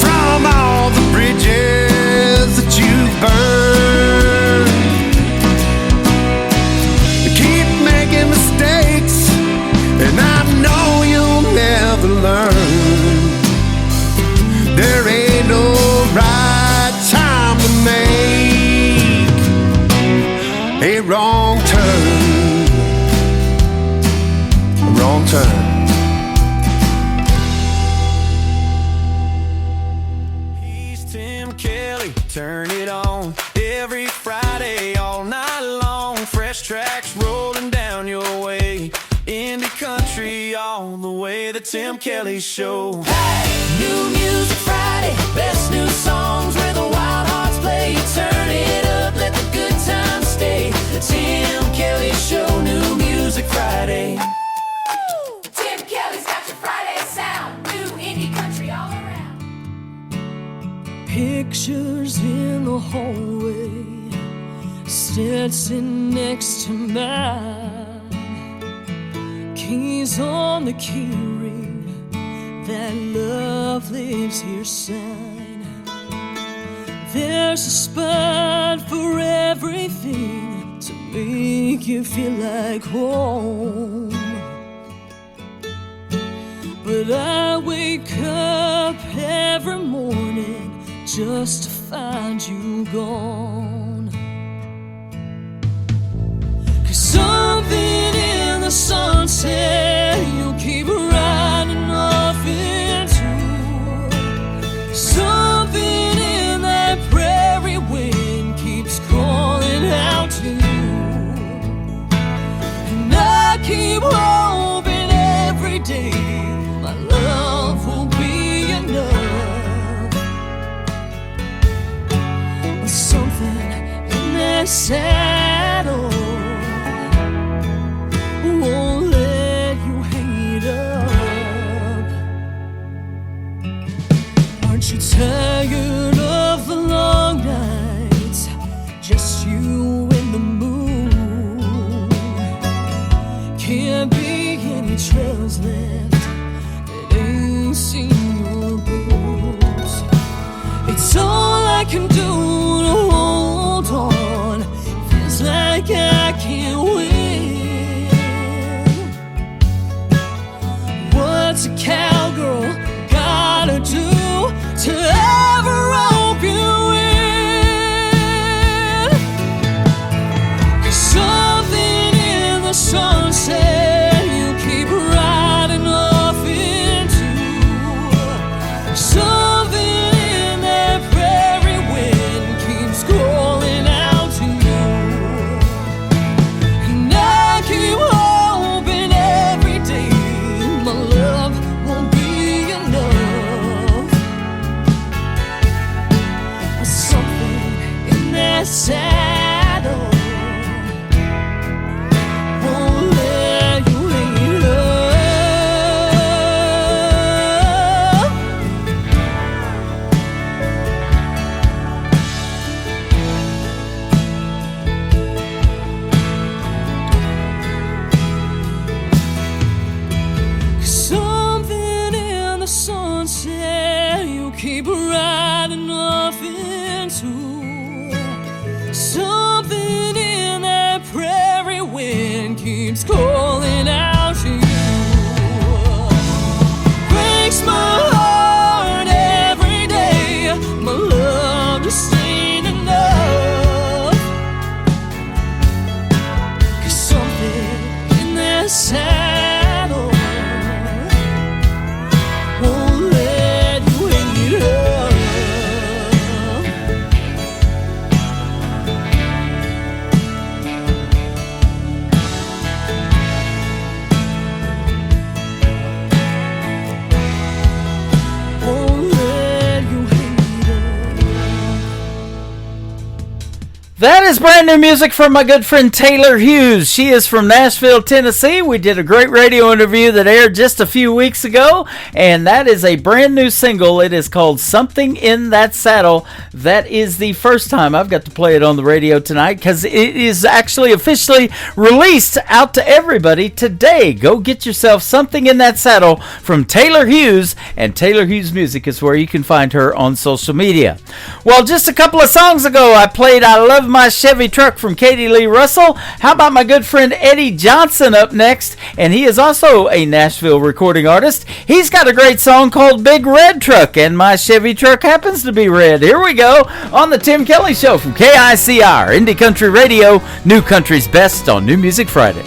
from all the bridges that you burned. You keep making mistakes, and I know you'll never learn there ain't no right time to make a wrong turn. A wrong turn. Turn it on every Friday, all night long. Fresh tracks rolling down your way. Indie country all the way. The Tim Kelly Show. Hey! New Music Friday, best new songs where the wild hearts play. You turn it up, let the good times stay. The Tim Kelly Show, New Music Friday. Tim Kelly's got your Friday sound. New indie country all around. Pictures in the hallway, Stetson next to mine, keys on the key ring, that love lives here sign. There's a spot for everything to make you feel like home. But I wake up every morning just to find you gone. 'Cause something in the sunset you keep riding off into. Something in that prairie wind keeps calling out to you. And I keep hoping every day my love will be enough. But something in that saddle won't let you hang it up. Aren't you tired of the long nights? Just you and the moon. Can't be any trails left that ain't seen your boots. It's all I can do to hold on. Feels like I can't win. What's a cowgirl gotta do to ever rope you in? 'Cause something in the sunset you keep riding off into. Something in that prairie wind keeps calling out to you. And I keep hoping every day my love won't be enough. Something in that saddle won't let you hang it up. Something in the sunset you keep riding off into. Something in that prairie wind keeps calling out to you. Breaks my heart every day. My love just ain't enough. 'Cause something in that saddle won't let you hang it up. Won't let you hang it That is brand new music from my good friend Taylor Hughes. She is from Nashville, Tennessee. We did a great radio interview that aired just a few weeks ago, and that is a brand new single. It is called Something in That Saddle. That is the first time I've got to play it on the radio tonight because it is actually officially released out to everybody today. Go get yourself Something in That Saddle from Taylor Hughes, and Taylor Hughes Music is where you can find her on social media. Well, just a couple of songs ago, I played I Love My Chevy Truck from Katie Lee Russell. How about my good friend Eddie Johnson up next? And he is also a Nashville recording artist. He's got a great song called Big Red Truck, and my Chevy truck happens to be red. Here we go on the Tim Kelly Show from KICR, Indie Country Radio, New Country's Best on New Music Friday.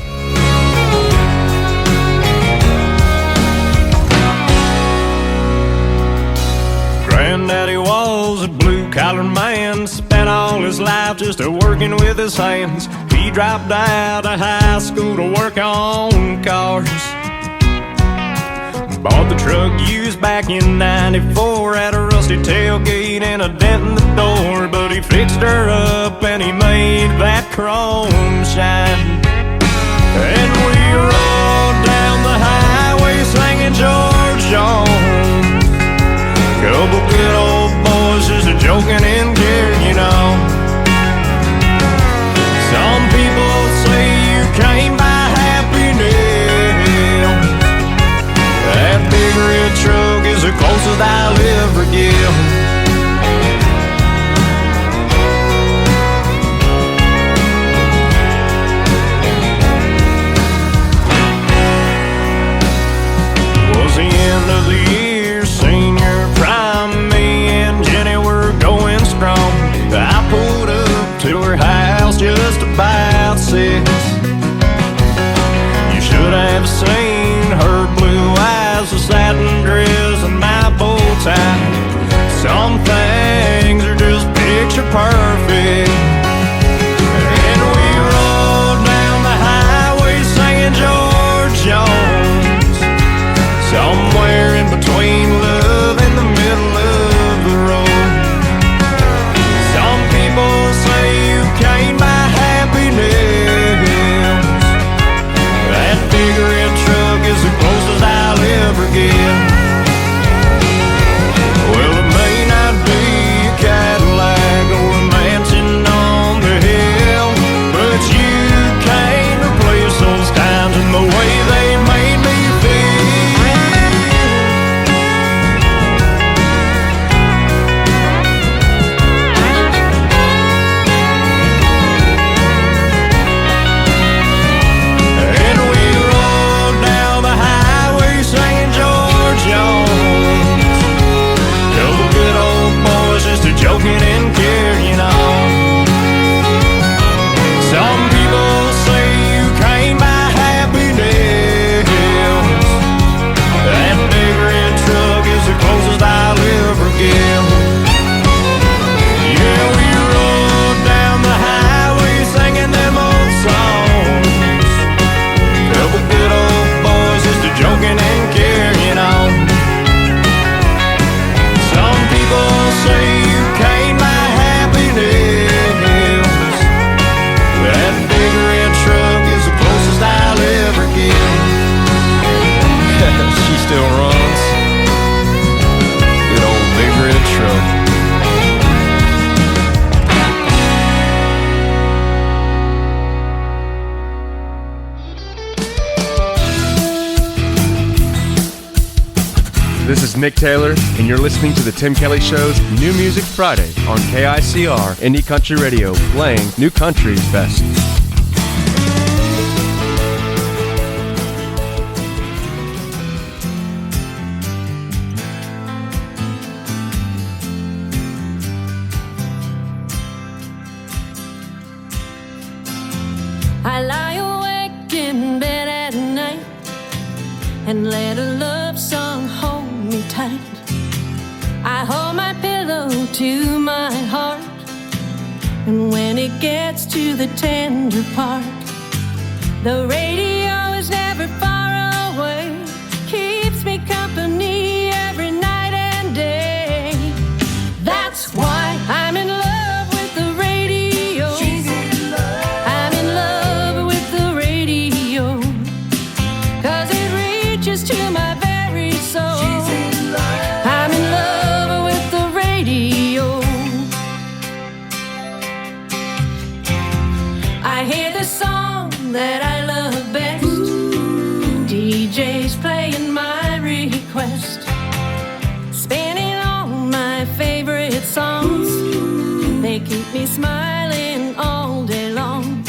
Granddaddy was a blue-collar man, spent all his life just working with his hands. He dropped out of high school to work on cars. Bought the truck used back in '94, had a rusty tailgate and a dent in the door. But he fixed her up and he made that chrome shine. And we rolled down the highway singing George Jones. Couple good old boys just joking and carrying on. Some people say you can't buy happiness. That big red truck is the closest I'll ever get. Was the This is Nick Taylor, and you're listening to The Tim Kelly Show's New Music Friday on KICR Indie Country Radio, playing New Country's best. I lie awake in bed at night and let a love song hold me tight. I hold my pillow to my heart, and when it gets to the tender part, the radio is never far away, keeps me company every night and day. That's why I'm in love with the radio. She's in love. I'm in love with the radio, 'cause it reaches to my very soul. She's in love. I'm in love with the radio. I hear the song that I love best. DJ's playing my request, spinning all my favorite songs. They keep me smiling all day long.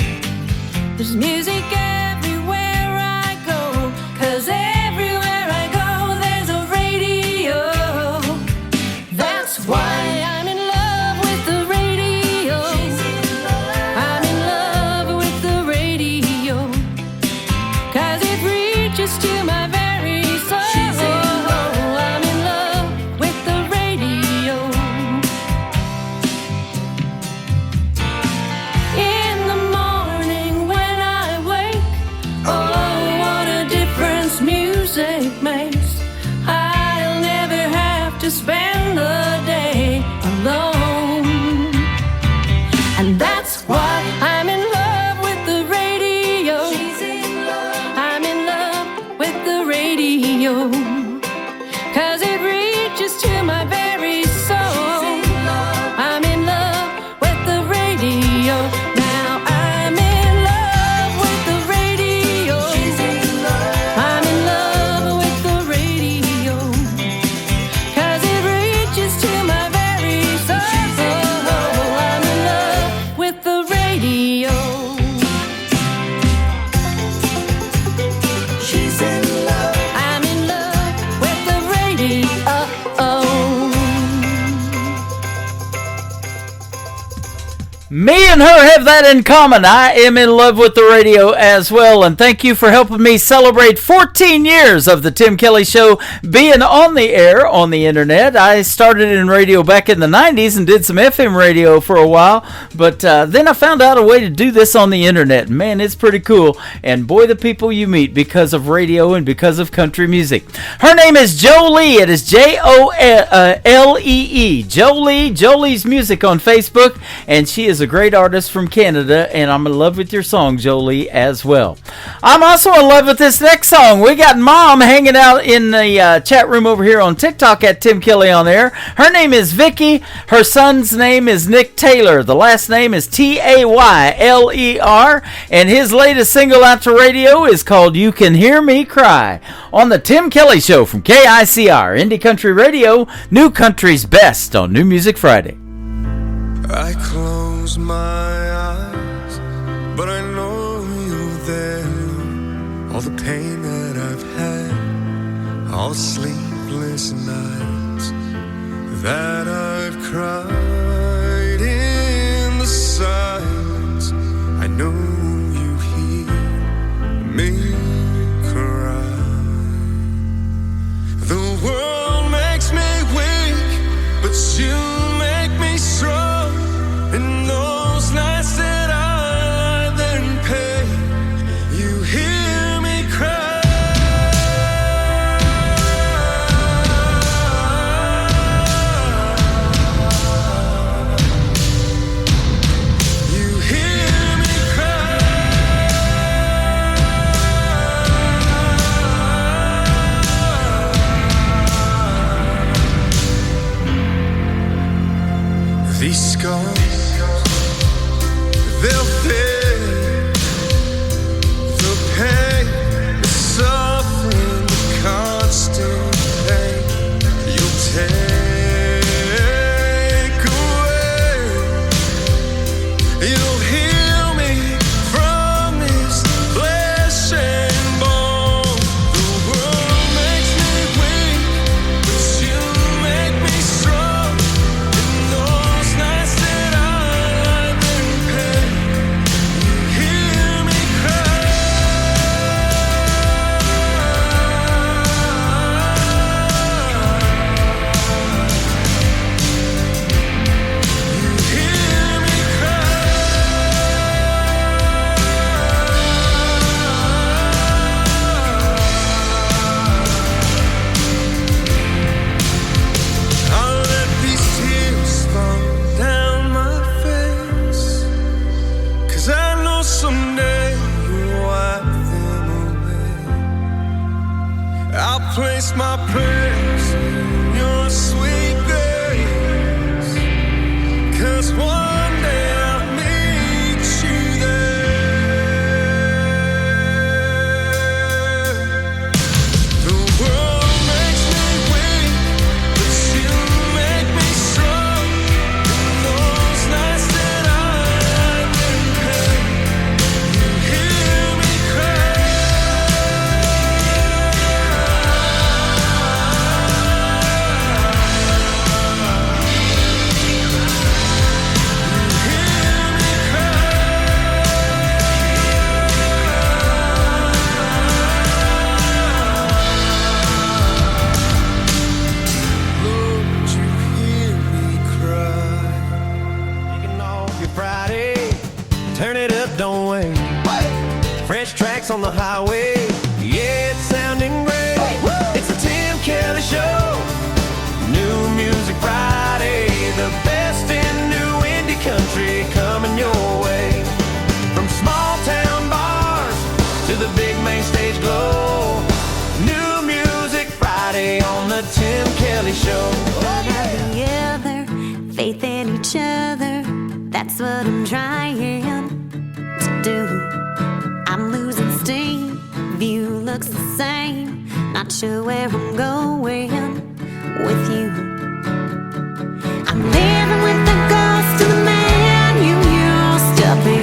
There's music everywhere I go, 'cause everywhere I go there's a radio. That's why I'm in love with the radio. I'm in love with the radio, 'cause it reaches to my very soul. I'm in love with the radio. In the morning when I wake, oh, what a difference music makes. I'll never have to spend the day alone. And that's why I'm in love with the radio. I'm in love with the radio, 'cause it reaches to my very soul. I'm in love with the radio. Now I'm in love with the radio. I'm in love with the radio, 'cause it reaches to my very soul. I'm in love with the radio. She's in love. I'm in love with the radio. Me and her have that in common. I am in love with the radio as well, and thank you for helping me celebrate 14 years of the Tim Kelly Show being on the air on the internet. I started in radio back in the 90s and did some FM radio for a while, but then I found out a way to do this on the internet. Man, it's pretty cool, and boy, the people you meet because of radio and because of country music. Her name is Jolie. It is Jolee. Jolie's Music on Facebook, and she is a great artist from Canada, and I'm in love with your song, Jolie, as well. I'm also in love with this next song. We got Mom hanging out in the chat room over here on TikTok at Tim Kelly on Air. Her name is Vicky. Her son's name is Nick Taylor. The last name is Tayler, and his latest single out to radio is called You Can Hear Me Cry on the Tim Kelly Show from KICR, Indie Country Radio, New Country's best on New Music Friday. I close my eyes, but I know you're there. All the pain that I've had, all the sleepless nights that I've cried in the silence, I know you hear me cry. The world makes me weak, but you make me strong. In those nights that I lie there in pain, you hear me cry. You hear me cry. These scars, they'll fade. The pain, the suffering, the constant pain Kelly Show. Together, faith in each other, that's what I'm trying to do. I'm losing steam, view looks the same, not sure where I'm going with you. I'm living with the ghost of the man you used to be.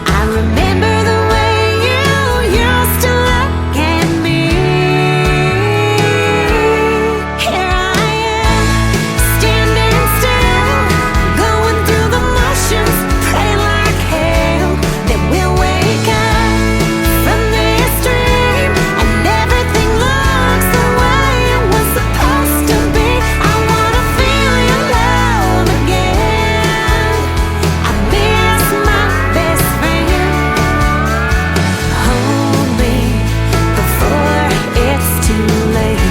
I remember the way you used to look at me. Here I am, standing still, going through the motions, praying like hell that we'll wake up from this dream and everything looks the way it was supposed to be. I wanna feel your love again. I miss my best friend. Hold me before it's too late.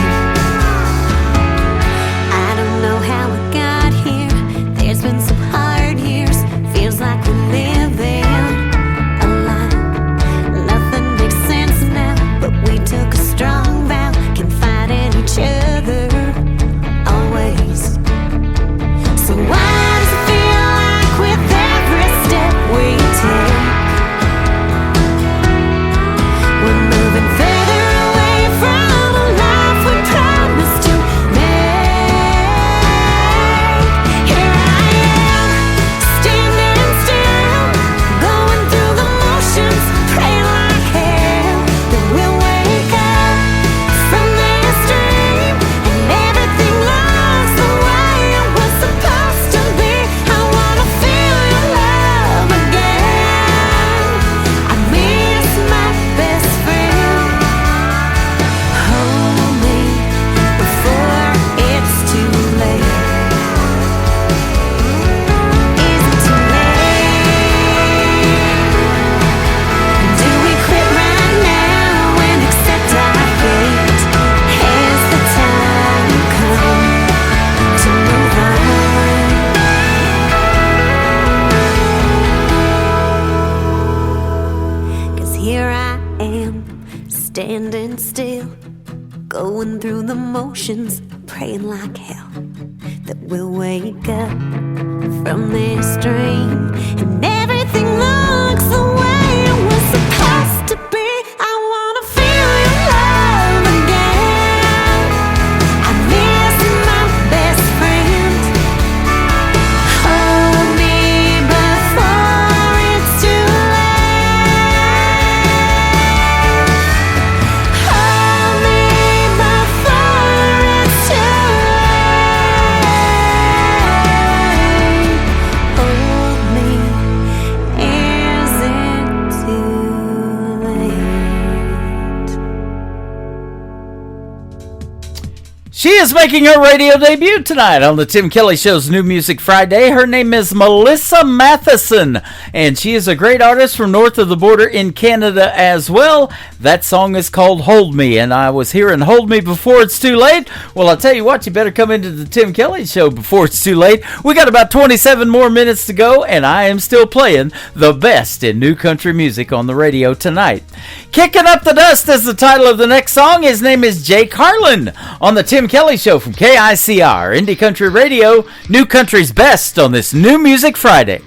I don't know how we got here. There's been some hard years. Feels like we're living a lie. Nothing makes sense now, but we took a strong vow, confide in each other always. So why does it feel like with every step we take, we're moving further away from a life we promised to make? Here I am, standing still, going through the motions, praying like hell that we'll wake up from this dream and everything looks the way it was supposed to be. I wanna feel your love again. I miss my best friend. Hold me before it's too late. Is it too late? Do we quit right now and accept our fate? Has the time come to move on? 'Cause here I am, standing still, going through the motions, praying like hell that we'll wake up from this dream and everything looks the way it was supposed to be. I wanna feel your love again. I miss my best friend. Hold me before it's too late. Hold me before it's too late. Hold me, is it too late? She is making her radio debut tonight on the Tim Kelly Show's New Music Friday. Her name is Melissa Matheson, and she is a great artist from north of the border in Canada as well. That song is called Hold Me, and I was hearing Hold Me Before It's Too Late. Well, I'll tell you what, you better come into the Tim Kelly Show before it's too late. We got about 27 more minutes to go, and I am still playing the best in new country music on the radio tonight. Kicking Up the Dust is the title of the next song. His name is Jake Harlan on the Tim Kelly Show from KICR, Indie Country Radio, New Country's best on this New Music Friday.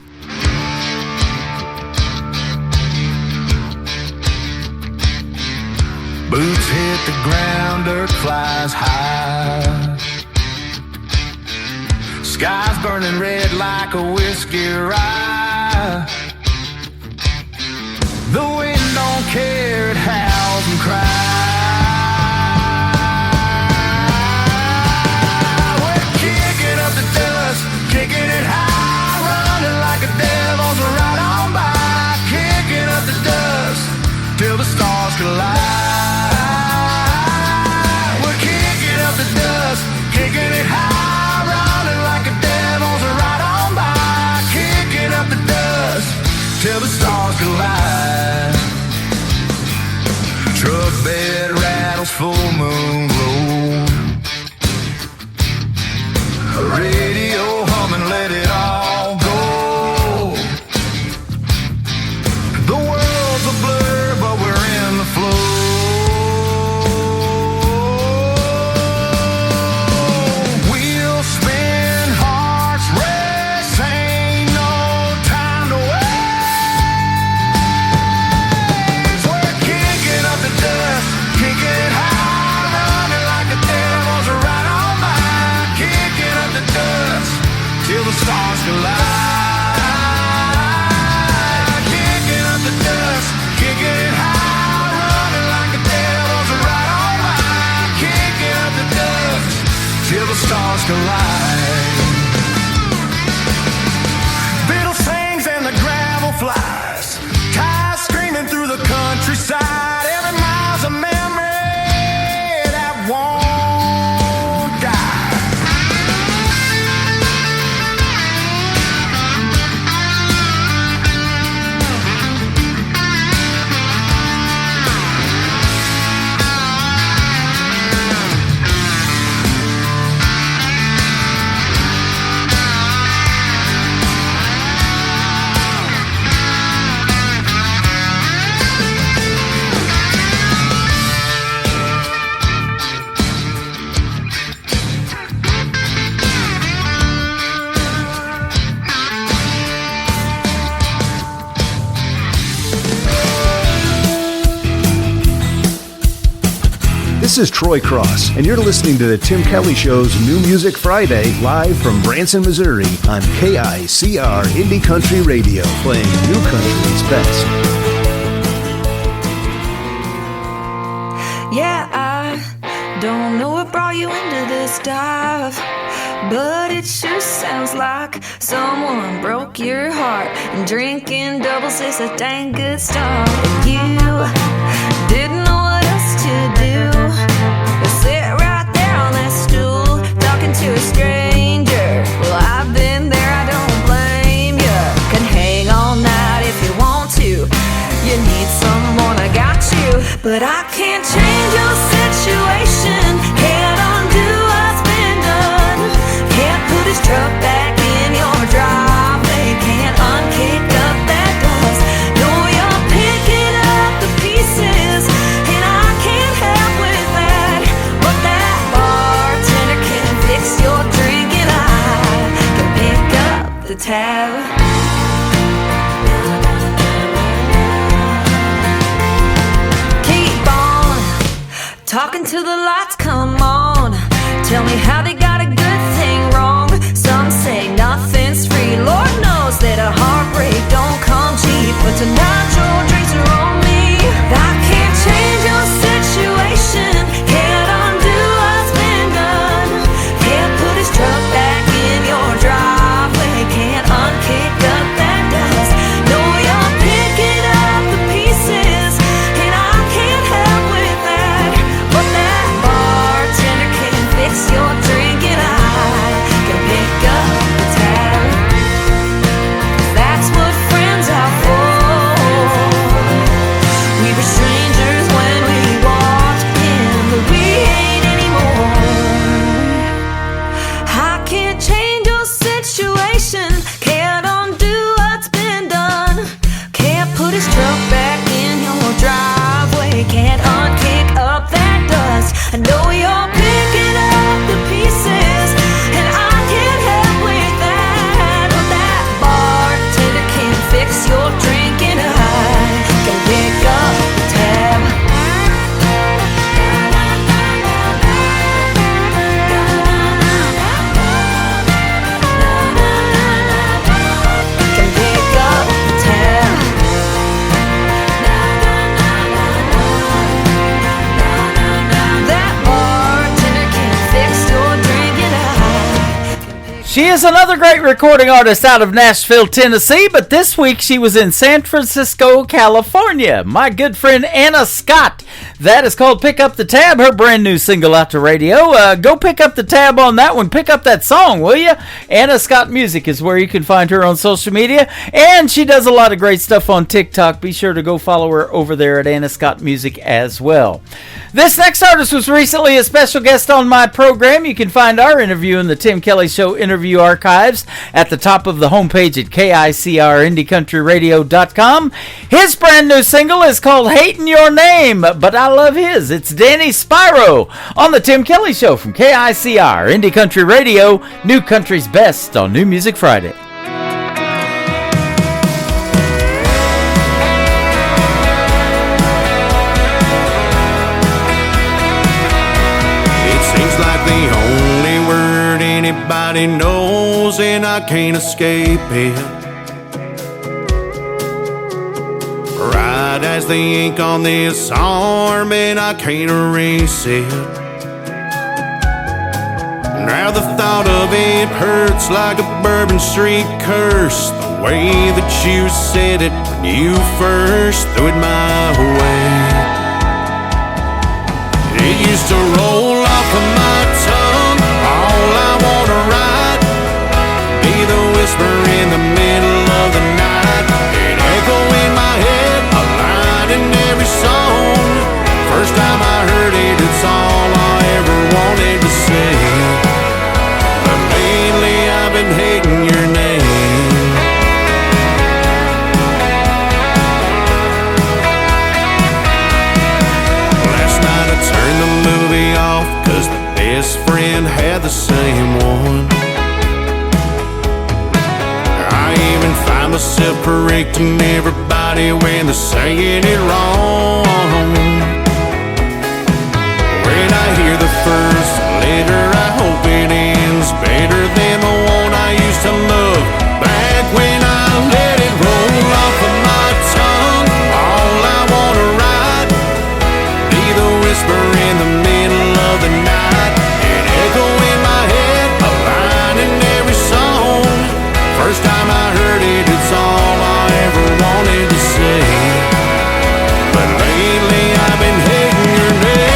Boots hit the ground, dirt flies high. Sky's burning red like a whiskey rye. The wind don't care, it howls and cries. We're kicking up the dust, kicking it high, running like a devil's right on by. Kicking up the dust till the stars collide. We're kicking up the dust, kicking it high, running like a devil's right on by. Kicking up the dust till the stars collide. Truck bed rattles, full moon glow. Radio humming, let it all go. The world's a blur, but we're in the flow. stars collide. Fiddle sings and the gravel flies. Cars screaming through the countryside. Every mile's a memory that won't die. This is Troy Cross, and you're listening to the Tim Kelly Show's New Music Friday, live from Branson, Missouri, on KICR Indie Country Radio, playing new country's best. Yeah, I don't know what brought you into this dive, but it sure sounds like someone broke your heart. And drinking doubles is a dang good start. And you didn't know what else to do. Sit right there on that stool, talking to a stranger. Well, I've been there, I don't blame you. Can hang all night if you want to. You need someone, I got you. But I can't change your situation. Can't undo what's been done. Can't put his truck back in your driveway. Can't unkick up that dust. No, you're picking up the pieces, and I can't help with that. But that bartender can fix your drink, and I can pick up the tab. Talking to the lights, come on. Tell me how they got a good thing wrong. Some say nothing's free. Lord knows that a heartbreak don't come cheap. But tonight your drinks are on me. I can't change your situation. Can't undo what's been done. Can't put his truck back in your driveway. Can't unkick up that dust. No, you're picking up the pieces, and I can't help with that. But that bartender can fix your drink, and I can pick up the tab. That's what friends are for. We were strangers when we walked in, but we ain't anymore. I can't change your situation. Can't undo what's been done. Can't put his truck back in your driveway. Can't unkick up that dust. I know you're picking up the pieces, and I can't help with that. But that bartender can fix your drink, and I can pick up the tab. Can pick up the tab. That bartender can fix your drink, and I. She is another great recording artist out of Nashville, Tennessee, but this week she was in San Francisco, California. My good friend Anna Scott. That is called Pick Up the Tab, her brand new single out to radio. Go pick up the tab on that one. Pick up that song, will you? Anna Scott Music is where you can find her on social media, and she does a lot of great stuff on TikTok. Be sure to go follow her over there at Anna Scott Music as well. This next artist was recently a special guest on my program. You can find our interview in the Tim Kelly Show interview archives at the top of the homepage at KICRIndieCountryRadio.com. His brand new single is called Hating Your Name, but I love his. It's Danny Spyro on the Tim Kelly Show from KICR Indie Country Radio, New Country's Best on New Music Friday. The only word anybody knows, and I can't escape it. Right as the ink on this arm, and I can't erase it. Now the thought of it hurts like a Bourbon Street curse. The way that you said it when you first threw it my way. It used to roll off of my tongue. All I wanna write, be the whisper in the middle of the night. It echo in my head, a line in every song. First time I heard it, it's all I ever wanted to say. But lately I've been hating your name. Last night I turned the movie off, 'cause the best friend had the same one. I even find myself correcting everybody when they're saying it wrong. When I hear the first letter, I hope it ends better than the one I used to love. Back when I let it roll off of my tongue, all I wanna write, be the whisper in the middle of the night. An echo in my head, a line in every song. First time I heard it, it's all I ever wanted to say. But lately I've been hating your name.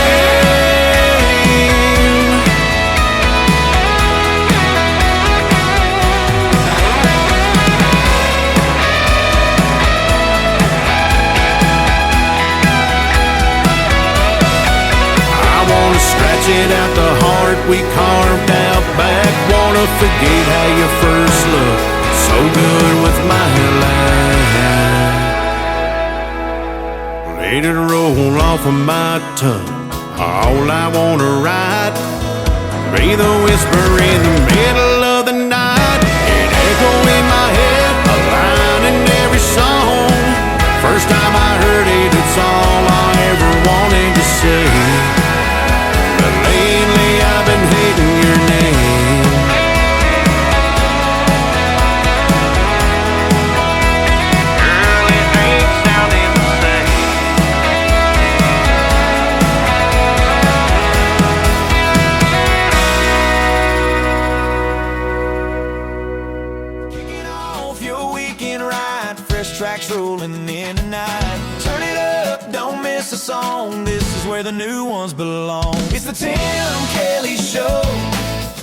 Scratch it out the heart we carved out back. Wanna forget how you first looked so good with my life. Let it roll off of my tongue. All I wanna write, be the whisper in the middle of the night. An echo in my head, a line in every song. First time I heard it, it's all I ever wanted to say. But lately I've been hating your name. Girl, it ain't sounding the same. Kicking off your weekend ride, fresh tracks rolling in tonight. Turn it up, don't miss a song. This is where the new ones belong. It's the Tim Kelly Show,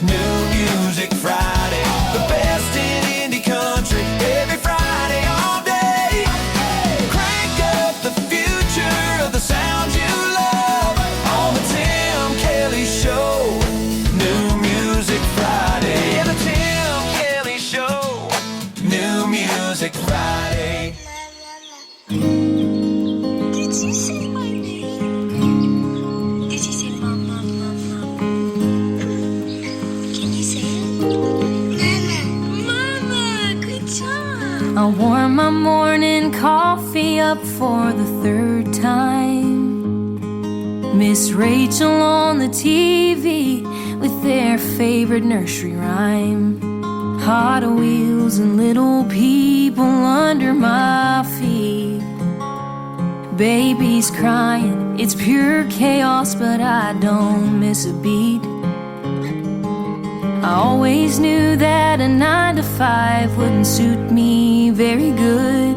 New Music Friday. The best in indie country, every Friday all day. Crank up the future of the sound you love on the Tim Kelly Show, New Music Friday. Yeah, the Tim Kelly Show, New Music Friday. Did you say my name? Did you say mama, mama? Can you say it? Mama, good job. I warm my morning coffee up for the third time. Miss Rachel on the TV with their favorite nursery rhyme. Hot Wheels and little people under my feet. Baby's crying, it's pure chaos, but I don't miss a beat. I always knew that a 9 to 5 wouldn't suit me very good,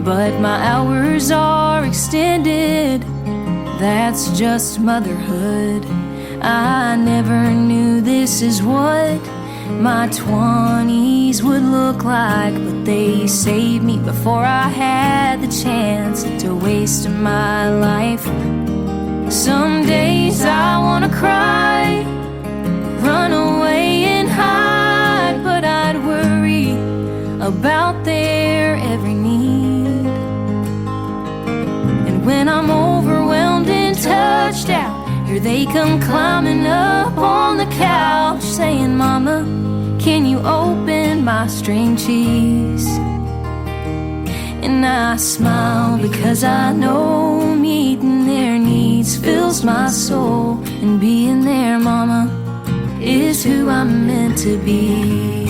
but my hours are extended, that's just motherhood. I never knew this is what my 20s would look like, but they saved me before I had the chance to waste my life. Some days I wanna cry, run away and hide, but I'd worry about their every need. And when I'm overwhelmed and touched out, here they come climbing up on the couch saying, Mama, can you open my string cheese? And I smile because I know meeting their needs fills my soul, and being their mama is who I'm meant to be.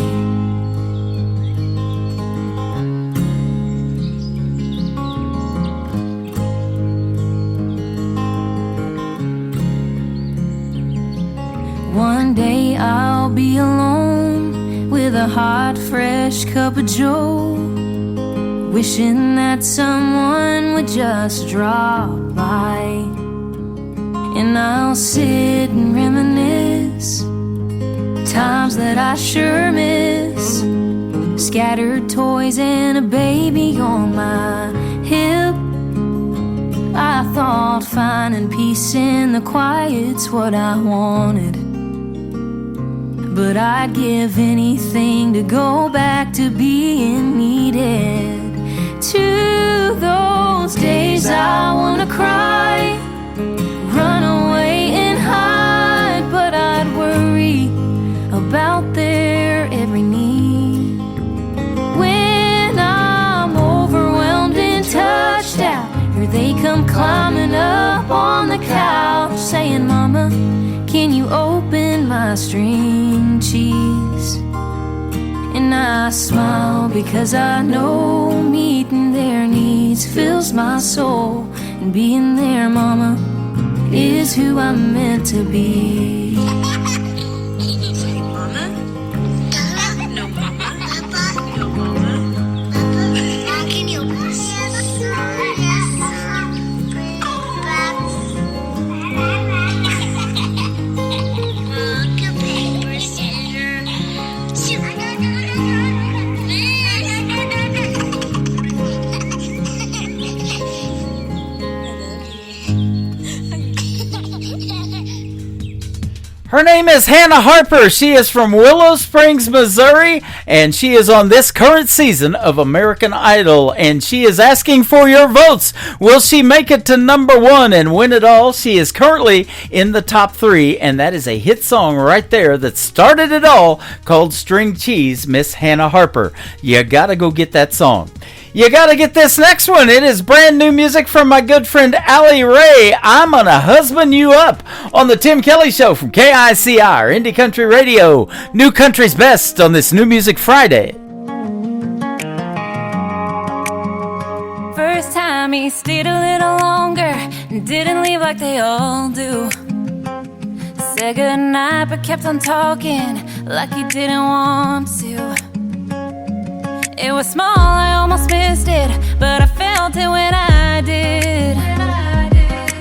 One day I'll be alone with a hot, fresh cup of joe, wishing that someone would just drop by. And I'll sit and reminisce times that I sure miss, scattered toys and a baby on my hip. I thought finding peace in the quiet's what I wanted, but I'd give anything to go back to being needed. To those days I wanna cry, run away and hide, but I'd worry about their every need. When I'm overwhelmed and touched out, here they come climbing up on the couch, saying, Mama, can you open my string cheese? And I smile because I know meeting their needs fills my soul, and being there, Mama, is who I'm meant to be. Her name is Hannah Harper. She is from Willow Springs, Missouri, and she is on this current season of American Idol, and she is asking for your votes. Will she make it to number 1 and win it all? She is currently in the top 3, and that is a hit song right there that started it all, called String Cheese, Miss Hannah Harper. You gotta go get that song. You gotta get this next one. It is brand new music from my good friend Allie Ray. I'm gonna husband you up on the Tim Kelly Show from KICR, Indie Country Radio. New Country's Best on this New Music Friday. First time he stayed a little longer and didn't leave like they all do. Said goodnight but kept on talking like he didn't want to. It was small, I almost missed it, but I felt it when I did.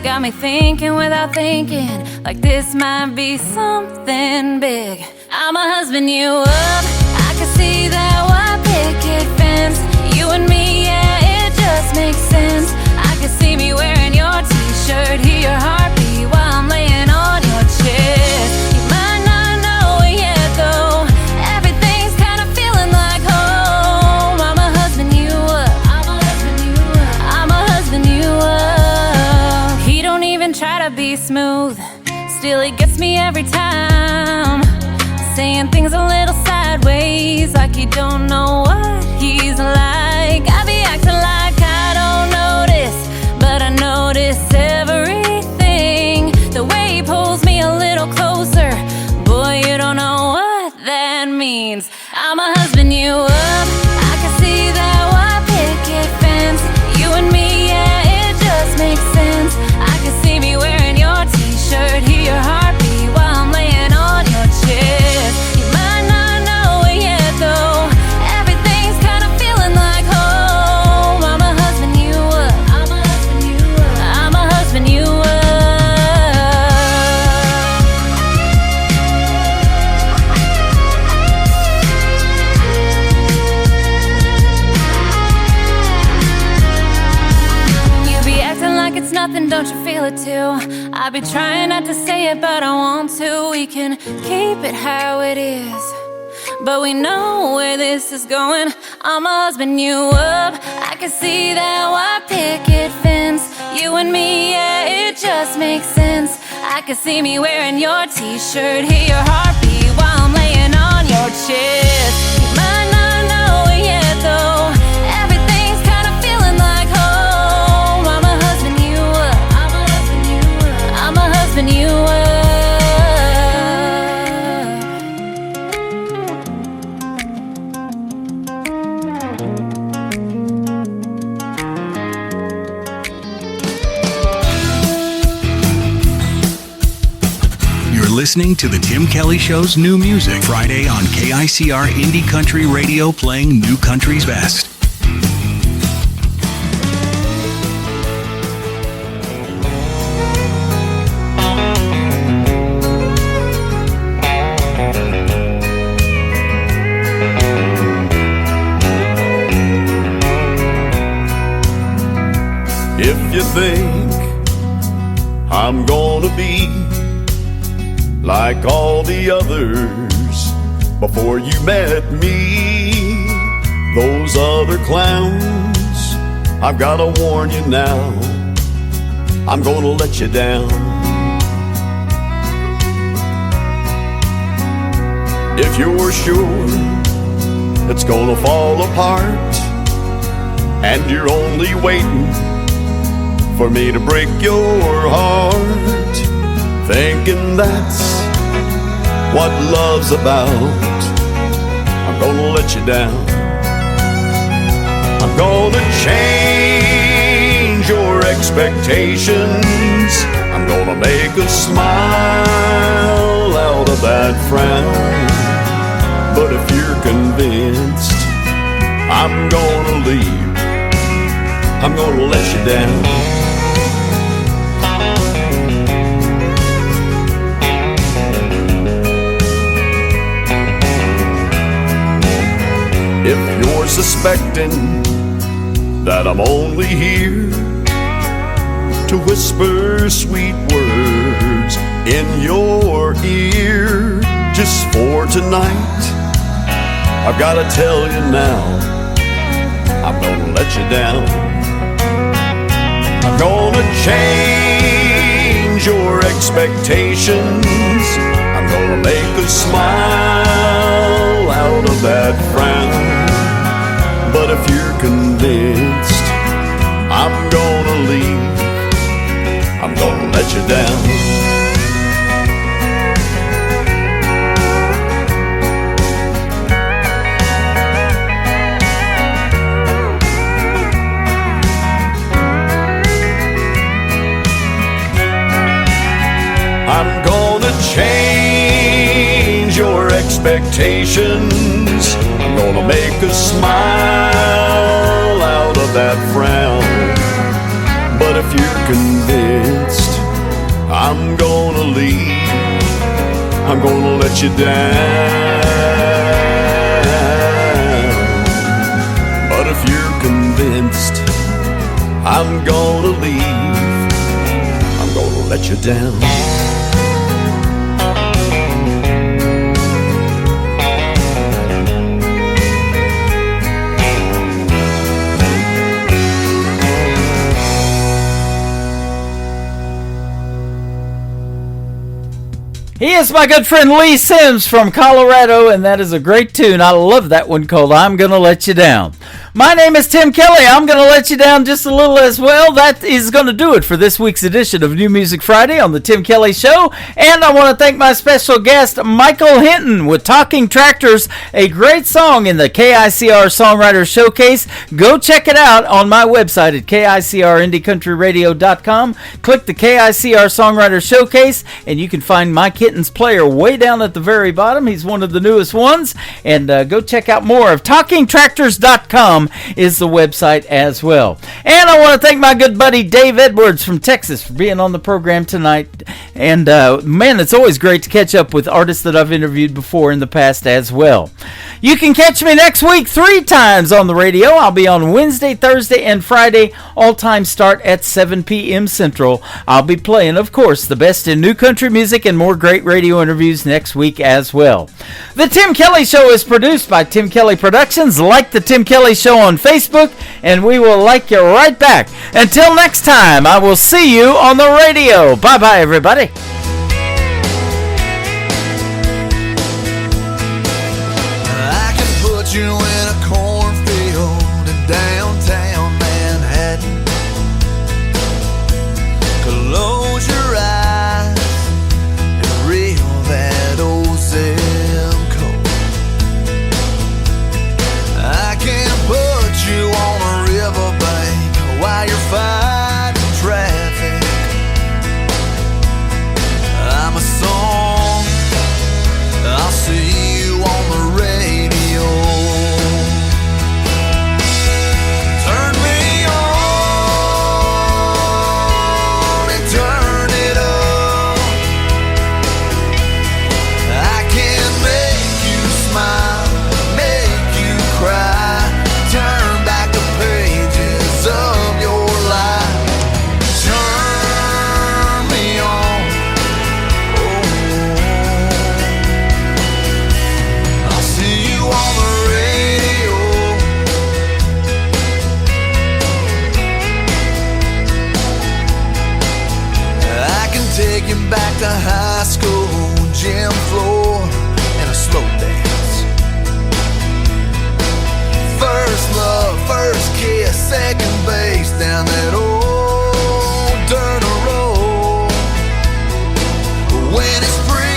Got me thinking without thinking, like this might be something big. I'ma husband you up, I can see that white picket fence. You and me, yeah, it just makes sense. I can see me wearing your t-shirt, hear your heartbeat while I'm laying on your chest. You might not know it yet though, everything's kinda feeling like home. I'ma husband you up, I'ma husband you up, I'ma husband you up. He don't even try to be smooth, still he gets me every time, saying things a little sideways, like he don't know what he's like. I be acting like I don't notice, but I notice everything. The way he pulls me a little closer, boy, you don't know what that means. I'ma husband you up, I can see that white picket fence. You and me, yeah, it just makes sense. I can see me wearing your t-shirt, hear your heartbeat while I'm laying on your chest. You might not know it yet though, everything's kinda feeling like home. I'ma husband you up, I'ma husband you up, I'ma husband you up. You be acting like it's nothing, don't you feel it too? I be trying not to say it, but I want to. We can keep it how it is, but we know where this is going. I'ma husband you up, I can see that white picket fence. You and me, yeah, it just makes sense. I can see me wearing your t-shirt, hear your heartbeat while I'm laying on your chest. You might not know it yet though, everything's kinda feeling like home. I'ma husband you up, I'ma husband you up, I'ma husband you up. listening to the Tim Kelly Show's New Music Friday on KICR Indie Country Radio, playing new country's best. If you think I'm gonna be like all the others before you met me, those other clowns, I've gotta warn you now, I'm gonna let you down. If you're sure it's gonna fall apart and you're only waiting for me to break your heart, thinking that's what love's about, I'm gonna let you down. I'm gonna change your expectations, I'm gonna make a smile out of that frown. But if you're convinced I'm gonna leave, I'm gonna let you down. If you're suspecting that I'm only here to whisper sweet words in your ear just for tonight, I've gotta tell you now, I'm gonna let you down. I'm gonna change your expectations, I'm gonna make a smile out of that frown. But if you're convinced I'm gonna leave, I'm gonna let you down. I'm gonna change your expectations, I'm gonna make a smile out of that frown. But if you're convinced I'm gonna leave, I'm gonna let you down. But if you're convinced I'm gonna leave, I'm gonna let you down. He is my good friend Lee Sims from Colorado, and that is a great tune. I love that one called I'm Gonna Let You Down. My name is Tim Kelly. I'm going to let you down just a little as well. That is going to do it for this week's edition of New Music Friday on the Tim Kelly Show. And I want to thank my special guest, Michael Hinton, with Talking Tractors, a great song in the KICR Songwriter Showcase. Go check it out on my website at KICRIndieCountryRadio.com. Click the KICR Songwriter Showcase, and you can find Mike Hinton's player way down at the very bottom. He's one of the newest ones. And go check out more of TalkingTractors.com is the website as well. And I want to thank my good buddy Dave Edwards from Texas for being on the program tonight. And man, it's always great to catch up with artists that I've interviewed before in the past as well. You can catch me next week 3 times on the radio. I'll be on Wednesday, Thursday, and Friday. All times start at 7 p.m. Central. I'll be playing, of course, the best in new country music and more great radio interviews next week as well. The Tim Kelly Show is produced by Tim Kelly Productions. Like the Tim Kelly Show on Facebook, and we will like you right back. Until next time, I will see you on the radio. Bye-bye, everybody. I can put you in a cornfield in downtown Manhattan. Close your eyes and reel that old zip code. I can put you on a riverbank while you're fighting traffic. when it's free.